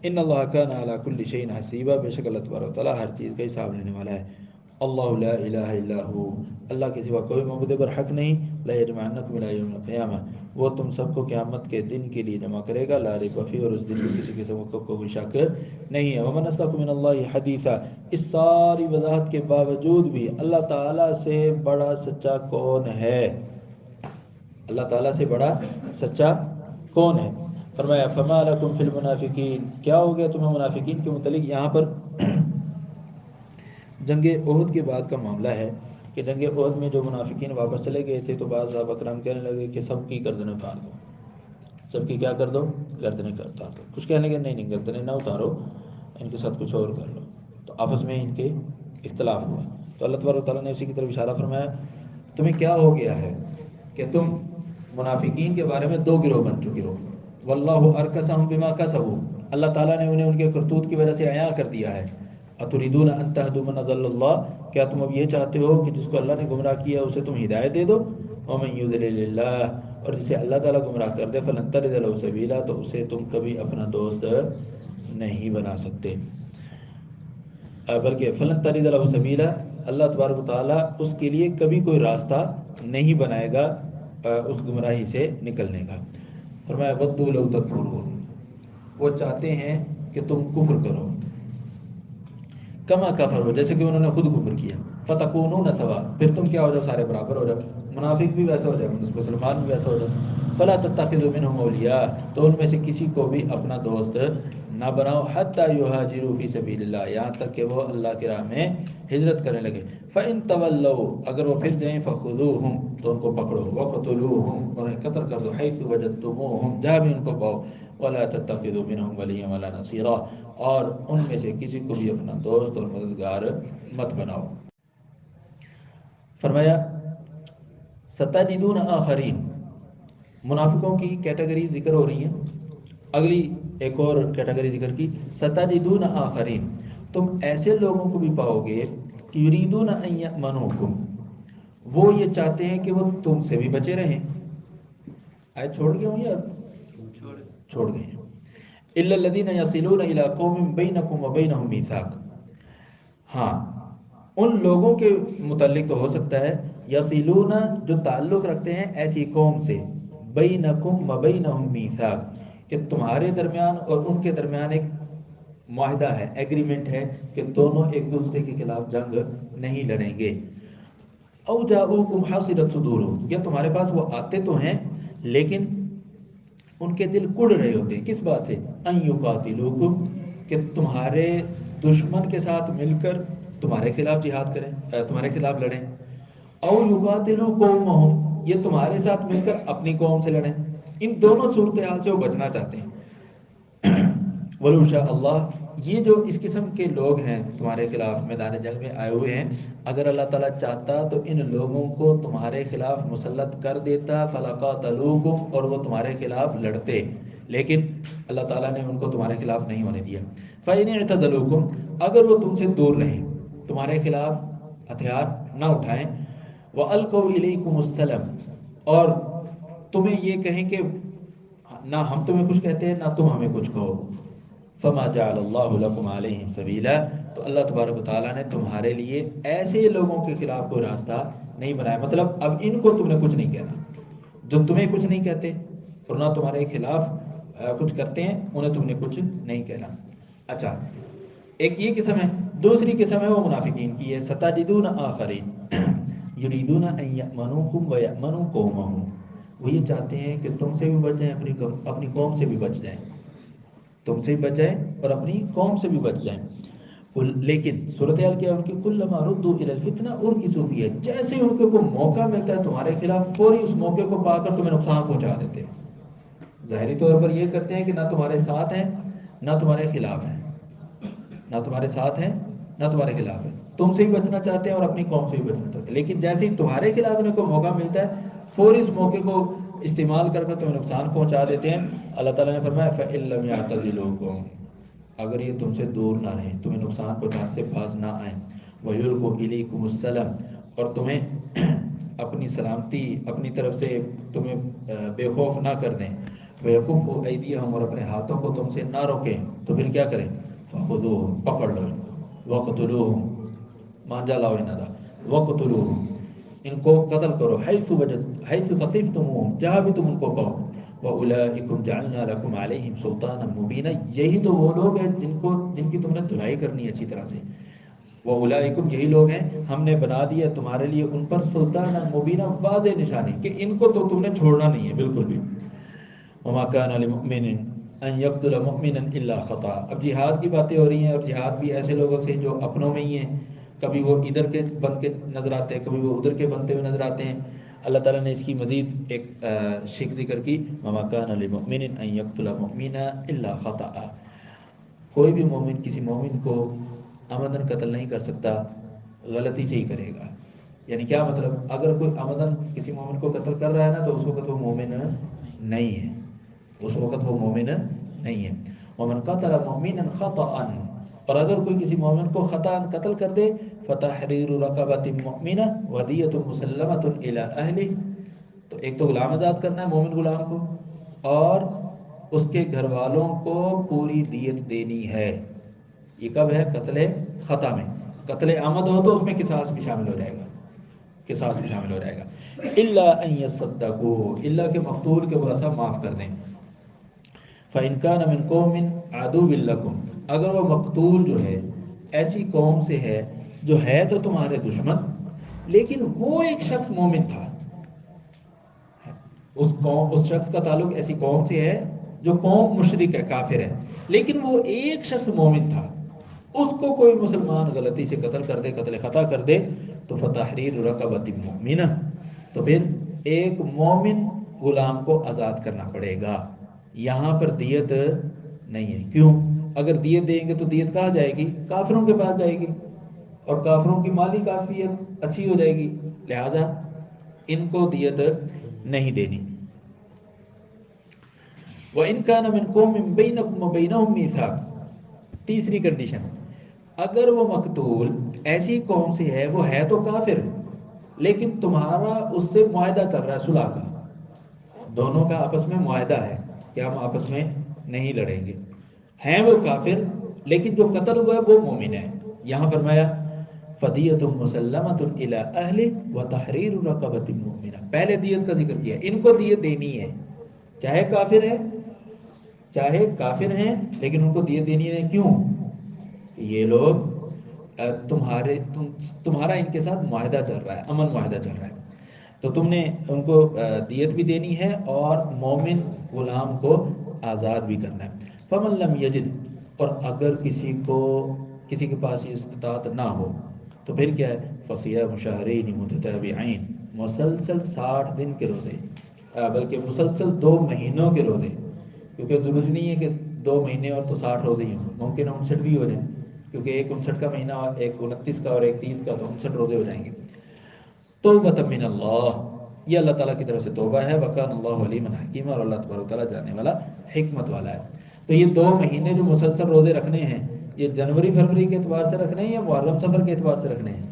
Speaker 1: ان اللہ کان علی کل شیء حسیبا، بے شک اللہ تبارک و تعالیٰ ہر چیز کا حساب لینے والا ہے۔ اللہ لا الہ الا ہو، اللہ کے سوا کوئی معبود برحق نہیں۔ لا یجمعنکم الی یوم القیامہ، وہ تم سب کو قیامت کے دن کے لیے جمع کرے گا، لا ریب فیہ، اور اس دن میں کسی قسم کا کوئی شک نہیں ہے۔ ومن اصدق من اللہ حدیثا، اس ساری وضاحت کے باوجود بھی اللہ تعالیٰ سے بڑا سچا کون ہے؟ اللہ تعالیٰ سے بڑا سچا کون ہے؟ فرمایا فما لکم فی المنافقین، کیا ہو گیا تمہیں منافقین کے متعلق؟ یہاں پر جنگ احد کے بعد کا معاملہ ہے کہ جنگ احد میں جو منافقین واپس چلے گئے تھے تو بعض صحابہ کرام کہنے لگے کہ سب کی گردنیں اتار دو، سب کی کیا کر دو؟ گردنیں اتار دو۔ کچھ کہنے لگے نہیں گردنیں نہ اتارو، ان کے ساتھ کچھ اور کر لو، تو آپس میں ان کے اختلاف ہوا۔ تو اللہ تبارک و تعالیٰ نے اسی کی طرف اشارہ فرمایا تمہیں کیا ہو گیا ہے کہ تم منافقین کے بارے میں دو گروہ بن چکے ہو۔ واللہ ارکسہم بما کسبوا، اللہ تعالیٰ نے انہیں ان کے کرتوت کی وجہ سے عیاں کر دیا ہے۔ اتریدون ان تہدوا من اضل اللہ، کیا تم اب یہ چاہتے ہو کہ جس کو اللہ نے گمراہ کیا اسے تم ہدایت دے دو؟ ومن یضلل اللہ، اور جسے اللہ تعالیٰ گمراہ کر دے، فلن تجد له سبیلا، تو اسے تم کبھی اپنا دوست نہیں بنا سکتے، بلکہ فلن تجد له سبیلا، اللہ تبارک و تعالیٰ اس کے لیے کبھی کوئی راستہ نہیں بنائے گا اس گمراہی سے نکلنے کا۔ فرمایا ودوا لو تکفرون، وہ چاہتے ہیں کہ تم کفر کرو۔ کما کفر ہو، جیسے کہ انہوں نے خود کفر کیا، فتکونون سوا، پھر تم کیا ہو جاؤ، سارے برابر ہو جاؤ، منافق بھی ویسا ہو جائے، مسلمان بھی ویسا ہو جائے۔ فلا تتخذوا منهم اولیاء، تو ان میں سے کسی کو بھی اپنا دوست نہ بناؤ، حتی یہاجروا فی سبیل اللہ، یہاں تک کہ وہ اللہ کی راہ میں ہجرت کرنے لگے۔ فإن تولوا، اگر وہ پھر جائیں، فخذوہم، تو ان کو پکڑو، وقتلوہم، انہیں قتل کر دو، حیث وجدتموہم، جہاں بھی ان کو پاؤ، ولا تتخذوا منهم ولیا ولا نصیرا، اور ان میں سے کسی کو بھی اپنا دوست اور مددگار مت بناؤ۔ فرمایا ستجدون آخرین، منافقوں کی کیٹیگری ذکر ہو رہی ہیں، اگلی ایک اور کیٹیگری ذکر کی، ستجدون آخرین، تم ایسے لوگوں کو بھی پاؤ گے کہ یریدون ان یأمنوکم، وہ یہ چاہتے ہیں کہ وہ تم سے بھی بچے رہیں۔ آئے چھوڑ گئے ہوں یا چھوڑ گئے ہیں؟ الا الذین یصلون الی قوم بینکم وبینہم میثاق، ہاں ان لوگوں کے متعلق تو ہو سکتا ہے، یصلون، جو تعلق رکھتے ہیں ایسی قوم سے، بینکم وبینہم میثاق، کہ تمہارے درمیان اور ان کے درمیان ایک معاہدہ ہے، ایگریمنٹ ہے کہ دونوں ایک دوسرے کے خلاف جنگ نہیں لڑیں گے۔ او جاؤکم حاصرت صدورہم، یا تمہارے پاس وہ آتے تو ہیں لیکن ان کے دل کڑ رہے ہوتے ہیں، کس بات سے؟ ان یقاتلوکم، کہ تمہارے دشمن کے ساتھ مل کر تمہارے خلاف جہاد کریں، تمہارے خلاف لڑیں، او یقاتلوا قومہم، یہ تمہارے ساتھ مل کر اپنی قوم سے لڑیں، ان دونوں صورتحال سے وہ بچنا چاہتے ہیں۔ وَلَوْ شَاءَ اللہ، یہ جو اس قسم کے لوگ ہیں تمہارے خلاف میدان جنگ میں آئے ہوئے ہیں، اگر اللہ تعالیٰ چاہتا تو ان لوگوں کو تمہارے خلاف مسلط کر دیتا، فَلَقَاتَلُوكُمْ، اور وہ تمہارے خلاف لڑتے، لیکن اللہ تعالیٰ نے ان کو تمہارے خلاف نہیں ہونے دیا۔ فَإِنِ اعْتَزَلُوكُمْ، اگر وہ تم سے دور رہیں، تمہارے خلاف ہتھیار نہ اٹھائیں، وَأَلْقَوْا إِلَيْكُمُ السَّلَمَ، اور تمہیں یہ کہیں کہ نہ ہم تمہیں کچھ کہتے ہیں نہ تم ہمیں کچھ کہو، فما جعل اللہ لکم علیہم سبیلا، تو اللہ تبارک و تعالیٰ نے تمہارے لیے ایسے لوگوں کے خلاف کوئی راستہ نہیں بنایا، مطلب اب ان کو تم نے کچھ نہیں کہنا، جو تمہیں کچھ نہیں کہتے اور نہ تمہارے خلاف کچھ کرتے ہیں، انہیں تم نے کچھ نہیں کہنا۔ اچھا، ایک یہ قسم ہے، دوسری قسم ہے وہ منافقین کی ہے، ستجدون آخرین یریدون ان یأمنوکم ویأمنوا قومہم، وہ یہ چاہتے ہیں کہ تم سے بھی بچ جائیں، اپنی قوم سے بھی بچ جائیں، تم سے بھی بچ جائیں اور اپنی قوم سے بھی بچ جائیں۔ لیکن صورتحال کیا ہے ان کی، کلما ردوا الی الفتنہ ارکسوا فیہ، جیسے ان کو کوئی موقع ملتا ہے تمہارے خلاف، فوری اس موقع کو پا کر تمہیں نقصان پہنچا دیتے ہیں۔ ظاہری طور پر یہ کرتے ہیں کہ نہ تمہارے ساتھ ہیں نہ تمہارے خلاف ہیں، نہ تمہارے ساتھ ہیں نہ تمہارے خلاف ہیں، تم سے بھی بچنا چاہتے ہیں اور اپنی قوم سے بھی بچنا چاہتے ہیں، لیکن جیسے ہی تمہارے خلاف انہیں کوئی موقع ملتا ہے، فوری اس موقع کو استعمال کر کے تمہیں نقصان پہنچا دیتے ہیں۔ اللہ تعالیٰ نے فرمایا فَإِن لَّمْ يَعْتَزِلُوكُمْ، اگر یہ تم سے دور نہ رہیں، تمہیں نقصان پہنچانے سے باز نہ آئیں، وَيُلْقُوا إِلَيْكُمُ السَّلَامَ، اور تمہیں اپنی سلامتی اپنی طرف سے تمہیں بے خوف نہ کر دیں، وَيَكُفُّوا أَيْدِيَهُمْ، اور اپنے ہاتھوں کو تم سے نہ روکیں، تو پھر کیا کریں؟ فَخُذُوهُمْ، پکڑ لو ان کو، وَاقْتُلُوهُمْ، مانجا لاؤ انہاں دا، وَاقْتُلُوهُمْ، ان کو قتل کرو، حیث ثقفتموہم، جہاں بھی تم ان کو پاؤ، وَأُولَئِكُمْ جَعَلْنَا لَكُمْ عَلَيْهِمْ سُلْطَانًا مُبِينًا، یہی تو وہ لوگ ہیں جن کی تم نے دھلائی کرنی ہے اچھی طرح سے، وَأُولَئِكُمْ، یہی لوگ ہیں ہم نے بنا دیا تمہارے لیے ان پر سلطانا مبینہ، واضح نشانی، کہ ان کو تو تم نے چھوڑنا نہیں ہے بالکل بھی۔ وَمَا كَانَ لِمُؤْمِنٍ أَن يَقْتُلَ مُؤْمِنًا إِلَّا خَطَأً، اب جہاد کی باتیں ہو رہی ہیں، اور جہاد بھی ایسے لوگوں سے جو اپنوں میں ہی ہیں، کبھی وہ ادھر کے بن کے نظر آتے ہیں، کبھی وہ ادھر کے بنتے ہوئے نظر آتے ہیں۔ اللہ تعالیٰ نے اس کی مزید ایک شک ذکر کی، وَمَا كَانَ لِمُؤْمِنٍ أَن يَقْتُلَ مُؤْمِنًا إِلَّا خَطَأً، کوئی بھی مومن کسی مومن کو عمدن قتل نہیں کر سکتا، غلطی سے ہی کرے گا۔ یعنی کیا مطلب، اگر کوئی عمدن کسی مومن کو قتل کر رہا ہے نا، تو اس وقت وہ مومن نہیں ہے، اس وقت وہ مومن نہیں ہے۔ ومن قتل مؤمنا خطأ، اور اگر کوئی کسی مومن کو خطأ قتل کر دے، فتحریر رقبۃ مؤمنہ ودیۃ مسلمۃ الی اہلہ، تو ایک تو غلام آزاد کرنا ہے مومن غلام کو، اور اس کے گھر والوں کو پوری دیت دینی ہے۔ یہ کب ہے؟ قتل خطا میں۔ قتل عمد ہو تو اس میں قصاص بھی شامل ہو جائے گا، قصاص بھی شامل ہو جائے گا۔ الا ان یصدقوا، الا کہ مقتول کے ورثہ معاف کر دیں۔ فَإِنْ كَانَ مِنْ قَوْمٍ عَدُوٍّ لَكُمْ، اگر وہ مقتول جو ہے ایسی قوم سے ہے جو ہے تو تمہارے دشمن لیکن وہ ایک شخص مومن تھا. اس شخص کا تعلق ایسی قوم سے ہے جو قوم مشرک ہے، کافر ہے، لیکن وہ ایک شخص مومن تھا. اس کو کوئی مسلمان غلطی سے قتل کر دے، قتل خطا کر دے، تو فتحریر رقبۃ مؤمنہ، تو پھر ایک مومن غلام کو آزاد کرنا پڑے گا. یہاں پر دیت نہیں ہے. کیوں؟ اگر دیت دیں گے تو دیت کہاں جائے گی؟ کافروں کے پاس جائے گی، اور کافروں کی مالی کافیت اچھی ہو جائے گی، لہذا ان کو دیت نہیں دینی. وَإِنْ كَانَ مِنْ قَوْمٍ بَيْنَكُمْ وَبَيْنَهُمْ مِيثَاقٌ، تیسری کنڈیشن، اگر وہ مقتول ایسی قوم سے ہے، وہ ہے تو کافر لیکن تمہارا اس سے معاہدہ چل رہا ہے صلح کا، دونوں کا آپس میں معاہدہ ہے کہ ہم آپس میں نہیں لڑیں گے، ہیں وہ کافر لیکن جو قتل ہوا ہے وہ مومن ہے. یہاں فرمایا فدیۃ مسلمۃ الی اہلہ وتحریر رقبۃ مؤمنہ، پہلے دیت کا ذکر کیا. ان کو دیت دینی ہے، چاہے کافر ہے، چاہے کافر ہیں، لیکن ان کو دیت دینی ہے. کیوں؟ یہ لوگ تمہارا ان کے ساتھ معاہدہ چل رہا ہے، امن معاہدہ چل رہا ہے، تو تم نے ان کو دیت بھی دینی ہے اور مومن غلام کو آزاد بھی کرنا ہے. فمن لم یجد، اور اگر کسی کے پاس یہ استطاعت نہ ہو تو پھر کیا ہے؟ فصیام شہرین متتابعین، مسلسل 60 دن کے روزے، بلکہ مسلسل 2 مہینوں کے روزے، کیونکہ ضروری نہیں ہے کہ 2 مہینے اور تو 60 روزے ہی ہوں، ممکن 59 بھی ہو جائیں، کیونکہ ایک 59 کا مہینہ اور ایک 29 کا اور ایک 30 کا، تو 59 روزے ہو جائیں گے. توبۃ من اللہ، یہ اللہ تعالیٰ کی طرف سے توبہ ہے. وکان اللہ علیما حکیما، اور اللہ تبارک و تعالیٰ جاننے والا، حکمت والا ہے. تو یہ 2 مہینے جو مسلسل روزے رکھنے ہیں، یہ جنوری فروری کے اعتبار سے رکھنے ہیں یا محرم سفر کے اعتبار سے رکھنے ہیں؟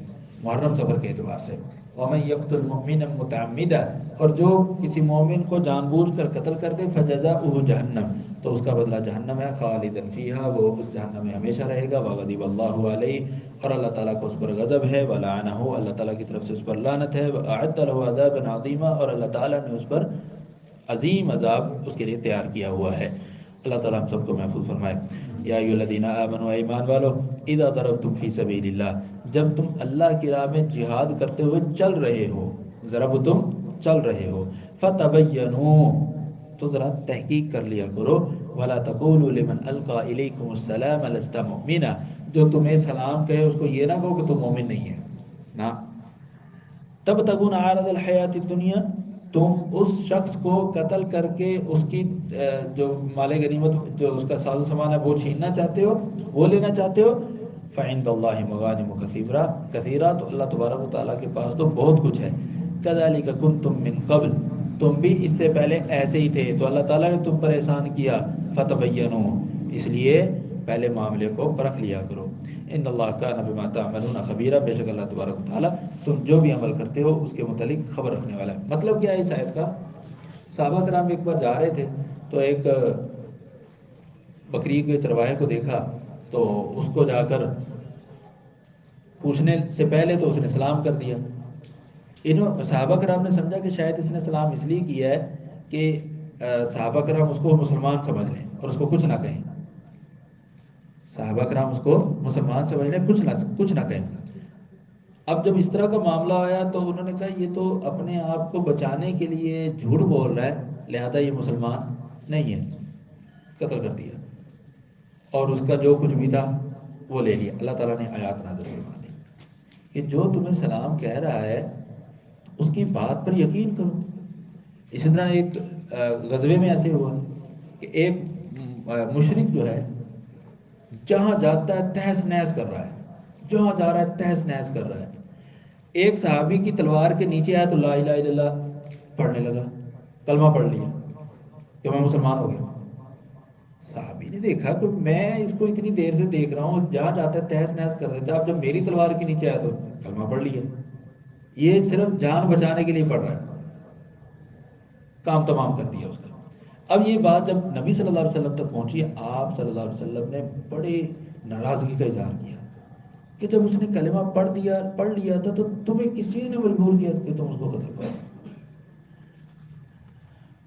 Speaker 1: محرم سفر کے اعتبار سے. ومن یقتل مؤمنا متعمدا، اور جو کسی مومن کو جان بوجھ کر قتل کر دے، فجزاؤہ جہنم، تو اس کا بدلہ جہنم ہے، خالدا فیہا، وہ اس جہنم میں ہمیشہ رہے گا. وغضب اللہ علیہ، اور اللہ تعالیٰ کو اس پر غضب ہے. ولعنہ، اللہ تعالیٰ کی طرف سے اس پر لعنت ہے. واعد له عذابا عظیما، اور اللہ تعالیٰ نے اس پر عظیم عذاب اس کے لیے تیار کیا ہوا ہے. اللہ تعالیٰ ہم سب کو محفوظ فرمائے. یا ایھا الذین آمنوا، ایمان والو، اذا ضربتم فی سبیل اللہ، جب تم اللہ کی راہ میں جہاد کرتے ہوئے چل رہے ہو، ضربتم چل رہے ہو، فتبینوا، تو ذرا تحقیق کر لیا کرو. ولا تقولوا لمن القى الیکم السلام لست مؤمنا، جو تمہیں سلام کہے اس کو یہ نہ کہو کہ تم مومن نہیں ہے، نہ. تبتغون عرض الحیات الدنیا، تم اس شخص کو قتل کر کے اس کی جو مال غنیمت، جو اس کا ساز و سامان ہے، وہ چھیننا چاہتے ہو، وہ لینا چاہتے ہو. فعند اللہ مغانم کثیرہ، تو اللہ تبارک و تعالیٰ کے پاس تو بہت کچھ ہے. کذالک کنتم من قبل، تم بھی اس سے پہلے ایسے ہی تھے، تو اللہ تعالیٰ نے تم پر احسان کیا. فتبینوا، اس لیے پہلے معاملے کو پرکھ لیا کرو. ان اللہ کان بما تعملون خبیرا، بے شک اللہ تبارک و تعالیٰ تم جو بھی عمل کرتے ہو اس کے متعلق خبر رکھنے والا ہے. مطلب کیا ہے اس آیت کا؟ صحابہ کرام ایک بار جا رہے تھے تو ایک بکری کے چرواہے کو دیکھا، تو اس کو جا کر پوچھنے سے پہلے تو اس نے سلام کر دیا. صحابہ کرام نے سمجھا کہ شاید اس نے سلام اس لیے کیا ہے کہ صحابہ کرام اس کو مسلمان سمجھ لیں اور اس کو کچھ نہ کہیں. صحابہ کرام اس کو مسلمان سمجھ لیں، کچھ نہ کہیں. اب جب اس طرح کا معاملہ آیا تو انہوں نے کہا یہ تو اپنے آپ کو بچانے کے لیے جھوٹ بول رہا ہے، لہذا یہ مسلمان نہیں ہے، قتل کر دیا، اور اس کا جو کچھ بھی تھا وہ لے لیا. اللہ تعالیٰ نے آیات نازل فرما دی کہ جو تمہیں سلام کہہ رہا ہے اس کی بات پر یقین کرو. اسی طرح ایک غزوے میں ایسے ہوا کہ ایک مشرک جو ہے جہاں جاتا ہے تہس نہس کر رہا ہے، جہاں جا رہا ہے تہس نہس کر رہا ہے. ایک صحابی کی تلوار کے نیچے آیا تو لا الہ الا اللہ پڑھنے لگا، کلمہ پڑھ لیا کہ میں مسلمان ہو گیا. صحابی نے دیکھا کہ میں اس کو اتنی دیر سے دیکھ رہا ہوں، جہاں جاتا ہے تہس نہس کر دیتا ہے، اب جب میری تلوار کے نیچے آیا تو کلمہ پڑھ لیا. یہ صرف جان بچانے کے لیے پڑھ رہا ہے، کام تمام کر دیا اس کا. اب یہ بات جب نبی صلی اللہ علیہ وسلم تک پہنچی، آپ صلی اللہ علیہ وسلم نے بڑے ناراضگی کا اظہار کیا کہ جب اس نے کلمہ پڑھ لیا تھا تو تمہیں کسی نے مجبور کیا کہ تم اس کو قتل کرو.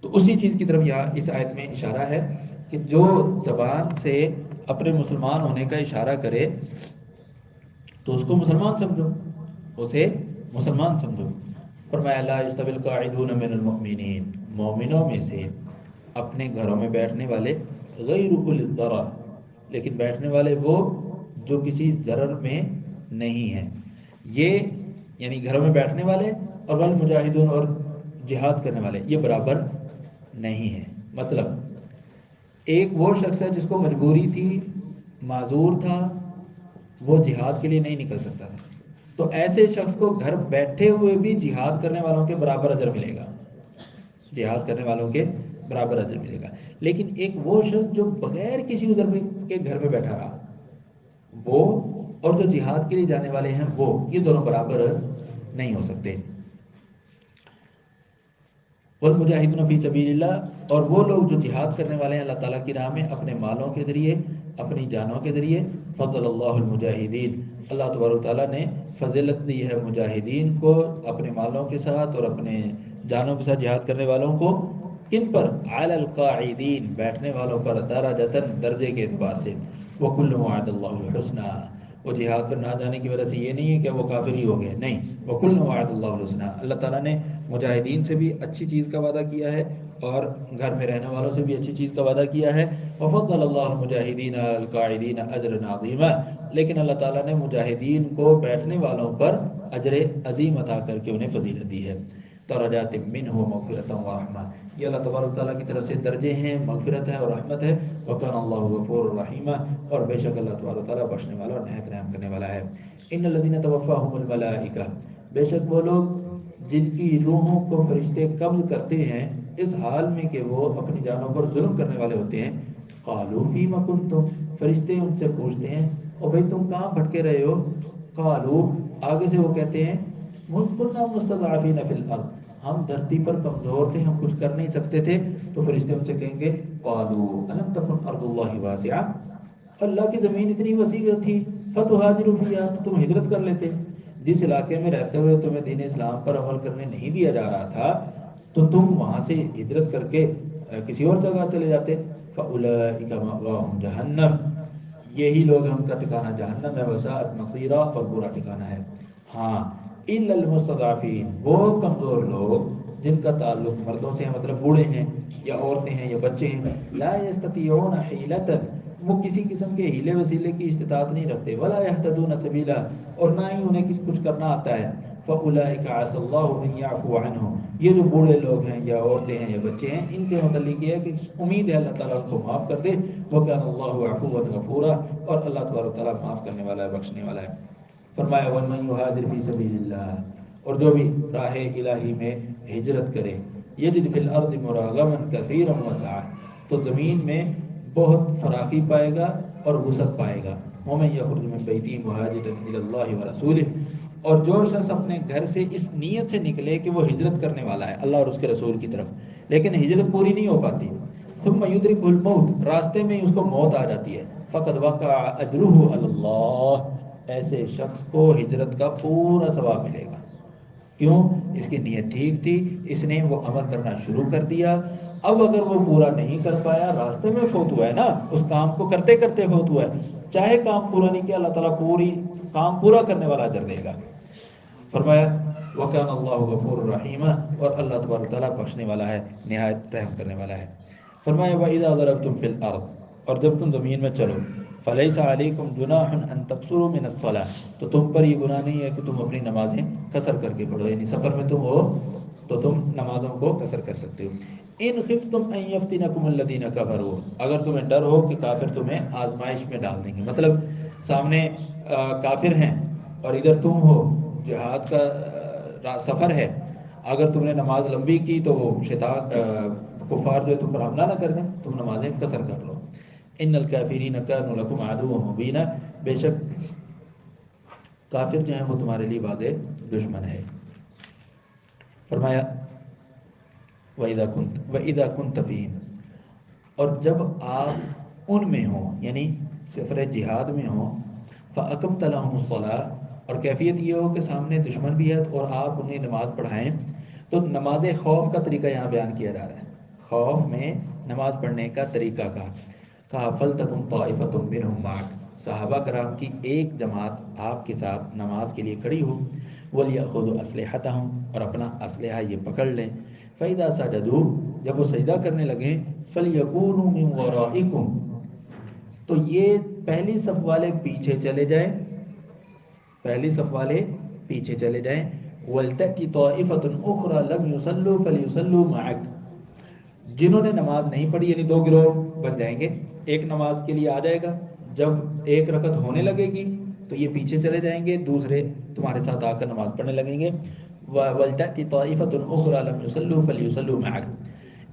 Speaker 1: تو اسی چیز کی طرف یہاں اس آیت میں اشارہ ہے کہ جو زبان سے اپنے مسلمان ہونے کا اشارہ کرے تو اس کو مسلمان سمجھو، اسے مسلمان سمجھو۔ فرمایا لا یستوی القاعدون من المؤمنین، مومنوں میں سے اپنے گھروں میں بیٹھنے والے، غیر اولی الضرر، لیکن بیٹھنے والے وہ جو کسی ضرر میں نہیں ہیں، یہ یعنی گھروں میں بیٹھنے والے اور والمجاہدون اور جہاد کرنے والے یہ برابر نہیں ہیں۔ مطلب ایک وہ شخص ہے جس کو مجبوری تھی، معذور تھا، وہ جہاد کے لیے نہیں نکل سکتا تھا، تو ایسے شخص کو گھر بیٹھے ہوئے بھی جہاد کرنے والوں کے برابر اجر ملے گا، جہاد کرنے والوں کے برابر اجر ملے گا۔ لیکن ایک وہ شخص جو بغیر کسی عذر کے گھر میں بیٹھا رہا، وہ اور جو جہاد کے لیے جانے والے ہیں وہ، یہ دونوں برابر نہیں ہو سکتے۔ والمجاہدون فی سبیل اللہ، اور وہ لوگ جو جہاد کرنے والے ہیں اللہ تعالیٰ کی راہ میں اپنے مالوں کے ذریعے، اپنی جانوں کے ذریعے، فضل اللہ المجاہدین، اللہ تبارک و تعالیٰ نے فضیلت دی ہے مجاہدین کو اپنے مالوں کے ساتھ اور اپنے جانوں کے ساتھ جہاد کرنے والوں کو۔ کن پر؟ علی القاعدین، بیٹھنے والوں پر، درجتاً درجے کے اعتبار سے۔ وَكُلٌّ وَعَدَ اللَّهُ الْحُسْنَى، وہ جہاد پر نہ جانے کی وجہ سے یہ نہیں ہے کہ وہ کافر ہی ہو گئے، نہیں، وَكُلٌّ وَعَدَ اللَّهُ الْحُسْنَى، اللہ تعالیٰ نے مجاہدین سے بھی اچھی چیز کا وعدہ کیا ہے اور گھر میں رہنے والوں سے بھی اچھی چیز کا وعدہ کیا ہے۔ وَفَضَّلَ اللَّهُ الْمُجَاهِدِينَ عَلَى الْقَاعِدِينَ أَجْرًا عَظِيمًا، لیکن اللہ تعالیٰ نے مجاہدین کو بیٹھنے والوں پر اجر عظیم عطا کر کے انہیں فضیلت دی ہے۔ درجات منہ مغفرۃ ورحمہ، یہ اللہ تبارک تعالیٰ کی طرف سے درجے ہیں، مغفرت ہے اور رحمت ہے۔ وکان اللہ غفور الرحیم، اور بے شک اللہ تبارک تعالیٰ بخشنے والا اور نہایت رحم کرنے والا ہے۔ ان الذین توفاہم الملائکہ، بے شک وہ لوگ جن کی روحوں کو فرشتے قبض کرتے ہیں اس حال میں کہ وہ اپنی جانوں پر ظلم کرنے والے ہوتے ہیں، قالوا فیم کنتم، فرشتے ان سے پوچھتے ہیں او بھائی تم کہاں بھٹکے رہے ہو؟ قالوا، آگے سے وہ کہتے ہیں كنا مستضعفین فی الارض، ہم دھرتی پر کمزور تھے، ہم کچھ کر نہیں سکتے تھے۔ تو فرشتے ان سے کہیں گے قالوا الم تکن ارض اللہ واسعہ، اللہ کی زمین اتنی وسیع تھی، فتہاجروا فیہا، تو تم ہجرت کر لیتے۔ جس علاقے میں رہتے ہوئے تمہیں دین اسلام پر عمل کرنے نہیں دیا جا رہا تھا تو تم وہاں سے ہجرت کر کے کسی اور جگہ چلے جاتے۔ فاولئک مأواہم جہنم، یہی لوگ ہم کا ٹھکانہ جہنم ہے، وساءت مصیرا، اور برا ٹھکانہ ہے۔ ہاں الا المستضعفین، وہ کمزور لوگ جن کا تعلق مردوں سے ہے، مطلب بوڑھے ہیں یا عورتیں ہیں یا بچے ہیں، لا یستطیعون حیلۃ، وہ کسی قسم کے ہیلے وسیلے کی استطاعت نہیں رکھتے، ولا یہتدون سبیلا، اور نہ ہی انہیں کچھ کرنا آتا ہے۔ فاولئک عسى الله ان يعفو عنهم، یہ جو بوڑھے لوگ ہیں یا عورتیں ہیں یا بچے ہیں، ان کے متعلق یہ ہے کہ امید ہے اللہ تعالیٰ ان کو معاف کر دے۔ وکان اللہ عفوا غفورا، اور اللہ تبارک تعالیٰ معاف کرنے والا ہے، بخشنے والا ہے۔ فرمایا وَمَن يُهَاجِرْ فِي سَبِيلِ اللَّهِ، اور جو بھی راہ الہی میں ہجرت کرے، یجد فی الارض مراغما کثیرا وسعا، تو زمین میں بہت فراخی پائے گا اور وسعت پائے گا۔ وَمَن يَخْرُجْ مِن بَيْتِهِ مُهَاجِرًا إِلَى اللَّهِ وَرَسُولِهِ، اور جو شخص اپنے گھر سے اس نیت سے نکلے کہ وہ ہجرت کرنے والا ہے اللہ اور اس کے رسول کی طرف، لیکن ہجرت پوری نہیں ہو پاتی، ثم يدركه الموت، راستے میں اس کو موت آ جاتی ہے، فقد وقع اجره علی اللہ، ایسے شخص کو ہجرت کا پورا ثواب ملے گا۔ کیوں؟ اس کی نیت ٹھیک تھی، اس نے وہ عمل کرنا شروع کر دیا، اب اگر وہ پورا نہیں کر پایا، راستے میں فوت ہوا ہے نا، اس کام کو کرتے کرتے فوت ہوا ہے، چاہے کام پورا نہیں کیا، اللہ تعالیٰ پوری کام پورا کرنے والا اجر دے گا۔ فرمایا وَكَانَ اللَّهُ غَفُورًا رَحِيمًا، اور اللہ تبارک تعالیٰ بخشنے والا ہے، نہایت رحم کرنے والا ہے۔ فرمایا وَإِذَا ضَرَبْتُمْ فِي الْأَرْضِ، اور جب تم زمین میں چلو، فَلَيْسَ عَلَيْكُمْ جُنَاحٌ أَن تَقْصُرُوا مِنَ الصَّلَاةِ، تو تم پر یہ گناہ نہیں ہے کہ تم اپنی نمازیں قصر کر کے پڑھو، یعنی سفر میں تم ہو تو تم نمازوں کو قصر کر سکتے ہو۔ ان خفتم ان یفتنکم الذین کفروا، اگر تمہیں ڈر ہو کہ کافر تمہیں آزمائش میں ڈال دیں گے، مطلب سامنے کافر ہیں اور ادھر تم ہو، جہاد کا سفر ہے، اگر تم نے نماز لمبی کی تو وہ شیطان کفار جو ہے تم پر حملہ نہ کر دیں، تم نمازیں قصر کر لو۔ ان الکافرین کانوا لکم عدوا مبینا، بے شک کافر جو ہیں وہ تمہارے لیے واضح دشمن ہے۔ فرمایا وَإِذَا كُنْتَ فِيهِمْ، اور جب آپ ان میں ہوں، یعنی سفر جہاد میں ہوں، فَأَقَمْتَ لَهُمُ الصَّلَاةَ، اور کیفیت یہ ہو کہ سامنے دشمن بھی ہے اور آپ انہیں نماز پڑھائیں، تو نماز خوف کا طریقہ یہاں بیان کیا جا رہا ہے، خوف میں نماز پڑھنے کا طریقہ کہا فَلْتَكُنْ طَائِفَةٌ مِّنْهُمْ مَعَكَ، صحابہ کرام کی ایک جماعت آپ کے ساتھ نماز کے لیے کھڑی ہو، وَلْيَأْخُذُوا أَسْلِحَتَهُمْ، اور اپنا اسلحہ یہ پکڑ لیں، فَإِذَا سَجَدُوا، جب وہ سجدہ کرنے لگیں، فَلْيَكُونُوا مِنْ وَرَائِكُمْ، تو یہ پہلی صف والے پیچھے چلے جائیں، پہلی صف والے پیچھے چلے جائیں، وَلْتَأْتِ طَائِفَةٌ أُخْرَى لَمْ يُصَلُّوا فَلْيُصَلُّوا مَعَكَ، جنہوں نے نماز نہیں پڑھی، یعنی دو گروہ بن جائیں گے، ایک نماز کے لیے آ جائے گا، جب ایک رکعت ہونے لگے گی تو یہ پیچھے چلے جائیں گے، دوسرے تمہارے ساتھ آ کر نماز پڑھنے لگیں گے، وَلْتَأْتِ طَائِفَةٌ أُخْرَى لَمْ يُصَلُّوا فَلْيُصَلُّوا مَعَكَ،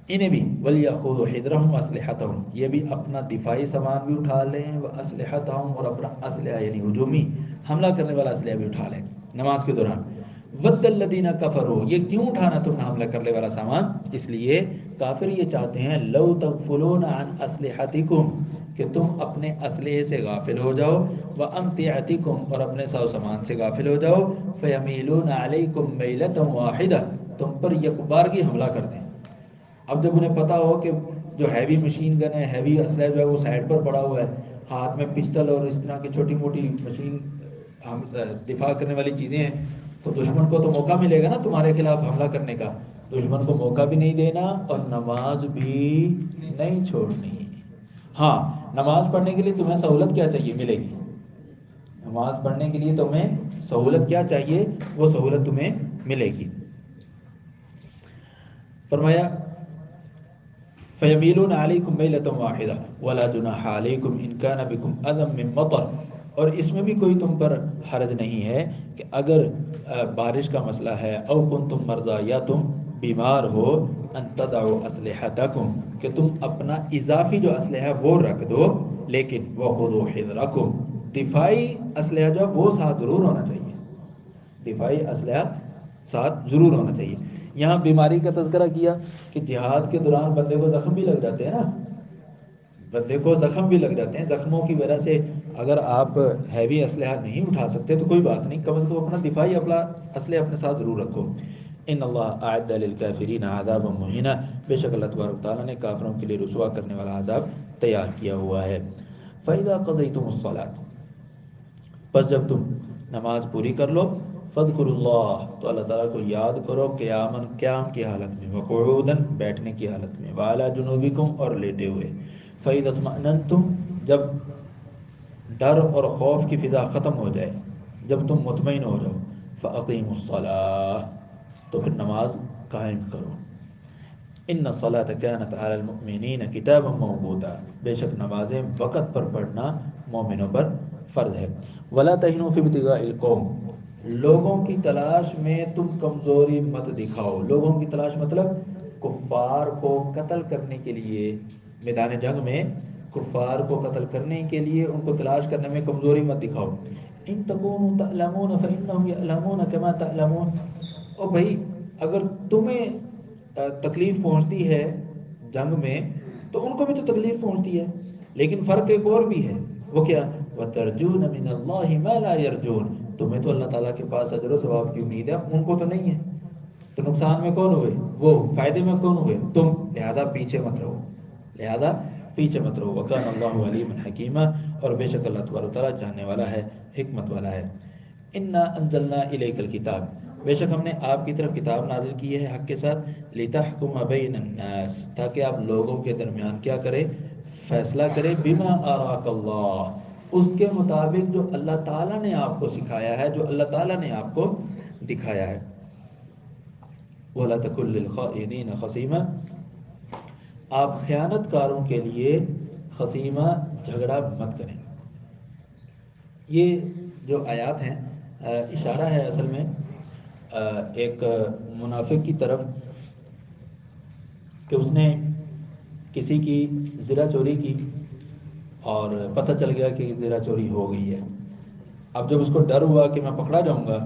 Speaker 1: انہیں بھی وَلْيَأْخُذُوا حِذْرَهُمْ وَأَسْلِحَتَهُمْ، یہ بھی اپنا دفاعی سامان بھی اٹھا لیں، وَأَسْلِحَتَهُمْ، اور اپنا اسلحہ یعنی ہجومی حملہ کرنے والا اسلحہ بھی اٹھا لیں نماز کے دوران۔ وَدَّ الَّذِينَ كَفَرُوا، یہ کیوں اٹھانا تم نے حملہ کرنے والا سامان؟ اس لیے کافر یہ چاہتے ہیں لَوْ تَغْفُلُونَ عَنْ أَسْلِحَتِكُمْ، کہ تم اپنے اسلحے سے غافل ہو جاؤ، وَأَمْتِعَتِكُمْ، اور اپنے ساز و سامان سے غافل ہو جاؤ، فَيَمِيلُونَ عَلَيْكُمْ مَيْلَةً وَاحِدَةً، تم پر یک بارگی حملہ کر دیں۔ اب جب انہیں پتا ہو کہ جو ہیوی مشین گن ہے، ہیوی اسلحہ جو ہے وہ سائڈ پر پڑا ہوا ہے، ہاتھ میں پسٹل اور اس طرح کی چھوٹی موٹی مشین دفاع کرنے والی چیزیں ہیں، تو دشمن کو تو موقع ملے گا نا تمہارے خلاف حملہ کرنے کا، دشمن کو موقع بھی نہیں دینا اور نماز بھی نہیں چھوڑنی۔ ہاں، نماز پڑھنے کے لیے تمہیں سہولت کیا چاہیے؟ ملے گی۔ نماز پڑھنے کے لیے تمہیں سہولت کیا چاہیے؟ وہ سہولت تمہیں ملے گی۔ فرمایا فَيَمِيلُونَ عَلَيْكُمْ مَيْلَةً وَاحِدَةً وَلَا جُنَاحَ عَلَيْكُمْ إِنْ كَانَ بِكُمْ أَذًى مِّن مَطَرٍ، اور اس میں بھی کوئی تم پر حرج نہیں ہے کہ اگر بارش کا مسئلہ ہے، او کنتم مرضی، یا تم بیمار ہو، ان تدعوا اسلحتکم، کہ تم اپنا اضافی جو اسلحہ ہے وہ رکھ دو، لیکن وخذوا حذرکم، دفاعی اسلحہ جو ہے وہ ساتھ ضرور ہونا چاہیے، دفاعی اسلحہ ساتھ ضرور ہونا چاہیے۔ یہاں بیماری کا تذکرہ کیا کہ جہاد کے دوران بندے کو زخم بھی لگ جاتے ہیں نا، بندے کو زخم بھی لگ جاتے ہیں، زخموں کی وجہ سے اگر آپ ہیوی اسلحہ نہیں اٹھا سکتے تو کوئی بات نہیں، کم از کم اپنا دفاعی اسلحہ اپنے ساتھ ضرور رکھو۔ ان اللہ اعد للکافرین عذابا مہینا، بے شک اللہ تبارک تعالیٰ نے کافروں کے لیے رسوا کرنے والا عذاب تیار کیا ہوا ہے۔ فَإِذَا قَضَيْتُمُ الصَّلَاةَ، پس جب تم نماز پوری کر لو، فَاذْكُرُوا اللَّهَ، تو اللہ تعالیٰ کو یاد کرو، قیاماً قیام کی حالت میں، وقعوداً بیٹھنے کی حالت میں، وعلی جنوبکم اور لیٹے ہوئے، فَإِذَا اطْمَأْنَنْتُمْ، جب ڈر اور خوف کی فضا ختم ہو جائے، جب تم مطمئن ہو جاؤ، فَأَقِيمُوا الصَّلَاةَ، تو پھر نماز قائم کرو۔ ان الصلاۃ کانت علی المؤمنین کتابا موقوتا، بے شک نمازیں وقت پر پڑھنا مومنوں پر فرض ہے۔ ولا تہنوا فی ابتغاء القوم، لوگوں کی تلاش میں تم کمزوری مت دکھاؤ، لوگوں کی تلاش مطلب کفار کو قتل کرنے کے لیے، میدان جنگ میں کفار کو قتل کرنے کے لیے ان کو تلاش کرنے میں کمزوری مت دکھاؤ۔ ان تکونوا تعلمون فانهم یعلمون کما تعلمون، او بھائی اگر تمہیں تکلیف پہنچتی ہے جنگ میں تو ان کو بھی تو تکلیف پہنچتی ہے، لیکن فرق ایک اور بھی ہے، وہ کیا؟ وَتَرْجُونَ مِنَ اللَّهِ مَا لَا يَرْجُونَ، تمہیں تو اللہ تعالیٰ کے پاس اجر و ثواب کی امید ہے، ان کو تو نہیں ہے، تو نقصان میں کون ہوئے وہ، فائدے میں کون ہوئے تم، لہذا پیچھے مت رہو، لہذا پیچھے مت رہو۔ وَكَانَ اللَّهُ عَلِيمًا حَكِيمًا، اور بے شک اللہ تبارک و تعالیٰ جاننے والا ہے، حکمت والا ہے۔ اِنَّا أَنزَلْنَا إِلَيْكَ الْكِتَابَ، بے شک ہم نے آپ کی طرف کتاب نازل کی ہے حق کے ساتھ، لِتَحْكُمَ بَيْنَ النَّاسِ، تاکہ آپ لوگوں کے درمیان کیا کرے؟ فیصلہ کرے، بِمَا أَرَاكَ اللَّهُ، اس کے مطابق جو اللہ تعالیٰ نے آپ کو سکھایا ہے، جو اللہ تعالیٰ نے آپ کو دکھایا ہے۔ وَلَا تَكُن لِّلْخَائِنِينَ خَصِيمًا، آپ خیانت کاروں کے لیے خصیمہ جھگڑا مت کریں۔ یہ جو آیات ہیں اشارہ ہے اصل میں ایک منافق کی طرف کہ اس نے کسی کی زرہ چوری کی اور پتہ چل گیا کہ زرہ چوری ہو گئی ہے۔ اب جب اس کو ڈر ہوا کہ میں پکڑا جاؤں گا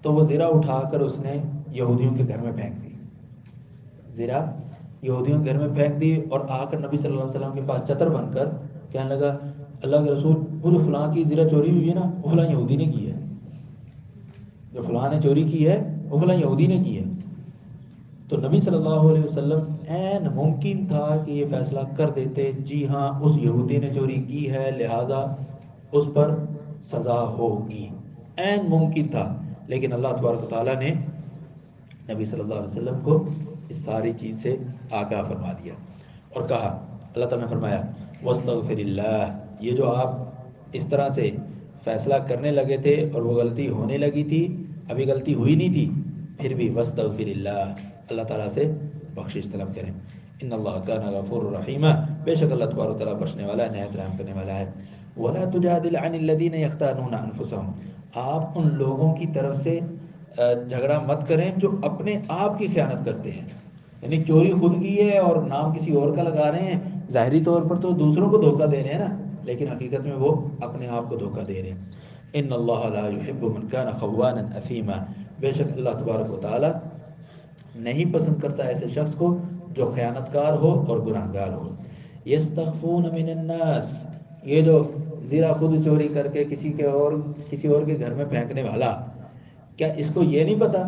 Speaker 1: تو وہ زرہ اٹھا کر اس نے یہودیوں کے گھر میں پھینک دی، زرہ یہودیوں کے گھر میں پھینک دی، اور آ کر نبی صلی اللہ علیہ وسلم کے پاس چتر بن کر کہنے لگا اللہ کے رسول، وہ جو فلاں کی زرہ چوری ہوئی ہے نا وہ فلاں یہودی نے کی ہے، جو فلاں نے چوری کی ہے وہ فلاں یہودی نے کی ہے۔ تو نبی صلی اللہ علیہ وسلم عین ممکن تھا کہ یہ فیصلہ کر دیتے، جی ہاں اس یہودی نے چوری کی ہے، لہٰذا اس پر سزا ہوگی، عین ممکن تھا، لیکن اللہ تبارک و تعالیٰ نے نبی صلی اللہ علیہ وسلم کو اس ساری چیز سے آگاہ فرما دیا اور کہا، اللہ تعالیٰ نے فرمایا وَاسْتَغْفِرِ اللَّهِ، یہ جو آپ اس طرح سے فیصلہ کرنے لگے تھے اور وہ غلطی ہونے لگی تھی، ابھی غلطی ہوئی نہیں تھی، پھر بھی وَاسْتَغْفِرِ اللَّهِ، اللہ تعالیٰ سے بخشش طلب کریں، ان اللہ کان غفور الرحیم، بے شک اللہ تبارک و تعالیٰ بخشنے والا ہے، نہایت رحم کرنے والا ہے۔ وَلَا تُجَادِلْ عَنِ الَّذِينَ يَخْتَانُونَ أَنفُسَهُمْ، آپ ان لوگوں کی طرف سے جھگڑا مت کریں جو اپنے آپ کی خیانت کرتے ہیں، یعنی چوری خود کی ہے اور نام کسی اور کا لگا رہے ہیں، ظاہری طور پر تو دوسروں کو دھوکہ دے رہے ہیں نا، لیکن حقیقت میں وہ اپنے آپ کو دھوکہ دے رہے ہیں۔ ان اللہ لا يحب من كان خوانا اثیما، بے شک اللہ تبارک و تعالی نہیں پسند کرتا ایسے شخص کو جو خیانت کار ہو اور گناہ گار ہو۔ یستخفون من الناس، یہ جو زیرہ خود چوری کر کے کسی اور کے گھر میں پھینکنے والا، کیا اس کو یہ نہیں پتا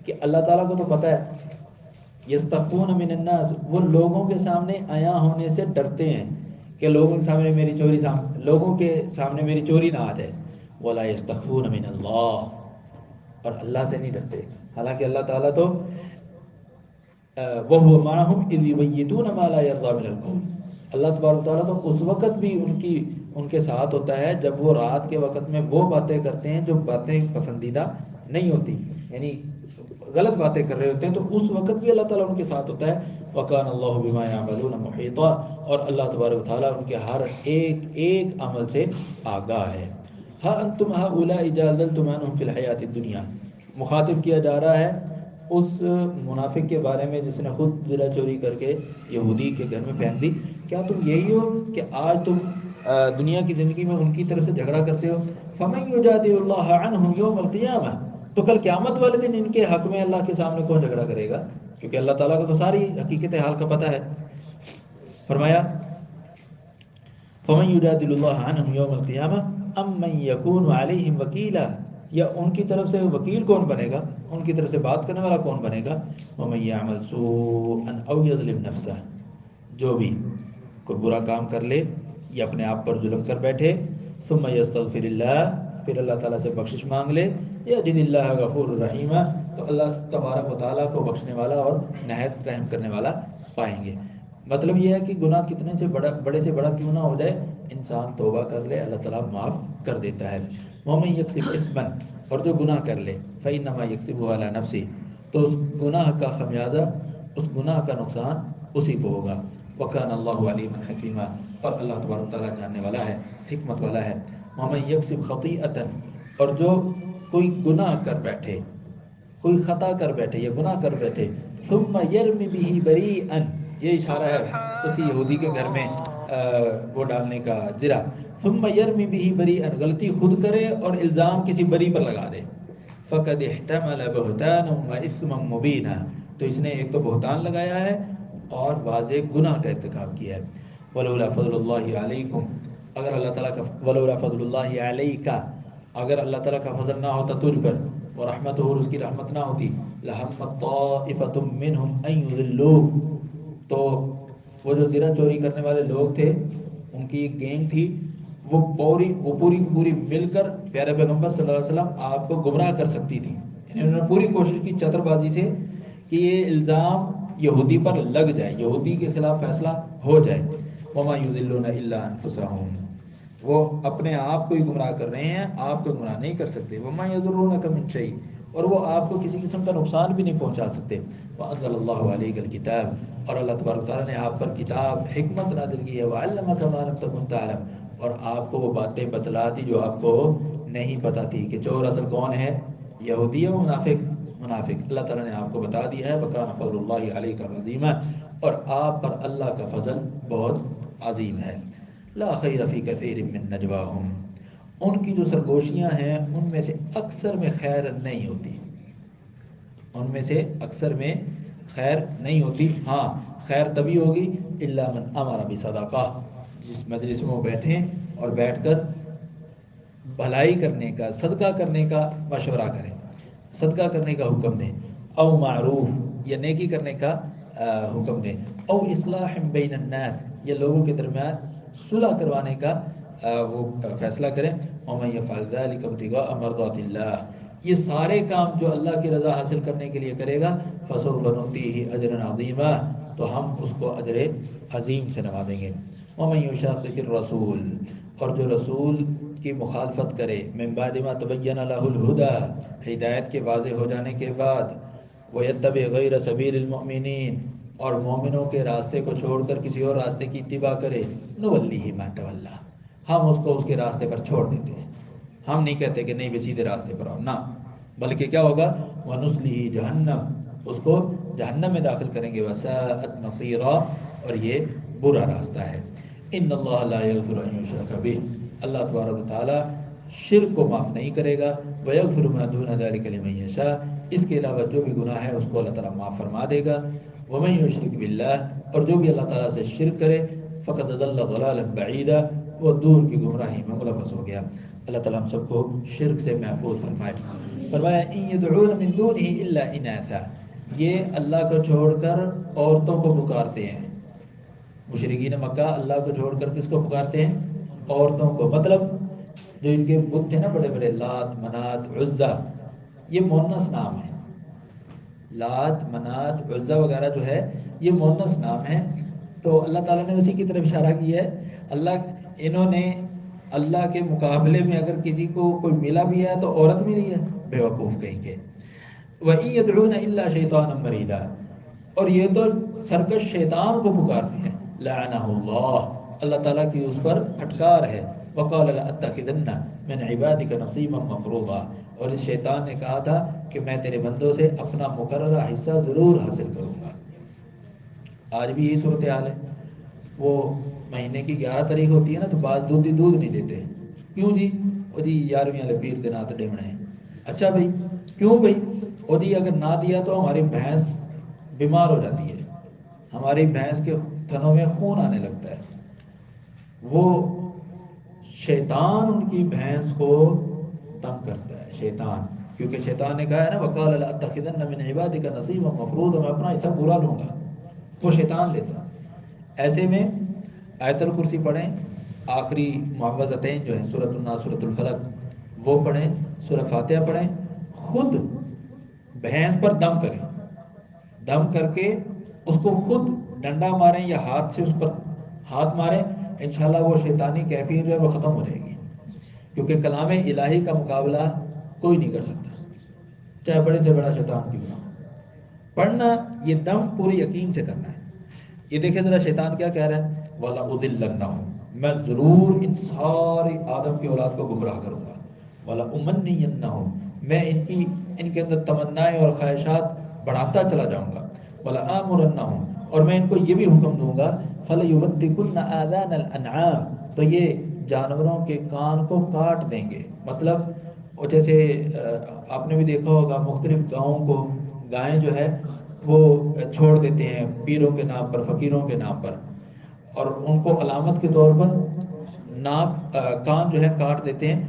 Speaker 1: کہ اللہ تعالیٰ کو تو پتہ ہے؟ یستخفون من الناس، وہ لوگوں کے سامنے عیاں ہونے سے ڈرتے ہیں کہ لوگوں کے سامنے میری چوری نہ آ جائے۔ ولا یستخفون من اللہ، اور اللہ سے نہیں ڈرتے، حالانکہ اللہ تعالیٰ تو وَهُوَ مَعَهُمْ إِذْ يُبَيِّتُونَ مَا لَا يَرْضَىٰ مِنَ الْقَوْلِ، اللہ تبارک و تعالیٰ تو اس وقت بھی ان کے ساتھ ہوتا ہے جب وہ رات کے وقت میں وہ باتیں کرتے ہیں جو باتیں پسندیدہ نہیں ہوتی، یعنی غلط باتیں کر رہے ہوتے ہیں، تو اس وقت بھی اللہ تعالیٰ ان کے ساتھ ہوتا ہے۔ وَكَانَ اللَّهُ بِمَا يَعْمَلُونَ مُحِيطًا، اور اللہ تبارک و تعالیٰ ان کے ہر ایک عمل سے آگاہ ہے۔ ہَا أَنْتُمْ هَؤُلَاءِ جَادَلْتُمْ عَنْهُمْ فِي الْحَيَاةِ الدُّنْيَا، مخاطب کیا جا رہا ہے اس منافق کے بارے میں جس نے خود زرہ چوری کر کے یہودی کے گھر میں پھینک دی، کیا تم یہی ہو کہ آج تم دنیا کی زندگی میں ان کی طرف سے جھگڑا کرتے ہو؟ فَمَن يُجَادِلُ اللَّهَ عَنْهُمْ يَوْمَ الْقِيَامَةِ، تو کل قیامت والے دن ان کے حق میں اللہ کے سامنے کون جھگڑا کرے گا؟ کیونکہ اللہ تعالیٰ کو تو ساری حقیقت حال کا پتہ ہے۔ فرمایا فَمَن يُجَادِلُ اللَّهَ عَنْهُمْ يَوْمَ الْقِيَامَةِ أَمَّن يَكُونُ عَلَيْهِمْ وَكِيلًا، یا ان کی طرف سے وکیل کون بنے گا، ان کی طرف سے بات کرنے والا کون بنے گا؟ وَمَن يَعْمَلْ سُوءًا أَوْ يَظْلِمْ نَفْسَهُ، جو بھی کوئی برا کام کر لے یا اپنے آپ پر ظلم کر بیٹھے، ثُمَّ يَسْتَغْفِرِ اللَّهِ، پھر اللہ تعالیٰ سے بخشش مانگ لے، يَجِدِ اللَّهَ غَفُورًا رَحِيمًا، تو اللہ تبارک و تعالیٰ کو بخشنے والا اور نہایت رحم کرنے والا پائیں گے۔ مطلب یہ ہے کہ گناہ کتنے سے بڑے سے بڑا کیوں نہ ہو جائے، انسان توبہ کر لے، اللہ تعالیٰ معاف کر دیتا ہے۔ وَمَن يَكْسِبْ إِثْمًا، اور جو گناہ کر لے، فَإِنَّمَا يَكْسِبُهُ عَلَىٰ نَفْسِهِ، تو اس گناہ کا خمیازہ، اس گناہ کا نقصان اسی کو ہوگا۔ وَكَانَ اللَّهُ عَلِيمًا حَكِيمًا، اور اللہ تبارک و تعالیٰ جاننے والا ہے، حکمت والا ہے۔ وَمَن يَكْسِبْ خَطِيئَةً، اور جو کوئی گناہ کر بیٹھے، کوئی خطا کر بیٹھے یا گناہ کر بیٹھے، ثُمَّ يَرْمِ بِهِ بَرِيئًا، یہ اشارہ ہے کسی یہودی کے گھر میں وہ ڈالنے کا، زرہ، ثم یرمی بہ بریئا، غلطی خود کرے اور الزام کسی بری پر لگا دے، فقد احتمل بہتانا واثما مبینا، تو اس نے ایک تو بہتان لگایا ہے اور واضح گناہ کا ارتکاب کیا ہے۔ ولولا فضل اللہ علیکم، اگر اللہ تعالیٰ کا ولولا فضل اللہ علیک، اگر اللہ تعالیٰ کا فضل نہ ہوتا تجھ پر، اور رحمتہ، اور اس کی رحمت نہ ہوتی، لہمت طائفۃ منہم ان یضلوک، تو وہ جو زرہ چوری کرنے والے لوگ تھے، ان کی ایک گینگ تھی، وہ پوری کی پوری مل کر پیارے پیغمبر صلی اللہ علیہ وسلم آپ کو گمراہ کر سکتی تھی، یعنی انہوں نے پوری کوشش کی چتر بازی سے کہ یہ الزام یہودی پر لگ جائے، یہودی کے خلاف فیصلہ ہو جائے۔ وما یضلون الا انفسهم، وہ اپنے آپ کو ہی گمراہ کر رہے ہیں، آپ کو گمراہ نہیں کر سکتے۔ وما یضرونک من شیء، اور وہ آپ کو کسی قسم کا نقصان بھی نہیں پہنچا سکتے۔ وانزل اللہ علیک الکتاب، اور اللہ تبارک و تعالیٰ نے آپ پر کتاب حکمت نازل کی ہے، وعلمک ما لم تکن تعلم، اور آپ کو وہ باتیں بتلا دی جو آپ کو نہیں پتہ تھی کہ چور اصل کون ہے، یہودی ہے، منافق اللہ تعالیٰ نے آپ کو بتا دیا ہے۔ وکان فضل اللہ علیک عظیما، اور آپ پر اللہ کا فضل بہت عظیم ہے۔ لا خیر فی کثیر من نجواہم، ان کی جو سرگوشیاں ہیں ان میں سے اکثر میں خیر نہیں ہوتی، ان میں سے اکثر میں خیر نہیں ہوتی، ہاں خیر تبھی ہوگی الا من امر بصدقہ، جس مجلس میں وہ بیٹھیں اور بیٹھ کر بھلائی کرنے کا، صدقہ کرنے کا مشورہ کریں، صدقہ کرنے کا حکم دیں، او معروف، یا نیکی کرنے کا حکم دیں، او اصلاح بین الناس، یا لوگوں کے درمیان صلح کروانے کا وہ فیصلہ کریں. وَمَن يَفْعَلْ ذَلِكَ ابْتِغَاءَ مَرْضَاتِ اللَّهِ، یہ سارے کام جو اللہ کی رضا حاصل کرنے کے لیے کرے گا، فَسَوْفَ نُؤْتِيهِ أَجْرًا عَظِيمًا، تو ہم اس کو اجر عظیم سے نوازیں گے. وَمَن يُشَاقِقِ الرَّسُولَ، اور جو رسول کی مخالفت کرے، مِن بَعْدِ مَا تَبَيَّنَ لَهُ الْهُدَى، ہدایت کے واضح ہو جانے کے بعد، وَيَتَّبِعْ غَيْرَ سَبِيلِ الْمُؤْمِنِينَ، اور مومنوں کے راستے کو چھوڑ کر کسی اور راستے کی اتباع کرے، نُوَلِّهِ مَا تَوَلَّى، ہم اس کو اس کے راستے پر چھوڑ دیتے ہیں. ہم نہیں کہتے کہ نہیں بھی سیدھے راستے پر آؤ، نہ، بلکہ کیا ہوگا، وَنُصْلِهِ جَهَنَّمَ، اس کو جہنم میں داخل کریں گے، وَسَاءَتْ مَصِيرًا، اور یہ برا راستہ ہے. ان اللہ لا یغفر ان یشرک بہ، اللہ تبارک و تعالی شرک کو معاف نہیں کرے گا. ویغفر ما دون ذلک لمن یشاء، اس کے علاوہ جو بھی گناہ ہے اس کو اللہ تعالیٰ معاف فرما دے گا. ومن یشرک باللہ، اور جو بھی اللہ تعالیٰ سے شرک کرے، فقد ضل ضلالا بعیدا، وہ دور کی گمراہی میں ملوث ہو گیا. اللہ تعالیٰ ہم سب کو شرک سے محفوظ فرمائے. فرمایا ان یدعون من دونہ الا اناثا، یہ اللہ کو چھوڑ کر عورتوں کو پکارتے ہیں. مشرکین مکہ اللہ کو چھوڑ کر کس کو پکارتے ہیں؟ عورتوں کو. مطلب جو ان کے بت تھے نا بڑے بڑے، لات منات عزا، یہ مونس نام ہے. لات منات عزا وغیرہ جو ہے یہ مونس نام ہے. تو اللہ تعالیٰ نے اسی کی طرف اشارہ کیا ہے. انہوں نے اللہ کے مقابلے میں اگر کسی کو کوئی ملا بھی ہے تو عورت ملی ہے، بے وقوف کہیں کے. وَإِن يَدْعُونَ إِلَّا شَيْطَانًا مَرِيدًا، اور یہ تو سرکش شیطان کو پکارتے ہیں. لعنہ اللہ، اللہ تعالیٰ کی اس پر پھٹکار ہے. وَقَالَ لَأَتَّخِذَنَّ مِنْ عِبَادِكَ نَصِيبًا مَفْرُوضًا، اور اس شیطان نے کہا تھا کہ میں تیرے بندوں سے اپنا مقررہ حصہ ضرور حاصل کروں گا. آج بھی یہی صورتحال ہے. وہ مہینے کی 11 تاریخ ہوتی ہے نا تو بعض دودھ نہیں دیتے. کیوں جی؟ وہ جی 11ویں والے پیر کے نات ڈیمنے ہیں. اچھا بھائی، کیوں بھائی؟ وہ جی اگر نہ دیا تو ہماری بھینس بیمار ہو جاتی ہے، ہماری بھینس کے تھنوں میں خون آنے لگتا ہے. وہ شیطان ان کی بھینس کو تنگ کرتا ہے، شیطان، کیونکہ شیطان نے کہا ہے نا وَقَالَ لَأَتَّخِذَنَّ مِنْ عِبَادِكَ نَصِيبًا مَفْرُوضًا، میں اپنا حصہ پورا لوں گا. وہ شیطان لیتا. ایسے میں آیت الکرسی پڑھیں، آخری معوذتین جو ہیں سورۃ الناس سورۃ الفلق وہ پڑھیں، سورۃ فاتحہ پڑھیں، خود بھینس پر دم کریں، دم کر کے اس کو خود ڈنڈا ماریں یا ہاتھ سے اس پر ہاتھ ماریں، انشاءاللہ وہ شیطانی کیفیت جو ہے وہ ختم ہو جائے گی. کیونکہ کلام الہی کا مقابلہ کوئی نہیں کر سکتا، چاہے بڑے سے بڑا شیطان کیوں نہ ہو. پڑھنا یہ دم پورے یقین سے کرنا ہے. یہ دیکھیں ذرا شیطان کیا کہہ رہا ہے، وَلَأُضِلَّنَّهُمْ، میں ضرور ان ساری آدم کی اولاد کو گمراہ کروں گا. وَلَأُمَنِّيَنَّهُمْ، میں ان کے اندر تمنائیں اور خواہشات بڑھاتا چلا جاؤں گا. وَلَآمُرَنَّهُمْ، اور میں ان کو یہ بھی حکم دوں گا، فَلَيُبَتِّكُنَّ آذَانَ الْأَنْعَامِ، تو یہ جانوروں کے کان کو کاٹ دیں گے. مطلب اور جیسے آپ نے بھی دیکھا ہوگا مختلف گاؤں کو گائیں جو ہے وہ چھوڑ دیتے ہیں پیروں کے نام پر، فقیروں کے نام پر، اور ان کو علامت کے طور پر ناک کان جو ہے کاٹ دیتے ہیں.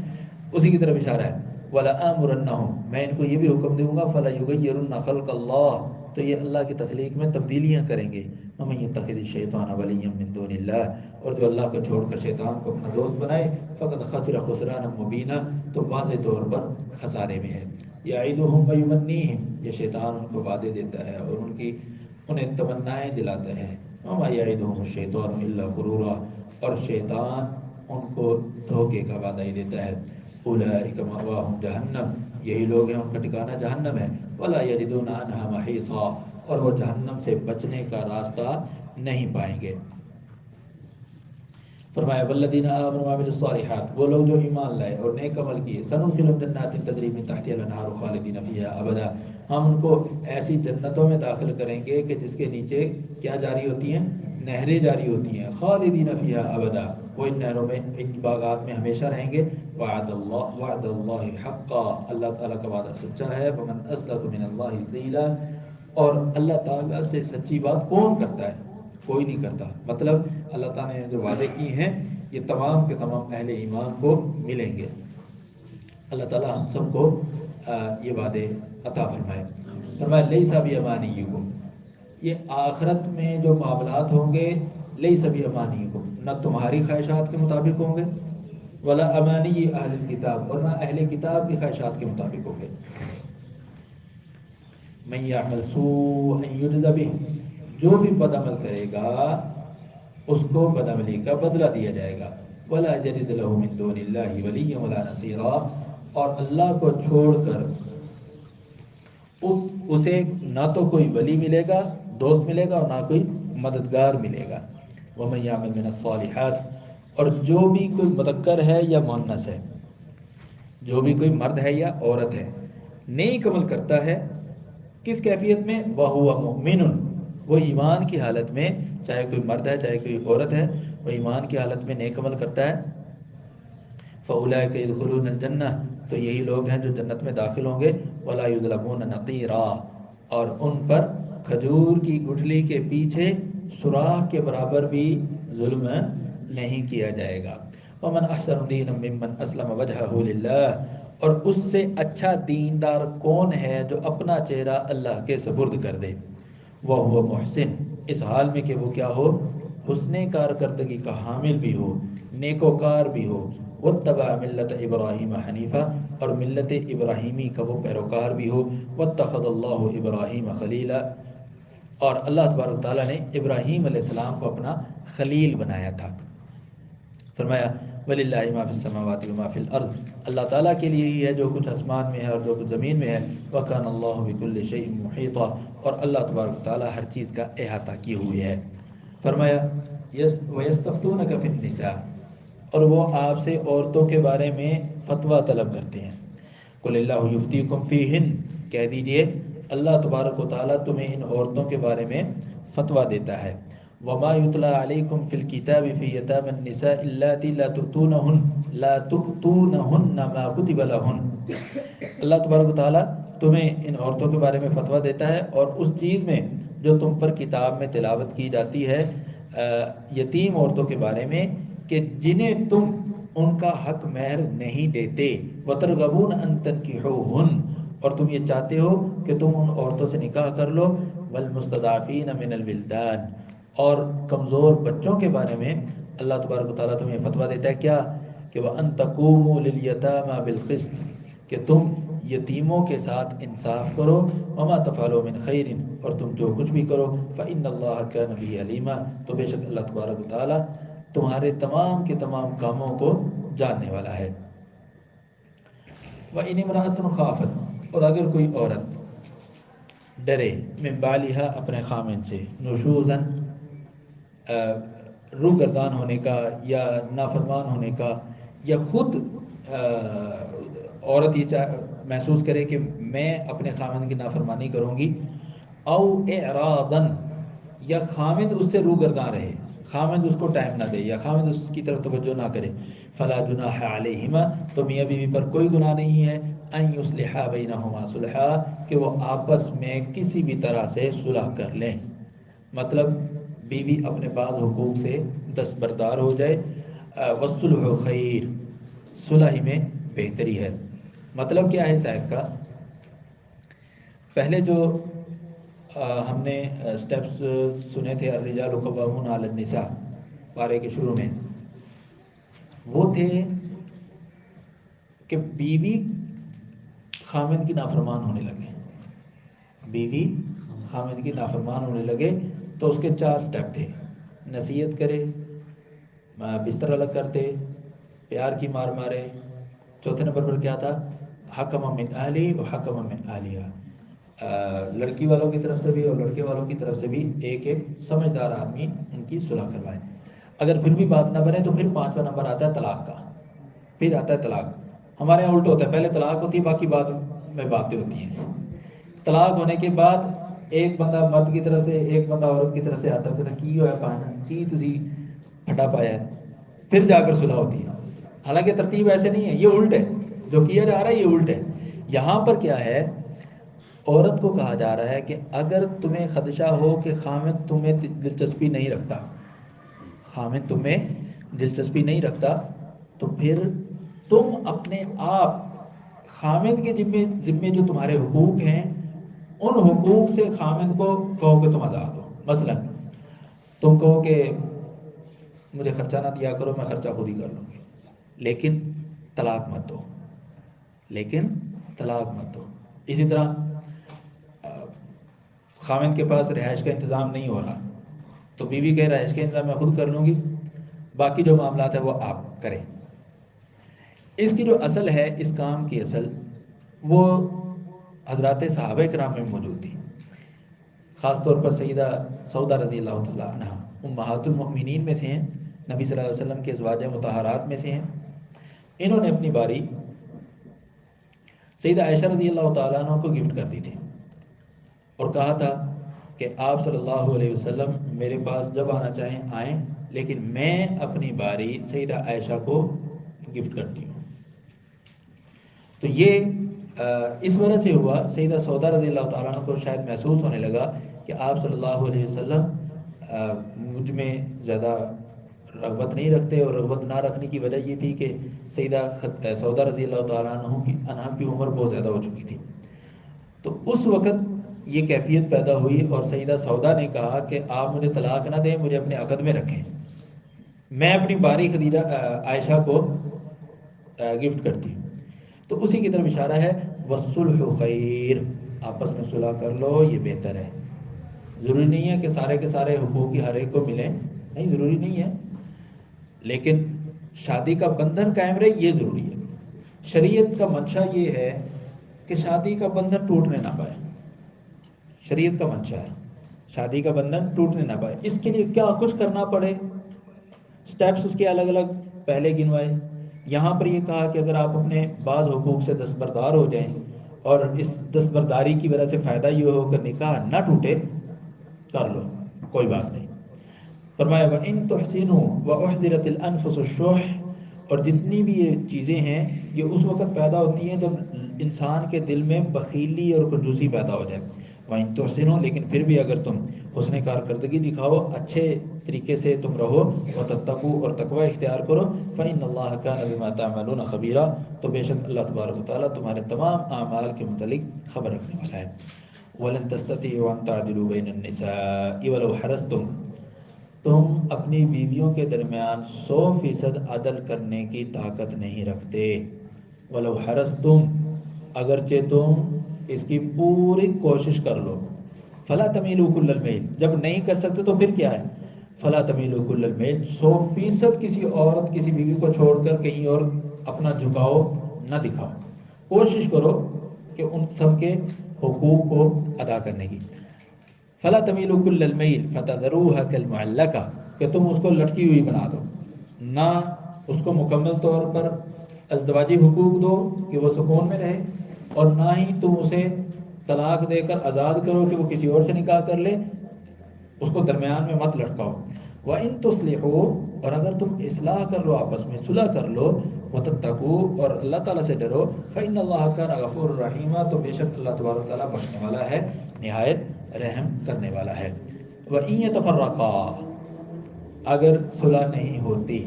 Speaker 1: اسی کی طرف اشارہ ہے. وَلَآمُرَنَّهُمْ، میں ان کو یہ بھی حکم دوں گا، فَلَيُغَيِّرُنَّ خَلْقَ اللَّهِ، تو یہ اللہ کی تخلیق میں تبدیلیاں کریں گے. وَمَن يَتَّخِذِ الشَّيْطَانَ وَلِيًّا مِّن دُونِ اللَّهِ، اور جو اللہ کو چھوڑ کر شیطان کو اپنا دوست بنائے، فقد خسر خسرانا مبینہ، تو واضح طور پر خسارے میں ہے. یعدہم ویمنیہم، یہ شیطان ان کو وعدے دیتا ہے اور انہیں تمنائیں دلاتا ہے. وما یعدہم الشیطان الا غرورا، اور شیطان ان کو دھوکے کا وعدہ ہی دیتا ہے. اولئک مأواہم جہنم، یہی لوگ ہیں ان کا ٹھکانہ جہنم ہے. ولا یجدون عنہا محیصا، اور وہ جہنم سے بچنے کا راستہ نہیں پائیں گے. فرمایا والذین آمنوا وعملوا الصالحات، وہ لوگ جو ایمان لائے اور نیک عمل کیے، سندخلهم جنات تجری من تحتها الانہار خالدین فیہا ابدا، ہم ان کو ایسی جنتوں میں داخل کریں گے کہ جس کے نیچے کیا جاری ہوتی ہیں، نہریں جاری ہوتی ہیں. خالدین فیہا ابدا، وہ ان نہروں میں، ان باغات میں ہمیشہ رہیں گے. وعد اللہ حقا، اللہ تعالیٰ کا وعدہ سچا ہے. ومن اصدق من اللہ قیلا، اور اللہ تعالیٰ سے سچی بات کون کرتا ہے؟ کوئی نہیں کرتا. مطلب اللہ تعالیٰ نے جو وعدے کیے ہیں یہ تمام کے تمام اہل ایمان کو ملیں گے. اللہ تعالیٰ ہم سب کو یہ وعدے عطا فرمائے. فرمایا لیس بامانیکم، یہ آخرت میں جو معاملات ہوں گے، لیس بامانیکم، نہ تمہاری خواہشات کے مطابق ہوں گے ولا امانی اہل الکتاب، اور نہ اہل کتاب کی خواہشات کے مطابق ہوگے. من یعمل سوءا یجز بہ، جو بھی بد عمل کرے گا اس کو بد عملی کا بدلہ دیا جائے گا. ولا یجد له من دون اللہ ولیا ولا نصیرا، اور اللہ کو چھوڑ کر اسے نہ تو کوئی ولی ملے گا، دوست ملے گا، اور نہ کوئی مددگار ملے گا. ومن یعمل من الصالحات، اور جو بھی کوئی مذکر ہے یا مؤنث ہے، جو بھی کوئی مرد ہے یا عورت ہے، نیک عمل کرتا ہے، کس کیفیت میں؟ وَهُوَ مُؤْمِنٌ، وہ ایمان کی حالت میں، چاہے کوئی مرد ہے چاہے کوئی عورت ہے، وہ ایمان کی حالت میں نیک عمل کرتا ہے. فَأُولَٰئِكَ يَدْخُلُونَ الْجَنَّةَ، تو یہی لوگ ہیں جو جنت میں داخل ہوں گے. وَلَا يُظْلَمُونَ نَقِيرًا، اور ان پر کھجور کی گٹھلی کے پیچھے سوراخ کے برابر بھی ظلم نہیں کیا جائے گا. وَمَنْ أَحْسَنُ دِينًا مِّمَّنْ أَسْلَمَ وَجْهَهُ لِلَّهِ، اور اس سے اچھا دیندار کون ہے جو اپنا چہرہ اللہ کے سپرد کر دے. وَهُوَ مُحْسِن، اس حال میں کہ وہ کیا ہو؟ حسن کارکردگی کا حامل بھی ہو، نیکوکار بھی ہو. وَاتَّبَعَ مِلَّةَ إِبْرَاهِيمَ حَنِيفًا، اور ملت ابراہیمی کا وہ پیروکار بھی ہو. وَاتَّخَذَ اللَّهُ إِبْرَاهِيمَ خَلِيلًا، اور اللہ تبارک تعالیٰ نے ابراہیم علیہ السلام کو اپنا خلیل بنایا تھا. فرمایا وَلِلَّهِ مَا فِي السَّمَاوَاتِ وَمَا فِي الْأَرْضِ، اللہ تعالیٰ کے لیے ہی ہے جو کچھ آسمان میں ہے اور جو کچھ زمین میں ہے. وَكَانَ اللَّهُ بِكُلِّ شَيْءٍ مُحِيطًا، اور اللہ تبارک تعالیٰ ہر چیز کا احاطہ کیے ہوئے ہے. فرمایا وَيَسْتَفْتُونَكَ فِي النِّسَاءِ، اور وہ آپ سے عورتوں کے بارے میں فتویٰ طلب کرتے ہیں. قُلِ اللَّهُ يُفْتِيكُمْ فِيهِنَّ، کہہ دیجئے اللہ تبارک و تعالیٰ تمہیں ان عورتوں کے بارے میں فتویٰ دیتا ہے. وَمَا يُتْلَى عَلَيْكُمْ فِي الْكِتَابِ فِي يَتَامَى النِّسَاءِ اللَّاتِي لَا تُؤْتُونَهُنَّ مَا كُتِبَ لَهُنَّ، اللہ تبارک و تعالیٰ تمہیں ان عورتوں کے بارے میں فتویٰ دیتا ہے اور اس چیز میں جو تم پر کتاب میں تلاوت کی جاتی ہے یتیم عورتوں کے بارے میں، کہ جنہیں تم ان کا حق مہر نہیں دیتے. وَتَرْغَبُونَ أَن تَنكِحُوهُنَّ، اور تم یہ چاہتے ہو کہ تم ان عورتوں سے نکاح کر لو. وَالْمُسْتَضْعَفِينَ مِنَ الْوِلْدَانِ، اور کمزور بچوں کے بارے میں اللہ تبارک و تعالیٰ تمہیں فتویٰ دیتا ہے کیا؟ کہ وَأَن تَقُومُوا لِلْيَتَامَى بِالْقِسْطِ، کہ تم یتیموں کے ساتھ انصاف کرو. وَمَا تَفْعَلُوا مِنْ خَيْرٍ، اور تم جو کچھ بھی کرو. فَإِنَّ اللَّهَ كَانَ بِهِ عَلِيمًا، تو بے شک اللہ تبارک و تعالیٰ تمہارے تمام کے تمام کاموں کو جاننے والا ہے. وَإِنِ امْرَأَةٌ خَافَتْ، اور اگر کوئی عورت ڈرے، من بعلها، اپنے خامن سے، نشوزاً، روگردان ہونے کا یا نافرمان ہونے کا، یا خود عورت یہ محسوس کرے کہ میں اپنے خامن کی نافرمانی کروں گی. او اعراضاً، یا خامد اس سے روگردان رہے، خامد اس کو ٹائم نہ دے یا خامد اس کی طرف توجہ نہ کرے. فلا جناح علیہما، تو میاں بیوی پر کوئی گناہ نہیں ہے. ان یصلحا بینہما صلحا، کہ وہ آپس میں کسی بھی طرح سے صلح کر لیں. مطلب بیوی اپنے بعض حقوق سے دستبردار ہو جائے. والصلح خیر، صلح ہی میں بہتری ہے. مطلب کیا ہے اس آیت کا؟ پہلے جو ہم نے سٹیپس سنے تھے، الرجال قوامون علی النساء، پارے کے شروع میں، وہ تھے کہ بیوی خامد کی نافرمان ہونے لگے، بیوی خامد کی نافرمان ہونے لگے تو اس کے 4 سٹیپ تھے. نصیحت کرے، بستر الگ کرتے، پیار کی مار مارے. چوتھے نمبر پر کیا تھا؟ حکم من اہلی و حکم من اہلیہ، لڑکی والوں کی طرف سے بھی اور لڑکے والوں کی طرف سے بھی ایک ایک سمجھدار آدمی ان کی صلح کروائے. اگر پھر بھی بات نہ بنے تو پھر 5واں نمبر آتا ہے طلاق کا. پھر آتا ہے طلاق. ہمارے یہاں الٹ ہوتا ہے، پہلے طلاق ہوتی ہے، باقی بعد میں باتیں ہوتی ہیں. طلاق ہونے کے بعد ایک بندہ مرد کی طرف سے، ایک بندہ عورت کی طرف سے آتا ہے، کہتا کی ہوا پانا کی تسی پھٹا پایا ہے، پھر جا کر صلح ہوتی ہے. حالانکہ ترتیب ایسے نہیں ہے، یہ الٹ ہے، جو کیا جا رہا ہے یہ الٹ ہے. یہاں پر کیا ہے؟ عورت کو کہا جا رہا ہے کہ اگر تمہیں خدشہ ہو کہ خامد تمہیں دلچسپی نہیں رکھتا، خامد تمہیں دلچسپی نہیں رکھتا، تو پھر تم اپنے آپ خامد کے ذمے جو تمہارے حقوق ہیں ان حقوق سے خامد کو کہو کہ تم ادا دو. مثلا تم کہو کہ مجھے خرچہ نہ دیا کرو، میں خرچہ خود ہی کر لوں گی. لیکن طلاق مت دو، لیکن طلاق مت دو۔ اسی طرح خاوند کے پاس رہائش کا انتظام نہیں ہو رہا تو بیوی کہ رہائش کا انتظام میں خود کر لوں گی، باقی جو معاملات ہیں وہ آپ کریں۔ اس کی جو اصل ہے، اس کام کی اصل، وہ حضرات صحابہ کرام میں موجود تھی، خاص طور پر سیدہ سودہ رضی اللہ تعالیٰ عنہ امہات المؤمنین میں سے ہیں، نبی صلی اللہ علیہ وسلم کے ازواج مطہرات میں سے ہیں۔ انہوں نے اپنی باری سیدہ عائشہ رضی اللہ تعالیٰ عنہ کو گفٹ کر دی تھی اور کہا تھا کہ آپ صلی اللہ علیہ وسلم میرے پاس جب آنا چاہیں آئیں، لیکن میں اپنی باری سیدہ عائشہ کو گفٹ کرتی ہوں۔ تو یہ اس وجہ سے ہوا، سیدہ سودہ رضی اللہ تعالیٰ عنہ کو شاید محسوس ہونے لگا کہ آپ صلی اللہ علیہ وسلم مجھ میں زیادہ رغبت نہیں رکھتے، اور رغبت نہ رکھنے کی وجہ یہ تھی کہ سیدہ سودہ رضی اللہ تعالیٰ عنہ کی عمر بہت زیادہ ہو چکی تھی۔ تو اس وقت یہ کیفیت پیدا ہوئی اور سیدہ سودا نے کہا کہ آپ مجھے طلاق نہ دیں، مجھے اپنے عقد میں رکھیں، میں اپنی باری خدیجہ عائشہ کو گفٹ کرتی ہوں۔ تو اسی کی طرف اشارہ ہے، والصلح خیر، آپس میں صلح کر لو، یہ بہتر ہے۔ ضروری نہیں ہے کہ سارے کے سارے حقوق ہی ہر ایک کو ملیں، نہیں، ضروری نہیں ہے، لیکن شادی کا بندھن قائم رہے یہ ضروری ہے۔ شریعت کا منشا یہ ہے کہ شادی کا بندھن ٹوٹنے نہ پائے، شریعت کا منشا ہے شادی کا بندھن ٹوٹنے نہ پائے۔ اس کے لیے کیا کچھ کرنا پڑے، سٹیپس اس کے الگ الگ پہلے گنوائے۔ یہاں پر یہ کہا کہ اگر آپ اپنے بعض حقوق سے دستبردار ہو جائیں اور اس دستبرداری کی وجہ سے فائدہ یہ ہو کہ نکاح نہ ٹوٹے، کر لو، کوئی بات نہیں۔ فرمایا وَإِن تُحْسِنُوا وَأُحْضِرَتِ الْأَنفُسُ الشُّحَّ، اور جتنی بھی یہ چیزیں ہیں یہ اس وقت پیدا ہوتی ہیں جب انسان کے دل میں بخیلی اور کنجوسی پیدا ہو جائے۔ وَإِن تُحْسِنُوا، لیکن پھر بھی اگر تم حسن کارکردگی دکھاؤ، اچھے طریقے سے تم رہو، وَتَتَّقُوا، اور تقوی اختیار کرو، فَإِنَّ اللَّهَ كَانَ بِمَا تَعْمَلُونَ خَبِيرًا، تو بے شک اللہ تبارک و تعالیٰ تمہارے تمام اعمال کے متعلق خبر رکھنے والا ہے۔ وَلَن تَسْتَطِيعُوا أَن تَعْدِلُوا بَيْنَ النِّسَاءِ وَلَوْ حَرَصْتُمْ، تم اپنی بیویوں کے درمیان 100% عدل کرنے کی طاقت نہیں رکھتے۔ وَلَوْ حَرَصْتُمْ، اگرچہ تم اس کی پوری کوشش کر لو۔ فَلَا تَمِيلُوا كُلَّ الْمَيْلِ، جب نہیں کر سکتے تو پھر کیا ہے، فَلَا تَمِيلُوا كُلَّ الْمَيْلِ، 100% کسی عورت کسی بیوی کو چھوڑ کر کہیں اور اپنا جھکاؤ نہ دکھاؤ، کوشش کرو کہ ان سب کے حقوق کو ادا کرنے کی۔ فَلَا تَمِيلُوا كُلَّ الْمَيْلِ فَتَذَرُوهَا كَالْمُعَلَّقَةِ، کہ تم اس کو لٹکی ہوئی بنا دو، نہ اس کو مکمل طور پر ازدواجی حقوق دو کہ وہ سکون میں رہے، اور نہ ہی تم اسے طلاق دے کر آزاد کرو کہ وہ کسی اور سے نکاح کر لے، اس کو درمیان میں مت لٹکاؤ۔ وَإِن تُصْلِحُوا، اور اگر تم اصلاح کر لو، آپس میں صلح کر لو، وَتَتَّقُوا، اور اللہ تعالیٰ سے ڈرو، فَإِنَّ اللَّهَ كَانَ غَفُورًا رَحِيمًا، تو بے شک اللہ تبارک و تعالیٰ بخشنے والا ہے، نہایت رحم کرنے والا ہے۔ وَإِن يَتَفَرَّقَا، اگر صلح نہیں ہوتی،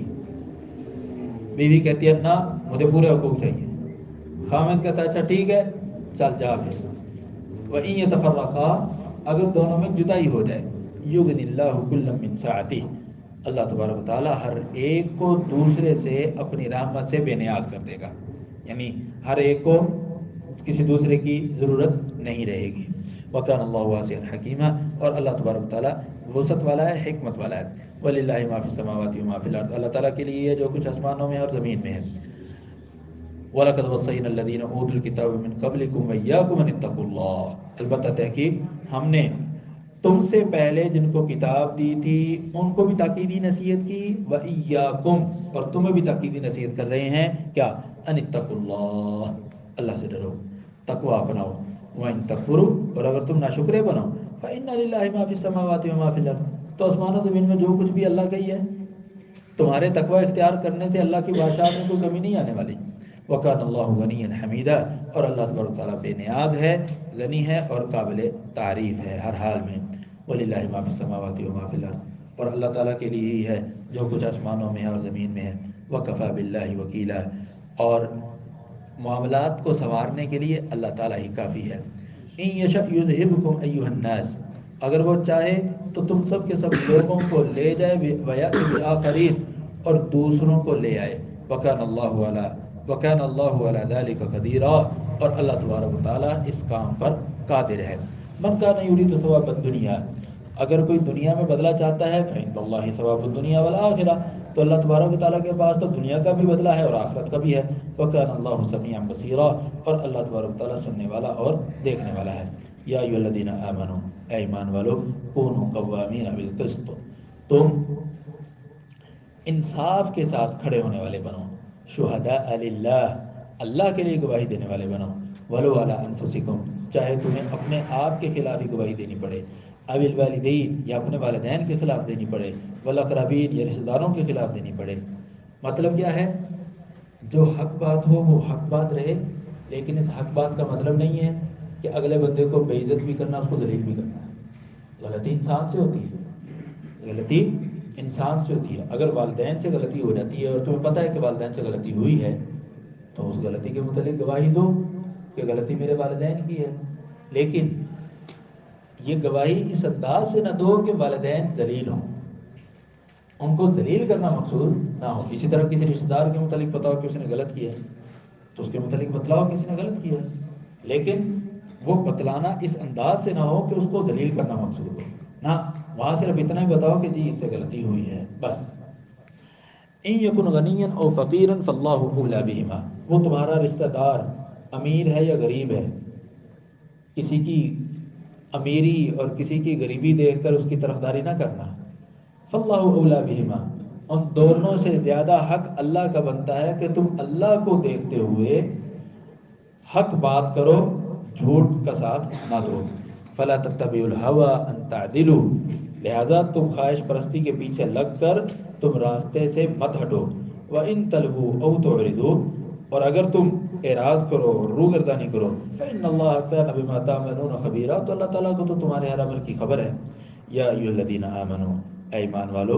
Speaker 1: بیوی کہتی ہے نہ مجھے پورے حقوق چاہیے، خامد کہتا ہے اچھا ٹھیک ہے چل جا پھر۔ وَإِن يَتَفَرَّقَا، اگر دونوں میں جدائی ہو جائے، يُغْنِ اللَّهُ كُلًّا مِّن سَعَتِهِ، اللہ تبارک و تعالیٰ ہر ایک کو دوسرے سے اپنی رحمت سے بے نیاز کر دے گا، یعنی ہر ایک کو کسی دوسرے کی ضرورت نہیں رہے گی۔ وَكَانَ اللَّهُ وَاسِعًا حَكِيمًا، اور اللہ تبارک و تعالیٰ وسعت والا ہے، حکمت والا ہے۔ وَلِلَّهِ مَا فِي السَّمَاوَاتِ وَمَا فِي الْأَرْضِ، اللہ تعالیٰ کے لیے ہے جو کچھ آسمانوں میں اور زمین میں ہے۔ وَلَقَدْ وَصَّيْنَا الَّذِينَ أُوتُوا الْكِتَابَ مِن قَبْلِكُمْ وَإِيَّاكُمْ أَنِ اتَّقُوا اللَّهَ، البتہ تحقیق ہم نے تم سے پہلے جن کو کتاب دی تھی ان کو بھی تاکیدی نصیحت کی، وَإِيَّاكُمْ، اور تمہیں بھی تاکیدی نصیحت کر رہے ہیں، کیا، أَنِ اتَّقُوا اللَّهَ، اللہ سے ڈرو، تقوی اپناؤ۔ وَإِن تَكْفُرُوا، اور اگر تم ناشکرے بنو، فَإِنَّ لِلَّهِ مَا فِي السَّمَاوَاتِ وَمَا فِي الْأَرْضِ، تو آسمان و زمین میں جو کچھ بھی اللہ کا ہی ہے، تمہارے تقوی اختیار کرنے سے اللہ کی بادشاہت میں کوئی کمی نہیں آنے والی۔ وَكَانَ اللَّهُ غَنِيًّا حَمِيدًا، اور اللہ تبارک و تعالیٰ بے نیاز ہے، غنی ہے اور قابل تعریف ہے ہر حال میں۔ وَلِلَّهِ مَا فِي السَّمَاوَاتِ وَمَا فِي الْأَرْضِ، اور اللہ تعالیٰ کے لیے ہی ہے جو کچھ آسمانوں میں ہے اور زمین میں ہے۔ وَكَفَى بِاللَّهِ وَكِيلًا، اور معاملات کو سنوارنے کے لیے اللہ تعالیٰ ہی کافی ہے۔ إِن يَشَأْ يُذْهِبْكُمْ أَيُّهَا النَّاسِ، اگر وہ چاہے تو تم سب کے سب لوگوں کو لے جائے، وَيَأْتِ بِآخَرِينَ، اور دوسروں کو لے آئے۔ وَكَانَ اللَّهُ عَلَى ذَلِكَ قَدِيرًا، اور اللہ تبارک و تعالیٰ اس کام پر قادر ہے۔ مَنْ كَانَ يُرِيدُ ثَوَابَ الدُّنْيَا، اگر کوئی دنیا میں بدلہ چاہتا ہے فَإِنَّ اللَّهِ ثَوَابُ الدُّنْيَا وَالْآخِرَةِ، تو اللہ تبارک و تعالیٰ کے پاس تو دنیا کا بھی بدلہ ہے اور آخرت کا بھی ہے۔ وَكَانَ اللَّهُ سَمِيعًا بَصِيرًا، اور اللہ تبارک و تعالیٰ سننے والا اور دیکھنے والا ہے۔ یا ایھا الذین آمنوا، اے ایمان والو، کونوا قوامین بالقسط، تم انصاف کے ساتھ کھڑے ہونے والے بنو، شہداء للہ، اللہ کے لیے گواہی دینے والے بنو، ولو علی انفسکم، چاہے تمہیں اپنے آپ کے خلاف ہی گواہی دینی پڑے، او الوالدین، یا اپنے والدین کے خلاف دینی پڑے، والاقربین، یا رشتہ داروں کے خلاف دینی پڑے۔ مطلب کیا ہے؟ جو حق بات ہو وہ حق بات رہے، لیکن اس حق بات کا مطلب نہیں ہے کہ اگلے بندے کو بے عزت بھی کرنا، اس کو ذلیل بھی کرنا ہے۔ غلطی انسان سے ہوتی ہے، غلطی انسان سے ہوتی ہے۔ اگر والدین سے غلطی ہو جاتی ہے اور تمہیں پتہ ہے کہ والدین سے غلطی ہوئی ہے، تو اس غلطی کے متعلق گواہی دو کہ غلطی میرے والدین کی ہے، لیکن یہ گواہی اس انداز سے نہ دو کہ والدین ذلیل ہوں، ان کو ذلیل کرنا مقصود نہ ہو۔ اسی طرح کسی رشتہ دار کے متعلق بتاؤ کہ اس نے غلط کیا ہے، تو اس کے متعلق بتلاؤ کہ اس نے غلط کیا ہے، لیکن وہ بتلانا اس انداز سے نہ ہو کہ اس کو ذلیل کرنا مقصود ہو، نہ، وہاں صرف اتنا ہی بتاؤ کہ جی اس سے غلطی ہوئی ہے، بس۔ ان یکن غنیا او فقیرا فاللہ اولی بہما، وہ تمہارا رشتہ دار امیر ہے یا غریب ہے، کسی کی امیری اور کسی کی غریبی دیکھ کر اس کی طرفداری نہ کرنا۔ فاللہ اولی بہما، ان دونوں سے زیادہ حق اللہ کا بنتا ہے کہ تم اللہ کو دیکھتے ہوئے حق بات کرو، جھوٹ کا ساتھ نہ دو۔ فلا تتبعوا الهوى ان تعدلوا، لہذا تم خواہش پرستی کے پیچھے لگ کر تم راستے سے مت ہٹو۔ وَإِن تَلْوُوا أَوْ تُعْرِضُوا، اور اگر تم اعراض کرو اور روگردانی کرو، فإن اللہ كان بما تعملون خبیرا، تو اللہ تعالیٰ کو تو تمہارے ہر عمل کی خبر ہے۔ یا ایھا الذین آمنوا، اے ایمان والو،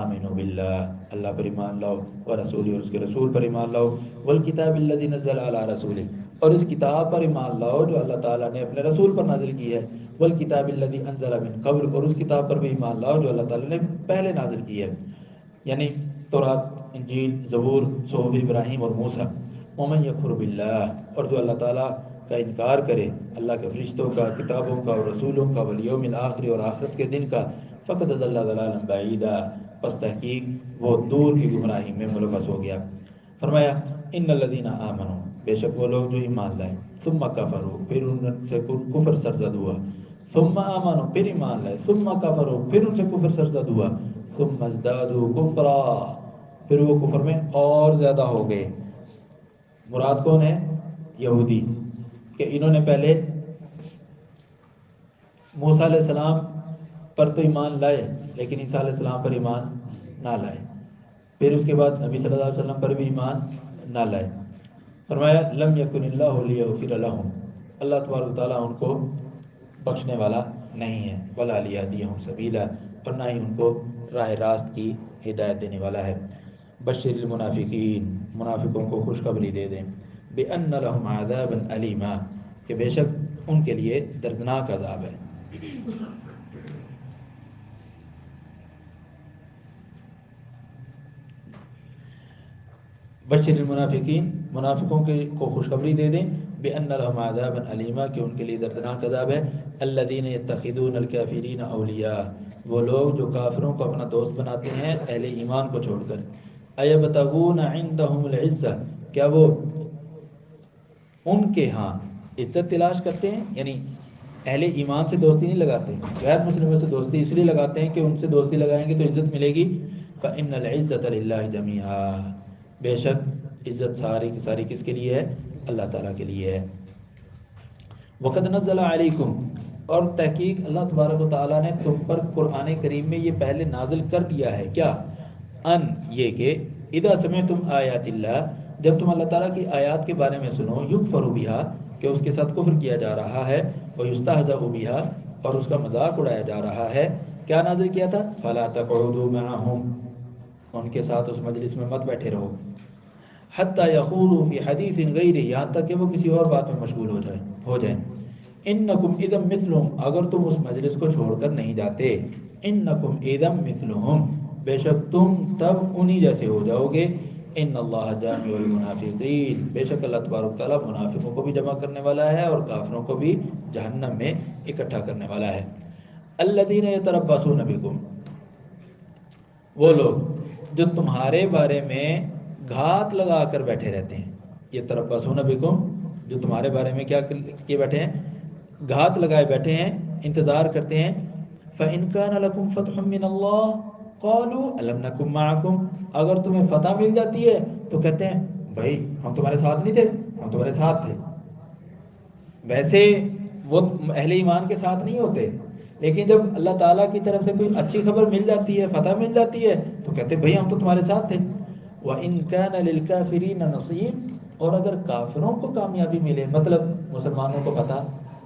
Speaker 1: آمنوا باللہ، اللہ پر ایمان لاؤ، ورسولہ، اور اس کے رسول پر ایمان لاؤ، والکتاب الذی نزل علی رسولہ، اور اس کتاب پر ایمان لاؤ جو اللہ تعالیٰ نے اپنے رسول پر نازل کی ہے، والکتاب الذی انزل من قبل، اور اس کتاب پر بھی ایمان لاؤ جو اللہ تعالیٰ نے پہلے نازل کی ہے، یعنی تورات، انجیل، زبور، صحف ابراہیم اور موسیٰ۔ ومن یکفر باللہ، اور جو اللہ تعالیٰ کا انکار کرے، اللہ کے فرشتوں کا، کتابوں کا اور رسولوں کا، والیوم الآخر، اور آخرت کے دن کا، فقد ضل ضلالا بعیدا، پس تحقیق وہ دور کی گمراہی میں ملوث ہو گیا۔ فرمایا ان الذین آمنوا، بے شک وہ لوگ جو ایمان لائے، ثم کفروا، پھر ان سے کفر سرزد ہوا، ثم آمنوا، پھر ایمان لائے، ثم کفروا، پھر ان سے کفر سرزد ہوا، ثم ازدادوا کفرا، پھر وہ کفر میں اور زیادہ ہو گئے۔ مراد کون ہے؟ یہودی، کہ انہوں نے پہلے موسیٰ علیہ السلام پر تو ایمان لائے لیکن عیسیٰ علیہ السلام پر ایمان نہ لائے، پھر اس کے بعد نبی صلی اللہ علیہ وسلم پر بھی ایمان نہ لائے۔ فرمایا لم یکن اللہ لیغفر لہم، اللہ تبارک و تعالیٰ ان کو بخشنے والا نہیں ہے، ولا لیہدیہم سبیلا، اور نہ ہی ان کو راہ راست کی ہدایت دینے والا ہے۔ بشر المنافقین، منافقوں کو خوشخبری دے دیں، بأن لہم عذابا علیما، کہ بے شک ان کے لیے دردناک عذاب ہے۔ بشر المنافقین، منافقوں کو خوشخبری دے دیں، بأن لهم عذابا علیما، کہ ان کے لیے دردناک عذاب ہے۔ الذین یتخذون الکافرین اولیاء، وہ لوگ جو کافروں کو اپنا دوست بناتے ہیں اہل ایمان کو چھوڑ کر۔ ایبتغون عندهم العزہ، کیا وہ ان کے ہاں عزت تلاش کرتے ہیں، یعنی اہل ایمان سے دوستی نہیں لگاتے، غیر مسلموں سے دوستی اس لیے لگاتے ہیں کہ ان سے دوستی لگائیں گے تو عزت ملے گی۔ فإن العزة للہ جميعا، بے شک عزت ساری کی ساری کس کے لیے ہے؟ اللہ تعالیٰ کے لیے ہے۔ وقد نزل علیکم، اور تحقیق اللہ تبارک و تعالیٰ نے تم پر قرآن کریم میں یہ پہلے نازل کر دیا ہے، کیا؟ ان، یہ کہ اذا سمعتم آیات اللہ، جب تم اللہ تعالیٰ کی آیات کے بارے میں سنو، یکفر بہا، کہ اس کے ساتھ کفر کیا جا رہا ہے، ویستہزأ بہا، اور اس کا مذاق اڑایا جا رہا ہے، کیا نازل کیا تھا؟ فلا تقعدوا معهم، ان کے ساتھ اس مجلس میں مت بیٹھے رہو، حتی یخوضوا فی حدیث غیرہ، یہاں تک کہ وہ کسی اور بات میں مشغول ہو جائیں۔ انکم اذا مثلہم، اگر تم اس مجلس کو چھوڑ کر نہیں جاتے، انکم اذا مثلہم، بے شک تم تب انہی جیسے ہو جاؤ گے، ان اللہ جامع المنافقین، بے شک اللہ تبارک و تعالیٰ منافقوں کو بھی جمع کرنے والا ہے اور کافروں کو بھی جہنم میں اکٹھا کرنے والا ہے۔ الذین یتربصون بکم، وہ لوگ جو تمہارے بارے میں گھات لگا کر بیٹھے رہتے ہیں۔ یہ یتربصون بکم، جو تمہارے بارے میں کیا کیے بیٹھے ہیں؟ گھات لگائے بیٹھے ہیں، انتظار کرتے ہیں۔ فَإِن كَانَ لَكُمْ فَتْحٌ مِّنَ اللَّهِ قَالُوا أَلَمْ نَكُن مَّعَكُمْ، اگر تمہیں فتح مل جاتی ہے تو کہتے ہیں بھائی ہم تمہارے ساتھ نہیں تھے، ہم تمہارے ساتھ تھے۔ ویسے وہ اہل ایمان کے ساتھ نہیں ہوتے، لیکن جب اللہ تعالیٰ کی طرف سے کوئی اچھی خبر مل جاتی ہے، فتح مل جاتی ہے، تو کہتے ہیں بھائی ہم تو تمہارے ساتھ تھے۔ وَإِن كَانَ لِلْكَافِرِينَ نَصِيبٌ، اور اگر کافروں کو کامیابی ملے، مطلب مسلمانوں کو فتح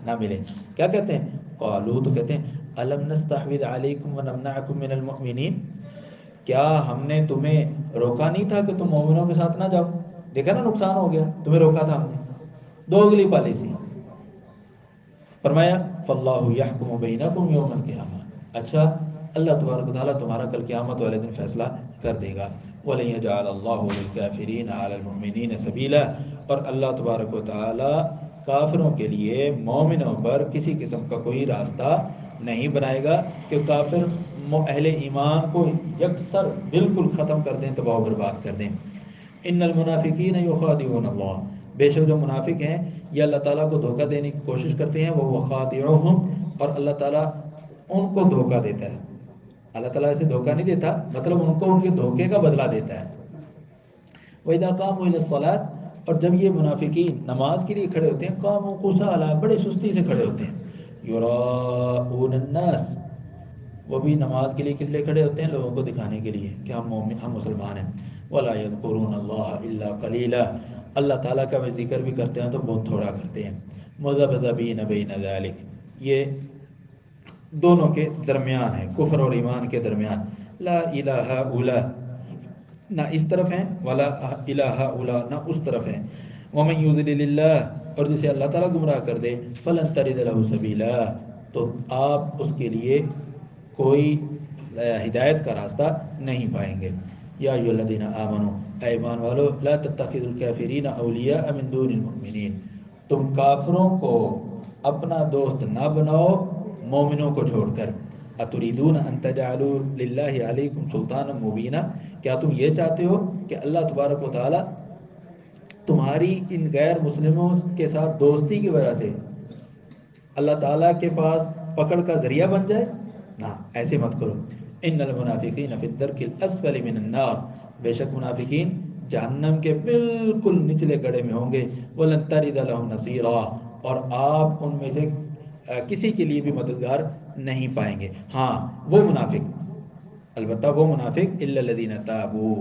Speaker 1: نہ ملے، کیا کہتے ہیں؟ قالوا، تو کہتے ہیں أَلَمْ نَسْتَحْوِذْ عَلَيْكُمْ وَنَمْنَعْكُمْ مِنَ الْمُؤْمِنِينَ، کیا ہم نے تمہیں روکا نہیں تھا کہ تم مومنوں کے ساتھ نہ جاؤ؟ دیکھا نا نقصان ہو گیا، تمہیں روکا تھا ہم نے، دوگلی پالیسی۔ فرمایا فاللہ یحکم بینکم یوم القیامہ، اچھا اللہ تبارک و تعالیٰ تمہارا کل قیامت والے دن فیصلہ کر دے گا۔ وَلَن يَجْعَلَ اللَّهُ لِلْكَافِرِينَ عَلَى الْمُؤْمِنِينَ سَبِيلًا، اور اللہ تبارک و تعالیٰ کافروں کے لیے مومنوں پر کسی قسم کا کوئی راستہ نہیں بنائے گا کہ کافر اہل ایمان کو یکسر بالکل ختم کر دیں، تباہ و برباد کر دیں۔ ان المنافقین یخادعون اللہ، بے شک جو منافق ہیں یہ اللہ تعالیٰ کو دھوکہ دینے کی کوشش کرتے ہیں، وہ خادعهم، اور اللہ تعالیٰ ان کو دھوکہ دیتا ہے۔ اللہ تعالیٰ ایسے دھوکہ نہیں دیتا، مطلب ان کو ان کے دھوکے کا بدلہ دیتا ہے۔ وَإِذَا قَامُوا إِلَى الصَّلَاةِ، اور جب یہ منافقین نماز کے لیے کھڑے ہوتے ہیں، قاموا کسالى، بڑے سستی سے کھڑے ہوتے ہیں، یراؤون الناس، وہ بھی نماز کے لیے کس لیے کھڑے ہوتے ہیں؟ لوگوں کو دکھانے کے لیے کہ ہم مومن، ہم مسلمان ہیں۔ وَلَا يَذْكُرُونَ اللَّهَ إِلَّا قَلِيلًا، اللہ تعالیٰ کا وہ ذکر بھی کرتے ہیں تو بہت تھوڑا کرتے ہیں۔ مذبذبین بین ذلک، یہ دونوں کے درمیان ہے، کفر اور ایمان کے درمیان۔ لا الہ الا، نہ اس طرف ہیں، ولا الہ الا، نہ اس طرف ہیں۔ ومن یضلل اللہ، اور جسے اللہ تعالیٰ گمراہ کر دے، فلن تجد له سبیلا، تو آپ اس کے لیے کوئی ہدایت کا راستہ نہیں پائیں گے۔ یا ایھا الذین آمنوا، اے ایمان والو، لا تتخذوا الکافرین اولیاء من دون المؤمنین، تم کافروں کو اپنا دوست نہ بناؤ مومنوں کو چھوڑ کر۔ اتریدون ان تجعلوا للہ علیکم سلطانا مبینا، کیا تم یہ چاہتے ہو کہ اللہ تبارک و تعالی تمہاری ان غیر مسلموں کے ساتھ دوستی کی وجہ سے اللہ تعالیٰ کے پاس پکڑ کا ذریعہ بن جائے؟ نہ، ایسے مت کرو۔ ان المنافقین فی الدرک الاسفل من النار، بے شک منافقین جہنم کے بالکل نچلے گڑھے میں ہوں گے۔ ولن تجد لهم نصیرا، اور آپ ان میں سے کسی کے لیے بھی مددگار نہیں پائیں گے۔ ہاں وہ منافق، البتہ وہ منافق الا الذین تابوا،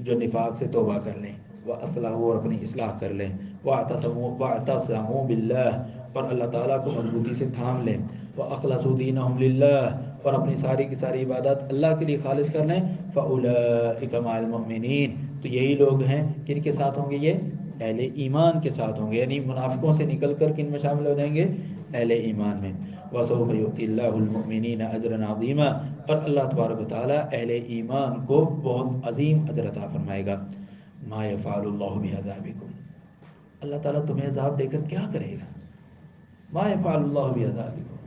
Speaker 1: جو نفاق سے توبہ کر لیں، واصلحوا، اور اپنی اصلاح کر لیں، واعتصموا باللہ، اور اللہ تعالیٰ کو مضبوطی سے تھام لیں، واخلصوا دینہم للہ، اور اپنی ساری کی ساری عبادت اللہ کے لیے خالص کر لیں، فاولئک مع المؤمنین، تو یہی لوگ ہیں کن کے ساتھ ہوں گے؟ یہ اہل ایمان کے ساتھ ہوں گے، یعنی منافقوں سے نکل کر کن میں شامل ہو جائیں گے؟ اہل ایمان میں۔ وَسَوْفَ يُؤْتِي اللَّهُ الْمُؤْمِنِينَ أَجْرًا عَظِيمًا، اور اللہ تبارک و تعالیٰ اہل ایمان کو بہت عظیم اجر عطا فرمائے گا۔ مَا يَفْعَلُ اللَّهُ بِعَذَابِكُمْ، اللہ تعالیٰ تمہیں عذاب دے کر کیا کرے گا؟ مَا يَفْعَلُ اللَّهُ بِعَذَابِكُمْ،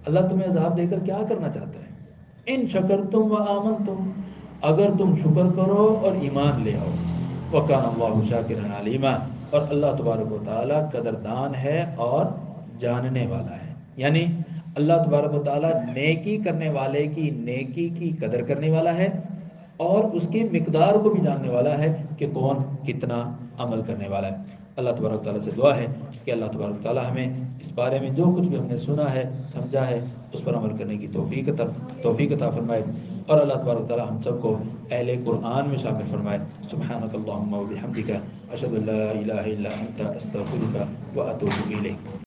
Speaker 1: اللہ تمہیں عذاب دے کر کیا کرنا چاہتا ہے؟ ان شکرتم وآمنتم، اگر تم شکر کرو اور ایمان لے آؤ۔ وَكَانَ اللَّهُ شَاكِرًا عَلِيمًا، اور اللہ تبارک و تعالیٰ قدردان ہے اور جاننے والا ہے، یعنی اللہ تبارک و تعالیٰ نیکی کرنے والے کی نیکی کی قدر کرنے والا ہے، اور اس کی مقدار کو بھی جاننے والا ہے کہ کون کتنا عمل کرنے والا ہے۔ اللہ تبارک و تعالیٰ سے دعا ہے کہ اللہ تبارک و تعالیٰ ہمیں اس بارے میں جو کچھ بھی ہم نے سنا ہے، سمجھا ہے، اس پر عمل کرنے کی توفیق عطا فرمائے، اور اللہ تبارک و تعالیٰ ہم سب کو اہل قرآن میں شامل فرمائے۔ سبحانک اللہم و بحمدک، اشہد ان لا الہ الا انت، استغفرک و اتوب الیک۔